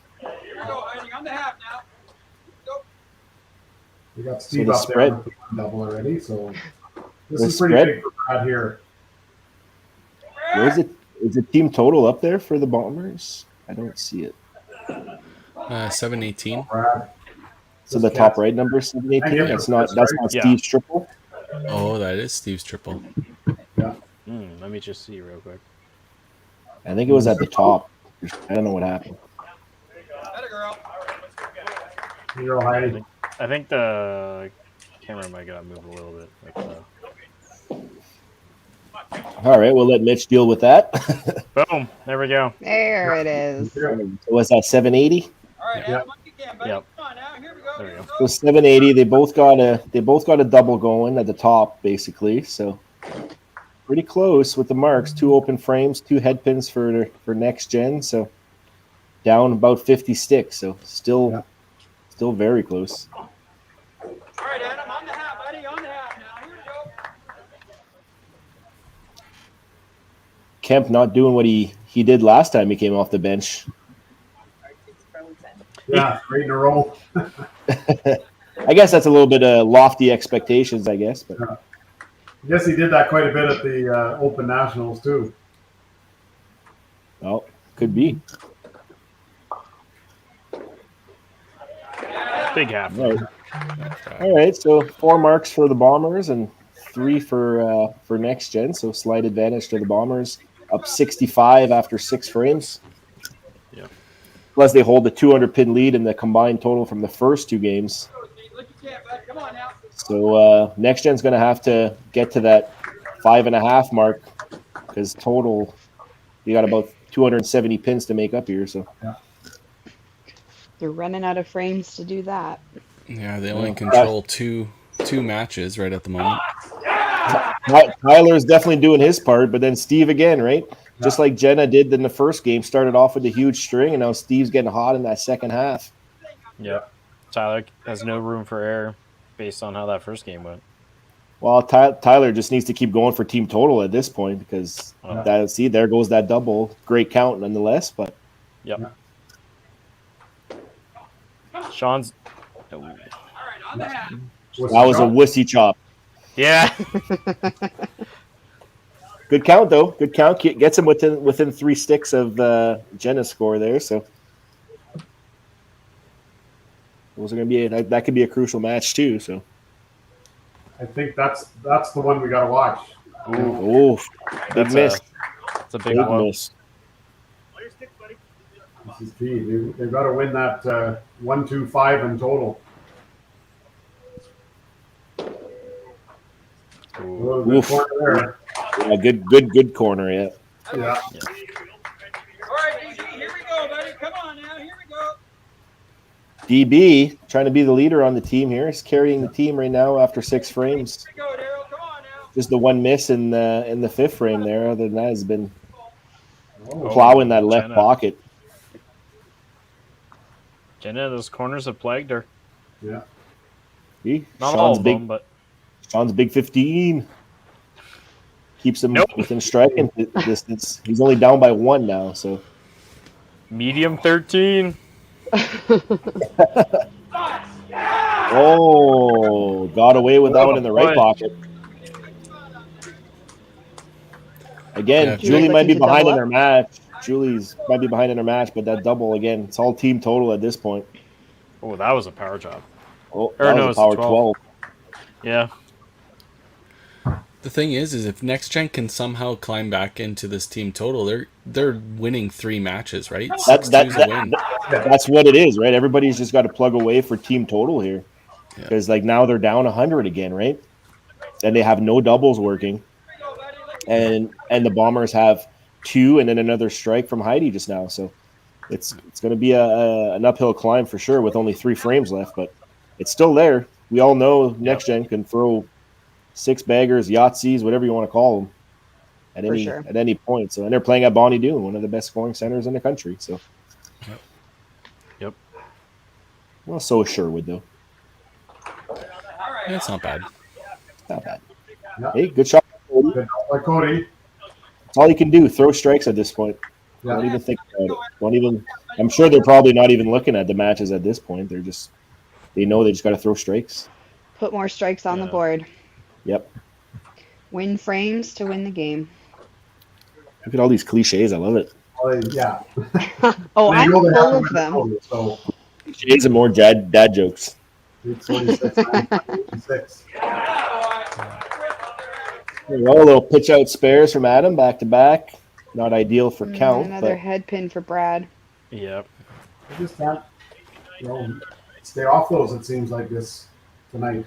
We got Steve the up spread- there with the double already, so this The is pretty spread- big for Brad here. Where's it? Is the team total up there for the Bombers? I don't see it. 718. Brad. So the top right number is 718. That's not Yeah. Steve's triple. Oh, that is Steve's triple. let me just see real quick. I think it was at the top. I don't know what happened. You're all Heidi. I think the camera might gotta move a little bit. All right, we'll let Mitch deal with that. Boom! There we go. There it is. So was that 780? Yep. There we go. So 780. They both got a double going at the top, basically. So pretty close with the marks. 2 open frames, 2 head pins for next gen. So down about 50 sticks. So still very close. All right, Adam, on the half, buddy, on the half now. Here we go. Kemp not doing what he did last time he came off the bench. Yeah, great in a row. I guess that's a little bit of lofty expectations, I guess. But I guess he did that quite a bit at the Open Nationals too. well, could be. Big half. All right, so 4 marks for the Bombers and 3 for next gen. So slight advantage to the Bombers, up 65 after 6 frames. Yeah. Plus they hold the 200 pin lead in the combined total from the first 2 games. So next gen's going to have to get to that 5.5 mark because total you got about 270 pins to make up here. So They're running out of frames to do that. Yeah, they only control two matches right at the moment. Tyler's definitely doing his part, but then Steve again, right? Just like Jenna did in the first game, started off with a huge string, and now Steve's getting hot in that second half. Yep. Tyler has no room for error based on how that first game went. Well, Tyler just needs to keep going for team total at this point because there goes that double. Great count nonetheless, but yep. Sean's. That was a wussy chop. Yeah. Good count though. Good count. Gets him within 3 sticks of Jenna's score there. So those are going to be that could be a crucial match too. So I think that's the one we got to watch. Ooh, big miss. That's a big miss. This is key. They've got to win that 1-2-5 in total. Good corner there. Yeah, good corner. Yeah. Yeah. All right, DB, here we go, buddy. Come on now. Here we go. DB trying to be the leader on the team here. He's carrying the team right now after 6 frames. Here we go, Daryl. Come on now. Just the 1 miss in the 5th frame there. Other than that, has been plowing that left Jenna. pocket. Jenna, those corners have plagued her. Yeah. See? Not all of them, but Sean's big 15. Keeps him within striking distance. He's only down by 1 now, so medium 13. Oh, got away with that one in the right pocket. Again, Yeah, Julie Julie's might be looking to behind double in up. her match. Julie's might be behind in her match, but that double again, it's all team total at this point. Oh, that was a power job. Oh, Or that no, was a it's a power 12. 12. Yeah. The thing is if Next Gen can somehow climb back into this team total, they're winning 3 matches, right? 6-2 is a win. That's what it is, right? Everybody's just got to plug away for team total here, because like now they're down 100 again, right? And they have no doubles working, and the Bombers have 2 and then another strike from Heidi just now, so it's going to be an uphill climb for sure with only 3 frames left, but it's still there. We all know Next Gen can throw 6 baggers, Yahtzees, whatever you want to call them, at any point. So, and they're playing at Bonnie Doon, one of the best scoring centers in the country. So, Yep. Well, so is Sherwood though. Yeah, it's not bad. Not bad. Hey, good shot, Cody. Good by Cody. That's all you can do. Throw strikes at this point. Yeah. Don't even think about it. Don't even. I'm sure they're probably not even looking at the matches at this point. They know they just got to throw strikes. Put more strikes on the board. Yep. Win frames to win the game. Look at all these cliches. I love it. Yeah. Oh, They I'm know they have full to of them. win, so Cliches and more dad jokes. it's 46, 96. There you go, a little pitch out spares from Adam back to back. Not ideal for count, Another but head pin for Brad. Yep. I just can't, stay off those. It seems like this tonight.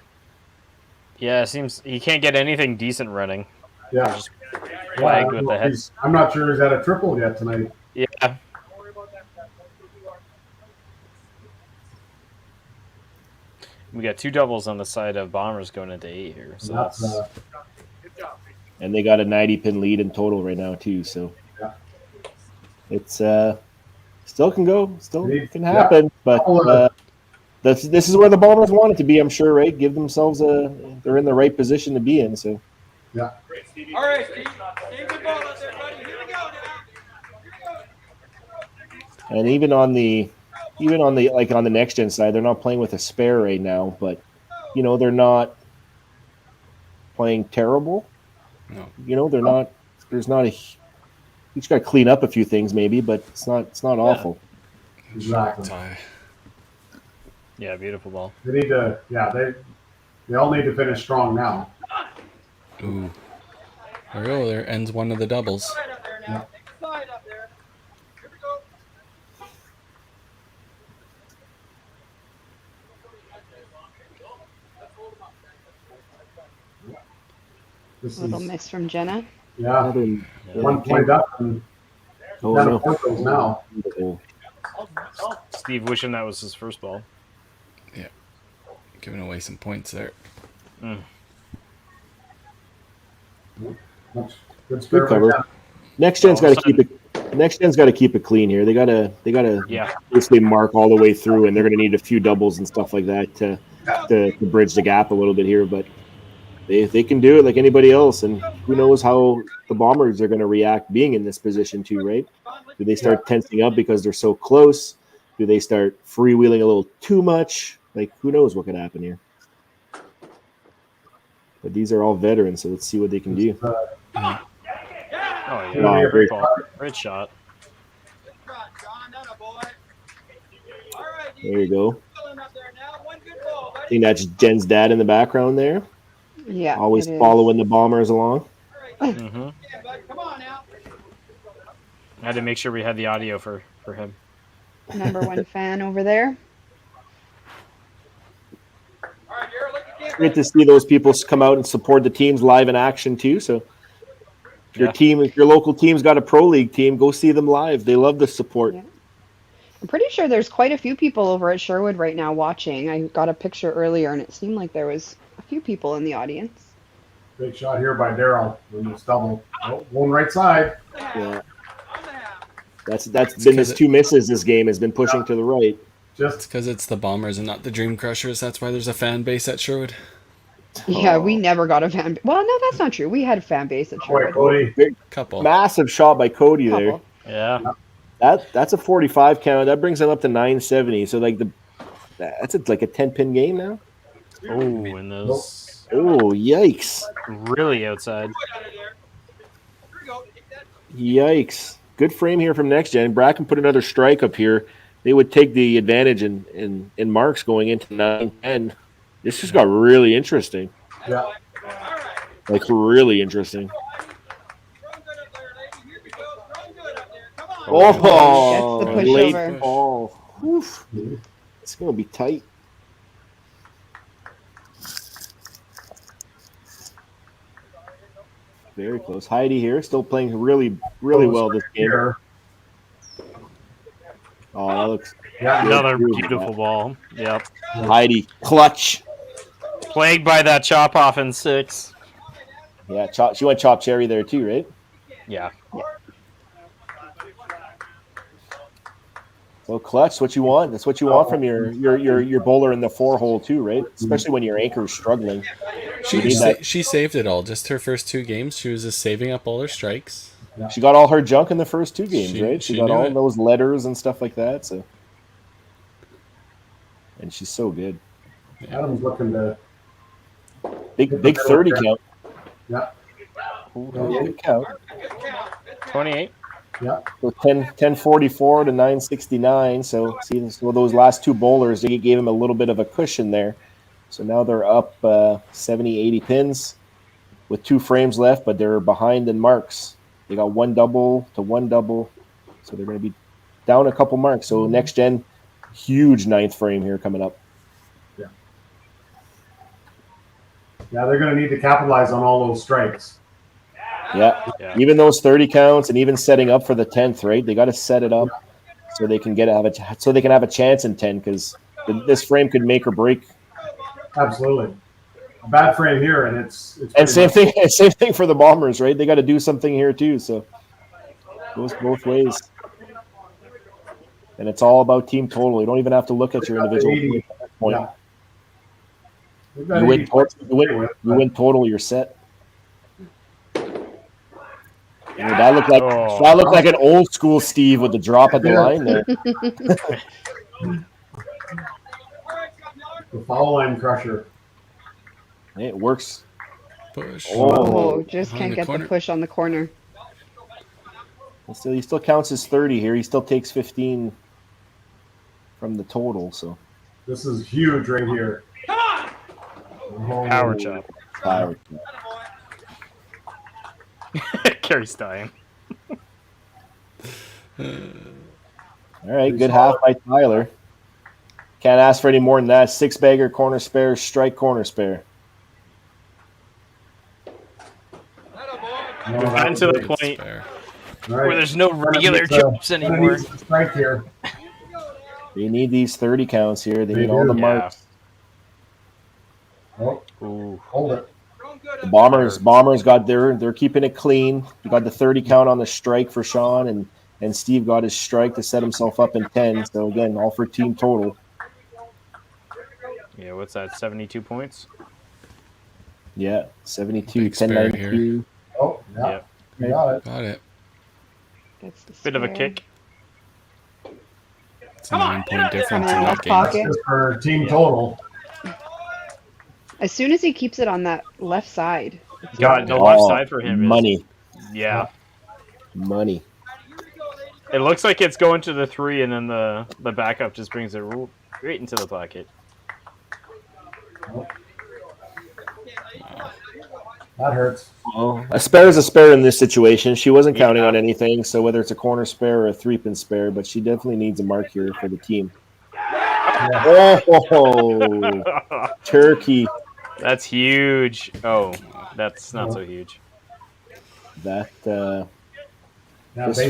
Yeah, it seems he can't get anything decent running. Yeah. Just flagged with the head. I'm not sure he's had a triple yet tonight. Yeah. We got 2 doubles on the side of Bombers going into 8 here. So that's and they got a 90 pin lead in total right now too. So it's still can go, still can happen, but this is where the Bombers want it to be. I'm sure, right? Give themselves they're in the right position to be in. So yeah. All right, Steve. Steve, good ball out there, buddy. Here we go now. and even on the like on the Next Gen side, they're not playing with a spare right now, but they're not playing terrible. No. They're not. There's not a. You just got to clean up a few things, maybe, but it's not awful. Exactly. yeah, beautiful ball. They need to. Yeah, they all need to finish strong now. Ooh. There we go. There ends one of the doubles. Yeah. Slide up there. Here we go. This Little is, miss from Jenna. yeah. 1 point up and down to 4 goals now. Steve wishing that was his first ball. Yeah. Giving away some points there. Good cover. Next Gen's got to keep it. Next Gen's got to keep it clean here. They gotta basically mark all the way through, and they're gonna need a few doubles and stuff like that to bridge the gap a little bit here. But they can do it like anybody else, and who knows how the Bombers are gonna react being in this position too, right? Do they start tensing up because they're so close? Do they start freewheeling a little too much? Like, who knows what could happen here? But these are all veterans, so let's see what they can do. Oh yeah, Wow, great ball. Great shot. There you go. I think that's Jen's dad in the background there. Yeah. Always it is. following the Bombers along. Mm-hmm. I had to make sure we had the audio for him. Number 1 fan over there. Great to see those people come out and support the teams live in action too. So if your local team's got a pro league team, go see them live. They love the support. Yeah. I'm pretty sure there's quite a few people over at Sherwood right now watching. I got a picture earlier and it seemed like there was a few people in the audience. Big shot here by Daryl. It's double. Oh, one right side. Yeah. That's been his 2 misses this game, has been pushing to the right. Just because it's the Bombers and not the Dream Crushers. That's why there's a fan base at Sherwood. Yeah, we never got a fan. Well, no, that's not true. We had a fan base at Sherwood. Cody. Big couple. Massive shot by Cody there. Yeah. That's a 45 count. That brings them up to 970. So like that's like a 10-pin game now. Oh, and those Oh, yikes! really outside. Yikes! Good frame here from Next Gen. Bracken put another strike up here. They would take the advantage in marks going into 9-10. This just got really interesting. Yeah. Like really interesting. Oh, Gets the late pushover. ball. Oof. It's going to be tight. Very close. Heidi here, still playing really, really well this game. Here. Oh, that looks Another good. beautiful ball. Yep. Heidi, clutch. Plagued by that chop off in 6. Yeah, she went chop cherry there too, right? Yeah. So clutch, what you want. That's what you want from your bowler in the 4-hole too, right? Especially when your anchor is struggling. She saved it all. Just her first 2 games, she was just saving up all her strikes. She got all her junk in the first 2 games, right? She got knew all it. those letters and stuff like that. So, and she's so good. Adam's looking to Big 30 count. Yeah. Good count. 28. Yeah. So 1044 to 969. So see, so those last 2 bowlers, they gave him a little bit of a cushion there. So now they're up 70, 80 pins with 2 frames left, but they're behind in marks. They got 1 double to 1 double. So they're going to be down a couple marks. So Next Gen, huge 9th frame here coming up. Yeah, they're going to need to capitalize on all those strikes. Yeah. Even those 30 counts and even setting up for the 10th, right? They got to set it up so they can have a chance in 10 because this frame could make or break. Absolutely. A bad frame here, and it's And same thing for the Bombers, right? They got to do something here too. So goes both ways. And it's all about team total. You don't even have to look at your individual points at that point. Yeah. You win total, you're set. That looked like an old school Steve with the drop at the line there. The foul line crusher. It works. Push. Oh, just can't get the push on the corner. So he still counts as 30 here. He still takes 15 from the total. So this is huge right here. Power chop. Power chop. Carrie's dying. All right, good half by Tyler. Can't ask for any more than that. 6-bagger, corner spare, strike, corner spare. We've gotten to the point where there's no regular chops anymore. Strike here. They need these 30 counts here. They need all the marks. Oh, hold it. The Bombers they're keeping it clean. You got the 30 count on the strike for Sean, and Steve got his strike to set himself up in 10. So again, all for team total. Yeah, what's that? 72 points. Yeah, 72, Big spare here. 1092. Oh, yeah. Yep. You got it. Got it. Bit of a kick. It's a 9-point difference in that left game. pocket. Just for team total. As soon as he keeps it on that left side. God, the left side for him is money. Yeah. Money. It looks like it's going to the 3, and then the backup just brings it right into the pocket. That hurts. Well, a spare is a spare in this situation. She wasn't counting on anything, so whether it's a corner spare or a 3-pin spare, but she definitely needs a mark here for the team. Oh, turkey. That's huge. Oh, that's not so huge. That Yeah, this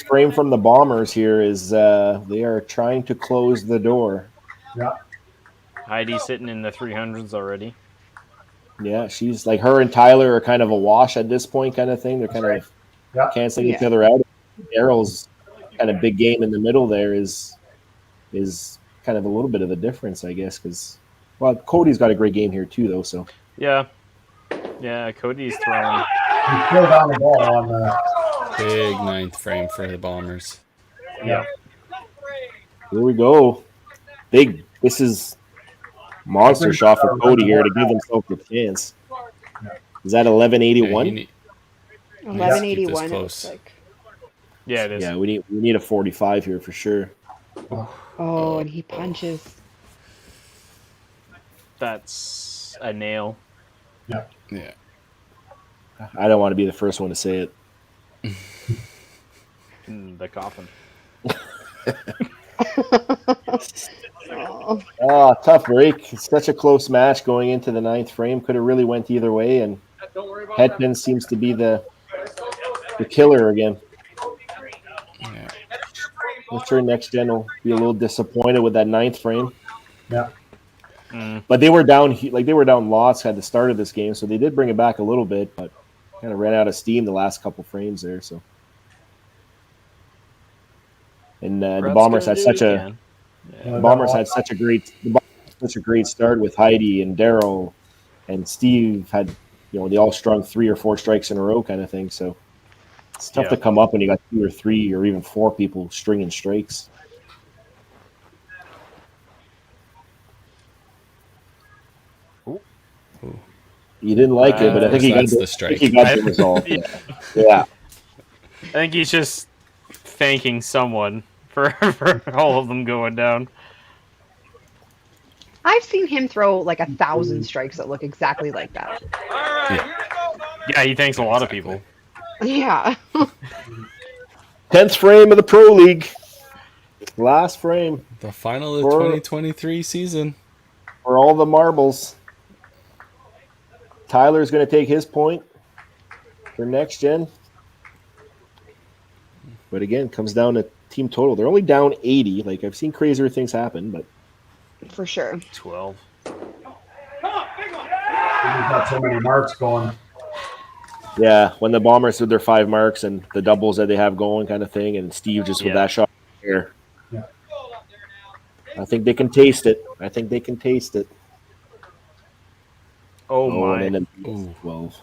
frame from the Bombers here is they are trying to close the door. Yeah. Heidi sitting in the 300s already. Yeah, she's like her and Tyler are kind of a wash at this point, kind of thing. They're kind of canceling each other out. Errol's kind of big game in the middle there is kind of a little bit of a difference, I guess, because Cody's got a great game here too, though. So yeah, Cody's throwing. He killed on the ball on the big 9th frame for the Bombers. Yeah. Here we go. This is monster shot for Cody here to give himself a chance. Is that 1181? He 1181. It looks like. Yeah, it is. Yeah, we need a 45 here for sure. Oh, and he punches. That's a nail. Yeah. Yeah. I don't want to be the first one to say it. In the coffin. Oh, tough break. It's such a close match going into the 9th frame. Could have really went either way, and Hetman seems to be the killer again. Yeah. I'm sure Next Gen will be a little disappointed with that 9th frame. Yeah. But they were down lots at the start of this game, so they did bring it back a little bit, but kind of ran out of steam the last couple frames there. So, and the Bombers had such a great start with Heidi and Daryl, and Steve had they all strung 3 or 4 strikes in a row kind of thing. So it's tough to come up when you got 2 or 3 or even 4 people stringing strikes. You didn't like it, but I think he got the result. Yeah. I think he's just thanking someone for all of them going down. I've seen him throw like 1,000 strikes that look exactly like that. Yeah, he thanks a lot of people. Yeah. 10th frame of the Pro League. Last frame. The final of the 2023 season. For all the marbles. Tyler's going to take his point for Next Gen. But again, comes down to team total. They're only down 80. Like, I've seen crazier things happen, but for sure. 12. We've got so many marks going. Yeah, when the Bombers with their 5 marks and the doubles that they have going kind of thing, and Steve just with that shot here. Yeah. I think they can taste it. Oh my. And then 12.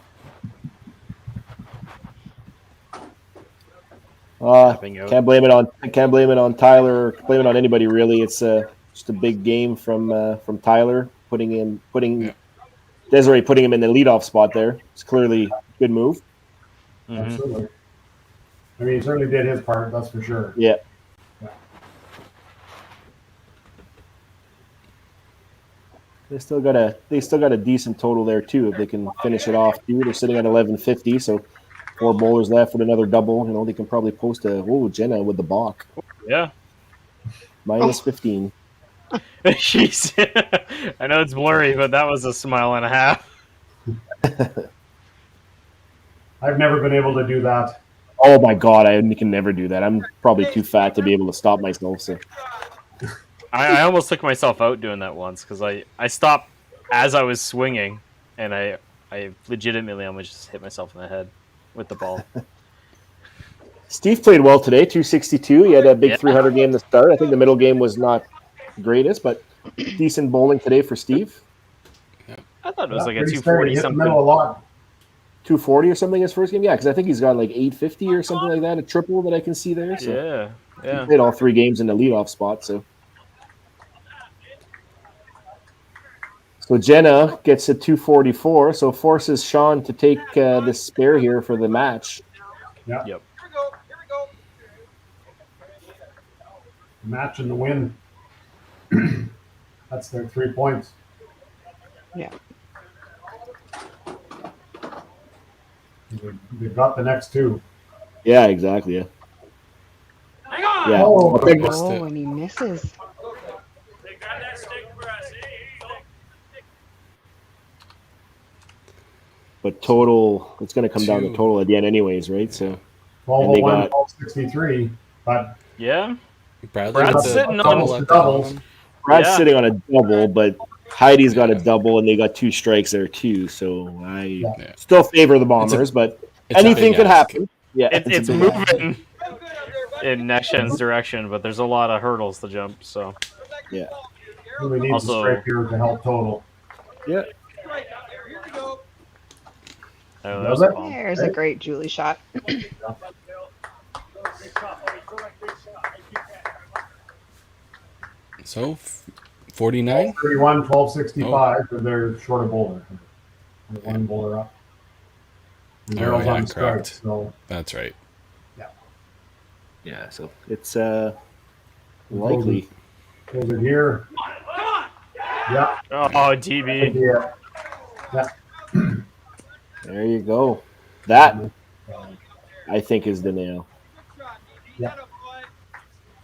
Can't blame it on Tyler. Blame it on anybody really. It's just a big game from Tyler putting Desiree putting him in the leadoff spot there. It's clearly a good move. Absolutely. I mean, he certainly did his part. That's for sure. Yeah. They still got a decent total there too if they can finish it off too. They're sitting at 1150, so 4 bowlers left with another double. They can probably post Jenna with the balk. Yeah. Minus 15. Jeez. I know it's blurry, but that was a smile and a half. I've never been able to do that. Oh my god, I can never do that. I'm probably too fat to be able to stop myself. So I almost took myself out doing that once because I stopped as I was swinging, and I legitimately almost just hit myself in the head with the ball. Steve played well today, 262. He had a big 300 game to start. I think the middle game was not greatest, but decent bowling today for Steve. I thought it was like a 240 something. A lot. 240 or something his first game? Yeah, because I think he's got like 850 or something like that, a triple that I can see there. So yeah. He played all 3 games in the leadoff spot, so Jenna gets a 244, so forces Sean to take this spare here for the match. Yeah. Yep. Here we go. Match and the win. That's their 3 points. Yeah. They've got the next 2. Yeah, exactly. Yeah. Hang on. Yeah. Oh, and he misses. But total, it's going to come down to total at the end, anyways, right? So 1201, 1263. But yeah, Brad's sitting on doubles. Brad's sitting on a double, but Heidi's got a double, and they got 2 strikes there too. So I still favor the Bombers, but anything could happen. Yeah, it's moving in Next Gen's direction, but there's a lot of hurdles to jump. So yeah, really needs a strike here to help total. Yeah. There's a great Julie shot. So 49? 31, 1265, but they're short a bowler. They're one bowler up. And Daryl's on strike, correct. so That's right. Yeah, so it's likely. Close it here. Yeah. Oh, DB. Yeah. There you go. That, I think, is the nail. Yeah.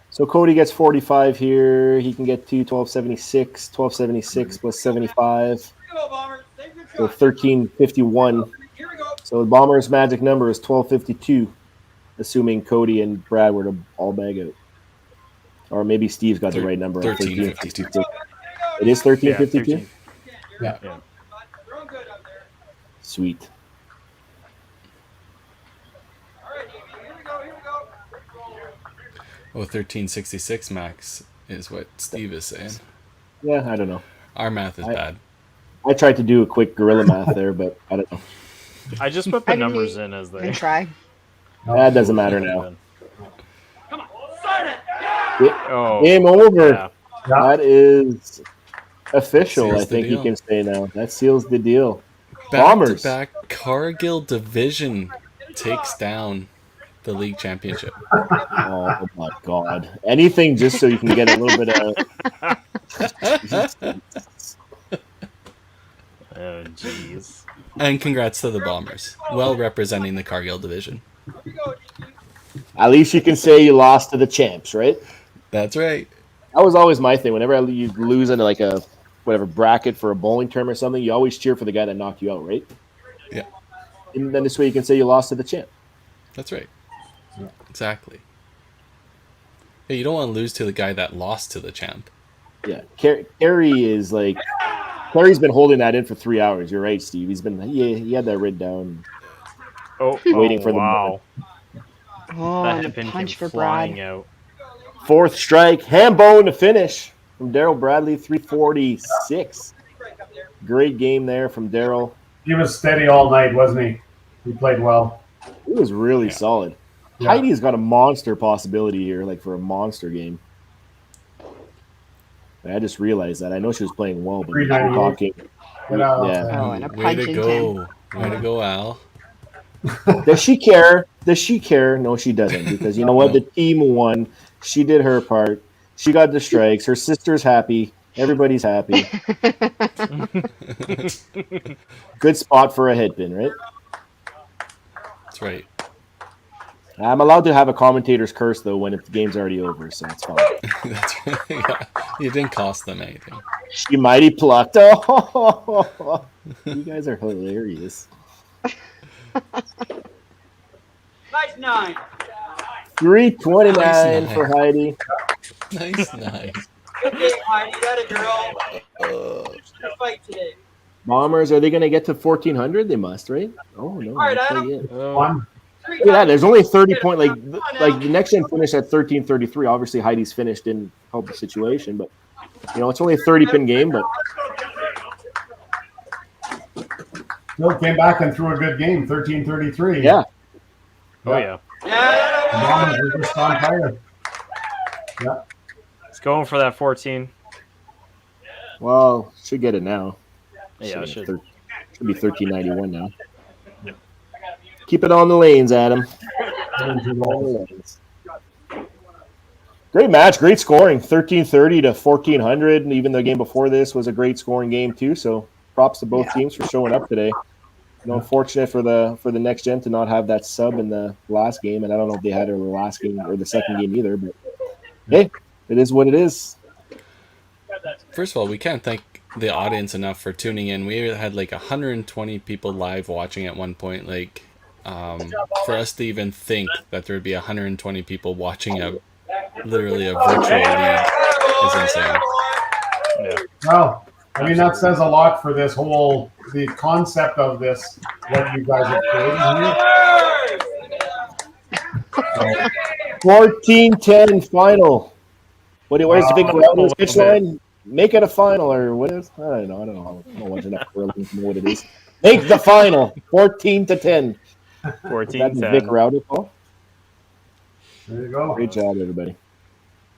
So Cody gets 45 here. He can get to 1276. 1276 plus 75. So 1351. So the Bombers' magic number is 1252, assuming Cody and Brad were to all bag out. Or maybe Steve's got the right number. 1352. It is 1352? Yeah. Sweet. Oh, 1366 max is what Steve is saying. Yeah, I don't know. Our math is bad. I tried to do a quick gorilla math there, but I don't know. I just put the numbers in as they try. That doesn't matter now. Oh, Game over. yeah. That is official, Seals I the think you deal. can say now. That seals the deal. Bombers. Back-to-back Cargill division takes down the league championship. Oh my God! Anything just so you can get a little bit of. Oh, jeez. And congrats to the Bombers. Well representing the Cargill division. At least you can say you lost to the champs, right? That's right. That was always my thing. Whenever you lose into like a whatever bracket for a bowling tournament or something, you always cheer for the guy that knocked you out, right? Yeah. And then this way you can say you lost to the champ. That's right. Exactly. Hey, you don't want to lose to the guy that lost to the champ. Yeah. Carey is like Carey's been holding that in for 3 hours. You're right, Steve. He had that written down. Waiting for wow. Oh, That and pin a punch came for Brad. flying out. Fourth strike, hand bone to finish from Daryl Bradley, 346. Great game there from Daryl. He was steady all night, wasn't he? He played well. He was really solid. Yeah. Heidi's got a monster possibility here, like for a monster game. I just realized that. I know she was playing well, but we're 398. talking. Oh, and a Way punch to into go. him. Way to go, Al. Does she care? Does she care? No, she doesn't. Because you know what? The team won. She did her part. She got the strikes. Her sister's happy. Everybody's happy. Good spot for a head pin, right? That's right. I'm allowed to have a commentator's curse, though, when the game's already over, so it's fine. That's right. Yeah. It didn't cost them anything. She mighty plucked. Oh, you guys are hilarious. Nice 9. 329 Nice for Heidi. Nice, nice. Good game, Heidi. You got a girl. Good fight today. Bombers, are they going to get to 1,400? They must, right? Oh, no. All right, not quite Adam. yet. One. Look at that. There's only 30 point. Like the next gen finished at 1333. Obviously, Heidi's finished didn't help the situation, but it's only a 30 pin game. But Bill came back and threw a good game, 13-33. yeah, Oh, yeah. The Bombers were just on fire. Yeah. It's going for that 14. well, should get it now. Yeah, it should. Should be 1391 now. Keep it on the lanes, Adam. Great match, great scoring. 1330 to 1400. And even the game before this was a great scoring game too. So props to both teams for showing up today. Unfortunate for the next gen to not have that sub in the last game, and I don't know if they had it in the last game or the second game either. But hey, it is what it is. First of all, we can't thank the audience enough for tuning in. We had like 120 people live watching at one point. Like, for us to even think that there would be 120 people watching literally a virtual league is insane. Yeah. Well, I mean, that says a lot for the concept of this, what you guys have created here. 14-10 final. Where's the big crowd pitch line? Make it a final or what is? I don't know. I don't know much enough curling to know what it is. Make the final 14-10. 14-10. That's Vic Rowder call. There you go. Great job, everybody.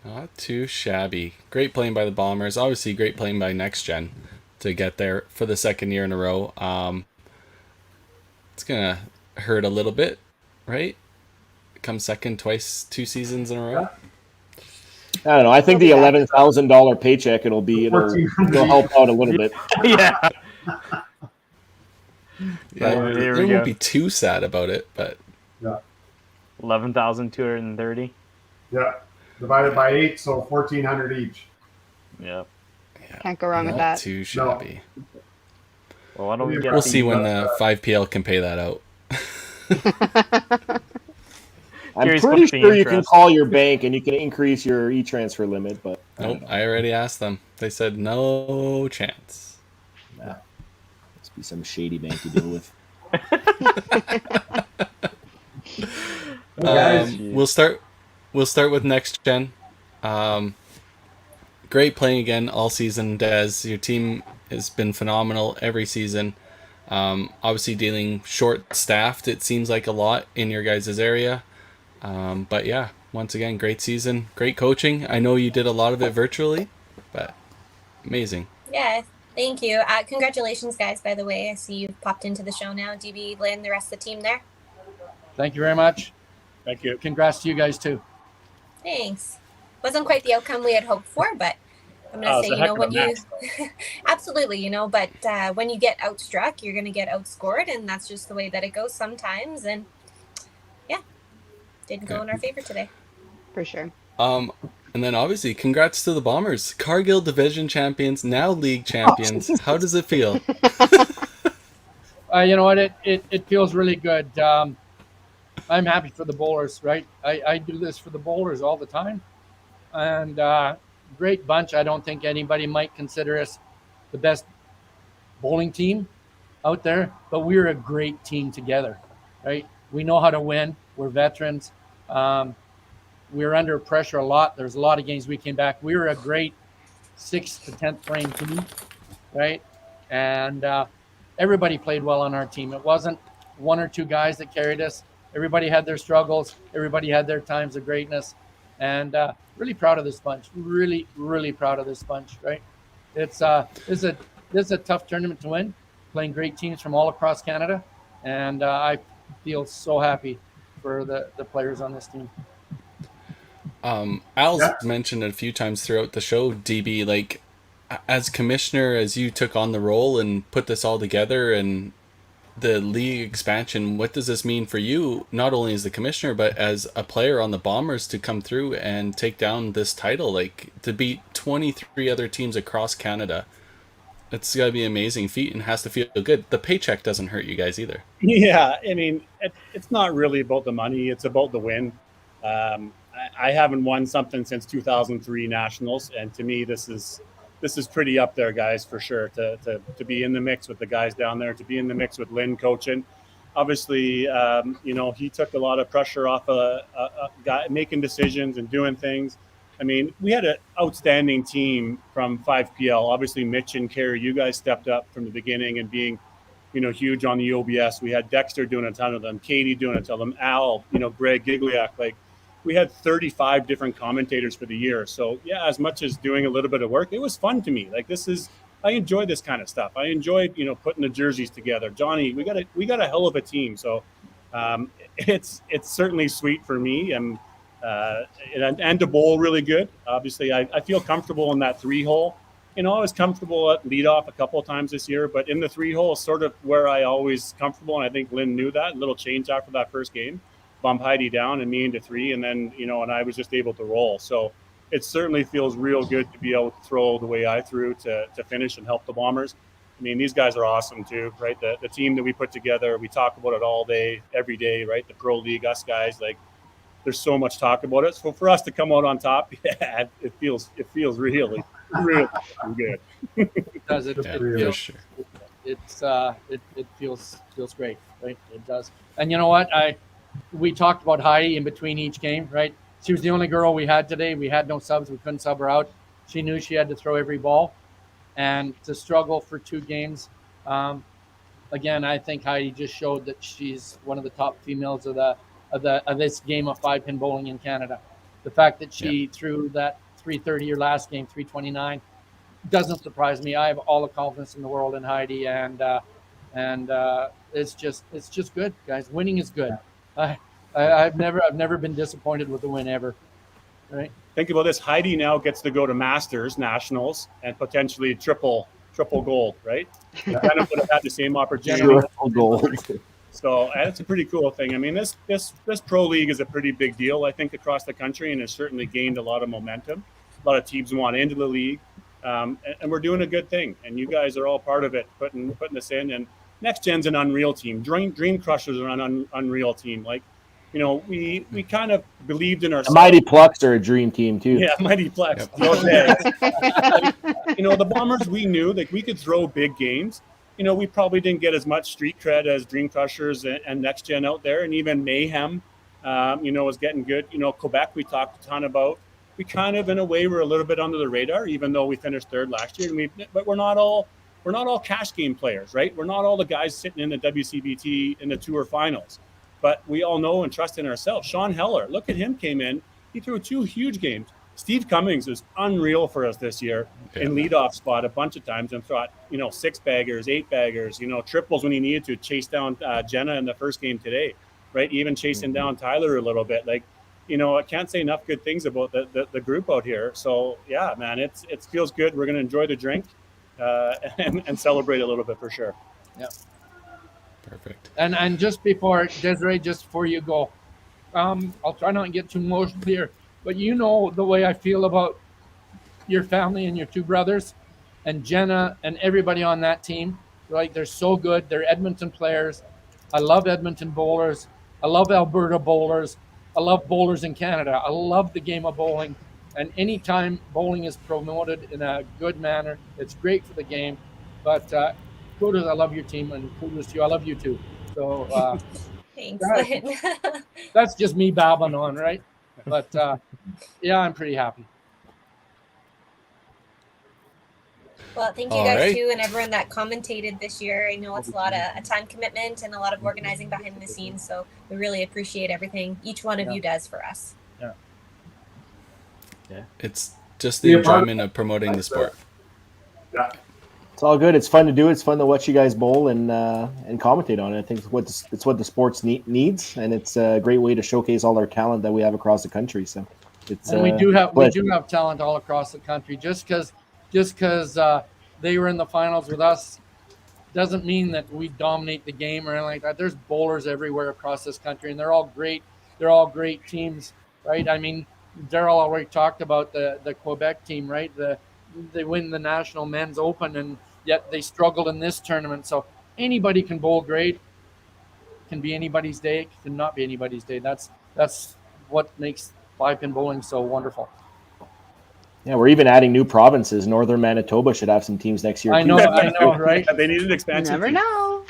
Not too shabby. Great playing by the Bombers. Obviously, great playing by Next Gen to get there for the second year in a row. It's gonna hurt a little bit, right? Come second twice, 2 seasons in a row. I don't know. I think the $11,000 paycheck it'll help out a little bit. Yeah. Yeah, Here they we won't go. be too sad about it, but Yeah. 11,230. Yeah. Divided by 8, so 1,400 each. Yeah. Can't go wrong with not that. too shabby. Well, why don't we get We'll see when 5PL can pay that out. I'm Gary's pretty putting sure you can interest. call your bank and you can increase your e-transfer limit, but Nope, I already asked them. They said no chance. Nah. Must be some shady bank to deal with. We'll start with Next Gen. Great playing again all season, Des. Your team has been phenomenal every season. Obviously dealing short-staffed, it seems like a lot in your guys' area. But yeah, once again, great season, great coaching. I know you did a lot of it virtually, but amazing. Yeah, thank you. Congratulations, guys, by the way. I see you've popped into the show now. DB, Lynn, the rest of the team there. Thank you very much. Thank you. Congrats to you guys too. Thanks. Wasn't quite the outcome we had hoped for, but I'm going to say, when you absolutely, but when you get outstruck, you're going to get outscored, and that's just the way that it goes sometimes. And yeah, didn't go in our favor today. For sure. And then obviously, congrats to the Bombers, Cargill Division champions, now league champions. How does it feel? You know what? It feels really good. I'm happy for the bowlers, right? I do this for the bowlers all the time. And great bunch. I don't think anybody might consider us the best bowling team out there, but we're a great team together, right? We know how to win. We're veterans. We're under pressure a lot. There's a lot of games we came back. We were a great 6th to 10th frame team, right? And everybody played well on our team. It wasn't one or two guys that carried us. Everybody had their struggles. Everybody had their times of greatness. And really proud of this bunch. Really, really proud of this bunch, right? This is a tough tournament to win, playing great teams from all across Canada. And I feel so happy for the players on this team. Al's mentioned it a few times throughout the show, DB, like, as commissioner, as you took on the role and put this all together and the league expansion, what does this mean for you, not only as the commissioner, but as a player on the Bombers to come through and take down this title, like to beat 23 other teams across Canada? It's got to be an amazing feat and has to feel good. The paycheck doesn't hurt you guys either. Yeah, I mean, it's not really about the money. It's about the win. I haven't won something since 2003 Nationals, and to me, this is pretty up there, guys, for sure. To be in the mix with the guys down there, to be in the mix with Lynn coaching. Obviously, he took a lot of pressure off a guy making decisions and doing things. I mean, we had an outstanding team from 5PL. Obviously, Mitch and Kerry, you guys stepped up from the beginning and being, huge on the OBS. We had Dexter doing a ton of them, Katie doing a ton of them, Al, Greg Gigliak. Like, we had 35 different commentators for the year. So, yeah, as much as doing a little bit of work, it was fun to me. Like, I enjoy this kind of stuff. I enjoy, putting the jerseys together. Johnny, we got a hell of a team. So, it's certainly sweet for me and to bowl really good. Obviously, I feel comfortable in that 3-hole. I was comfortable at leadoff a couple of times this year, but in the 3-hole is sort of where I always comfortable. And I think Lynn knew that. A little change after that first game. Bump Heidi down and me into 3, and then, and I was just able to roll. So it certainly feels real good to be able to throw the way I threw to finish and help the Bombers. I mean, these guys are awesome too, right? The team that we put together, we talk about it all day, every day, right? The Pro League, us guys, like, there's so much talk about it. So for us to come out on top, yeah, it feels really, really good. It does. It feels great, right? It does. And you know what? We talked about Heidi in between each game, right? She was the only girl we had today. We had no subs. We couldn't sub her out. She knew she had to throw every ball, and to struggle for 2 games. Again, I think Heidi just showed that she's one of the top females of this game of 5-pin bowling in Canada. the fact that she threw that 330 your last game, 329, doesn't surprise me. I have all the confidence in the world in Heidi, and it's just good, guys. Winning is good. I've never been disappointed with the win ever. Right. Think about this. Heidi now gets to go to Masters, Nationals, and potentially triple gold, right? Jenna would have had the same opportunity. Triple gold. So it's a pretty cool thing. I mean, this pro league is a pretty big deal, I think, across the country, and has certainly gained a lot of momentum. A lot of teams want into the league, and we're doing a good thing. And you guys are all part of it, putting this in. And Next Gen's an unreal team. Dream Crushers are an unreal team. Like, you know, we kind of believed in ourselves. Mighty Plucks are a dream team too. Yeah, Mighty Plex. You know, the Bombers, we knew that we could throw big games. You know, we probably didn't get as much street cred as Dream Crushers and Next Gen out there, and even Mayhem, you know, was getting good. You know, Quebec, we talked a ton about. We kind of, in a way, were a little bit under the radar, even though we finished third last year. But we're not all cash game players, right? We're not all the guys sitting in the WCBT in the tour finals. But we all know and trust in ourselves. Sean Heller, look at him, came in. He threw 2 huge games. Steve Cummings was unreal for us this year in leadoff spot a bunch of times and thought, you know, 6-baggers, 8-baggers, you know, triples when he needed to chase down Jenna in the first game today, right? Even chasing down Tyler a little bit. Like, you know, I can't say enough good things about the group out here. So, yeah, man, it feels good. We're going to enjoy the drink and celebrate a little bit for sure. Yeah. Perfect. And just before, Desiree, just before you go, I'll try not to get too emotional here, but you know the way I feel about your family and your 2 brothers and Jenna and everybody on that team. Like, they're so good. They're Edmonton players. I love Edmonton bowlers. I love Alberta bowlers. I love bowlers in Canada. I love the game of bowling. And anytime bowling is promoted in a good manner, it's great for the game. But kudos, I love your team, and kudos to you. I love you too. So thanks. That's just me babbling on, right? But yeah, I'm pretty happy. Well, thank you guys too, and everyone that commentated this year. I know it's a lot of time commitment and a lot of organizing behind the scenes, so we really appreciate everything each one of you does for us. Yeah. It's just the enjoyment of promoting the sport. Yeah. It's all good. It's fun to do. It's fun to watch you guys bowl and commentate on it. I think it's what the sports needs, and it's a great way to showcase all our talent that we have across the country. So we do have talent all across the country. Just because they were in the finals with us doesn't mean that we dominate the game or anything like that. There's bowlers everywhere across this country, and they're all great. They're all great teams, right? I mean, Daryl already talked about the Quebec team, right? They win the National Men's Open, and yet they struggled in this tournament. So anybody can bowl great. Can be anybody's day. Can not be anybody's day. That's what makes 5-pin bowling so wonderful. Yeah, we're even adding new provinces. Northern Manitoba should have some teams next year. I know, right? They need an expansion. You never know.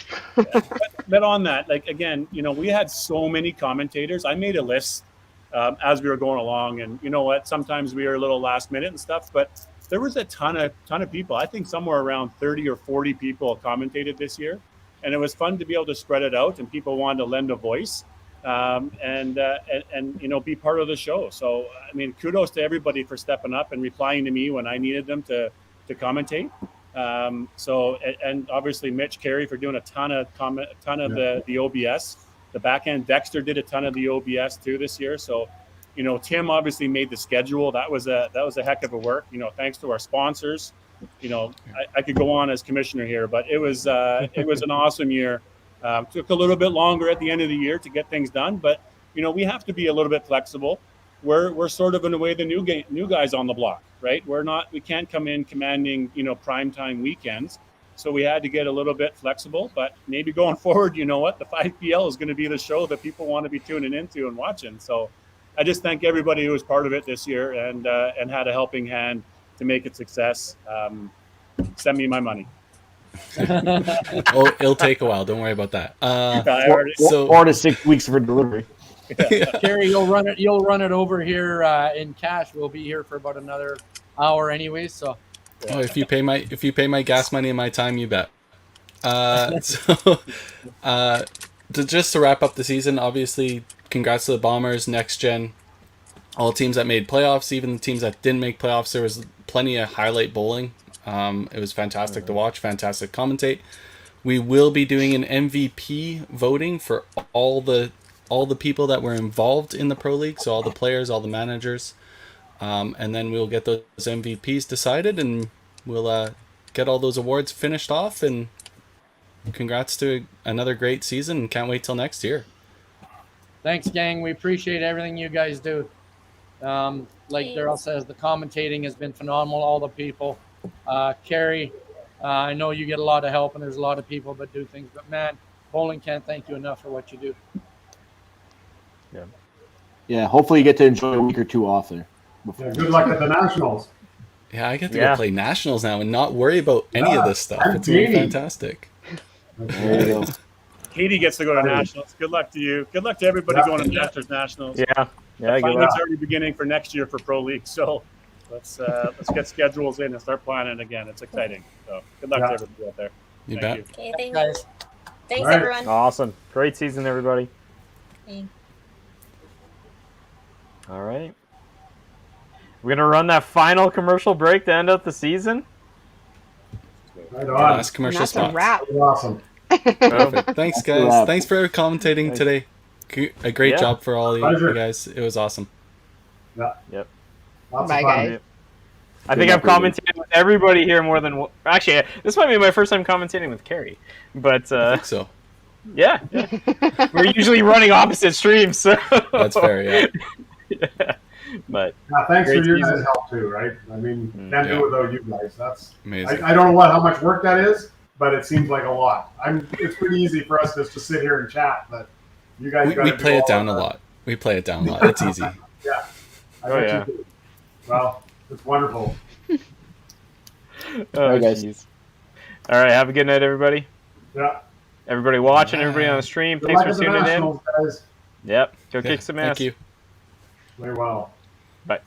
But on that, like, again, you know, we had so many commentators. I made a list as we were going along, and you know what? Sometimes we were a little last minute and stuff, but there was a ton of people. I think somewhere around 30 or 40 people commentated this year, and it was fun to be able to spread it out, and people wanted to lend a voice and you know, be part of the show. So I mean, kudos to everybody for stepping up and replying to me when I needed them to commentate. So and obviously Mitch Carey for doing a ton of the OBS. The back end, Dexter did a ton of the OBS too this year. So, you know, Tim obviously made the schedule. That was a heck of a work. You know, thanks to our sponsors. You know, I could go on as commissioner here, but it was an awesome year. Took a little bit longer at the end of the year to get things done, but you know, we have to be a little bit flexible. We're sort of in a way the new guys on the block, right? We can't come in commanding, you know, primetime weekends. So we had to get a little bit flexible, but maybe going forward, you know what, the 5PL is going to be the show that people want to be tuning into and watching. So I just thank everybody who was part of it this year and had a helping hand to make it success. Send me my money. Oh, it'll take a while. Don't worry about that. 4 to 6 weeks for delivery. Yeah. Kerry, you'll run it over here in cash. We'll be here for about another hour anyway. So. Oh, if you pay my gas money and my time, you bet. Just to wrap up the season, obviously, congrats to the Bombers, Next Gen. all teams that made playoffs, even the teams that didn't make playoffs. There was plenty of highlight bowling. It was fantastic to watch, fantastic commentate. We will be doing an MVP voting for all the people that were involved in the Pro League, so all the players, all the managers, and then we'll get those MVPs decided, and we'll get all those awards finished off. And congrats to another great season, and can't wait till next year. Thanks, gang. We appreciate everything you guys do. Like Daryl says, the commentating has been phenomenal. All the people, Carrie, I know you get a lot of help, and there's a lot of people that do things. But man, bowling can't thank you enough for what you do. Yeah, hopefully you get to enjoy a week or two off there. Yeah, good luck at the Nationals. Yeah, I get to go play Nationals now and not worry about any of this stuff. It's going to be fantastic. There you go. Katie gets to go to Nationals. Good luck to you. Good luck to everybody going to Masters Nationals. Yeah. The finals already beginning for next year for Pro League. So let's get schedules in and start planning again. It's exciting. So good luck to everybody out there. You bet. Okay, thank guys. you. Thanks, Right. everyone. Awesome. Great season, everybody. Okay. All right. We're going to run that final commercial break to end out the season. Right on. Last commercial And that's spot. a wrap. Awesome. Perfect. Thanks, That's a guys. wrap. Thanks for commentating today. A great Yeah. job for all Pleasure. you guys. It was awesome. Yeah. Yep. Lots Bye, of fun. guys. I think I've commentated with everybody here more than actually. This might be my first time commentating with Carrie, but I think so. yeah. We're usually running opposite streams, so That's fair, yeah. Yeah. But Yeah, thanks for Great your season. guys' help too, right? I mean, can't Yeah. do it without you guys. That's Amazing. I don't know how much work that is, but it seems like a lot. It's pretty easy for us just to sit here and chat, but you guys We gotta do play it all down of a that. lot. We play it down a lot. It's easy. Yeah. I Oh, bet yeah. you do. Well, it's wonderful. oh, guys. jeez. All right, have a good night, everybody. Yeah. Everybody watching, everybody on the stream. Good Thanks luck for at the tuning in. Nationals, guys. Yep, go Yeah, kick some ass. Thank you. Very well. Bye.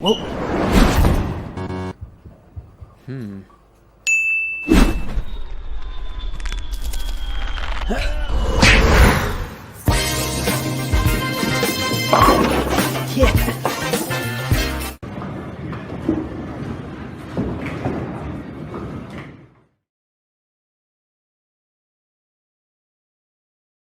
Whoa.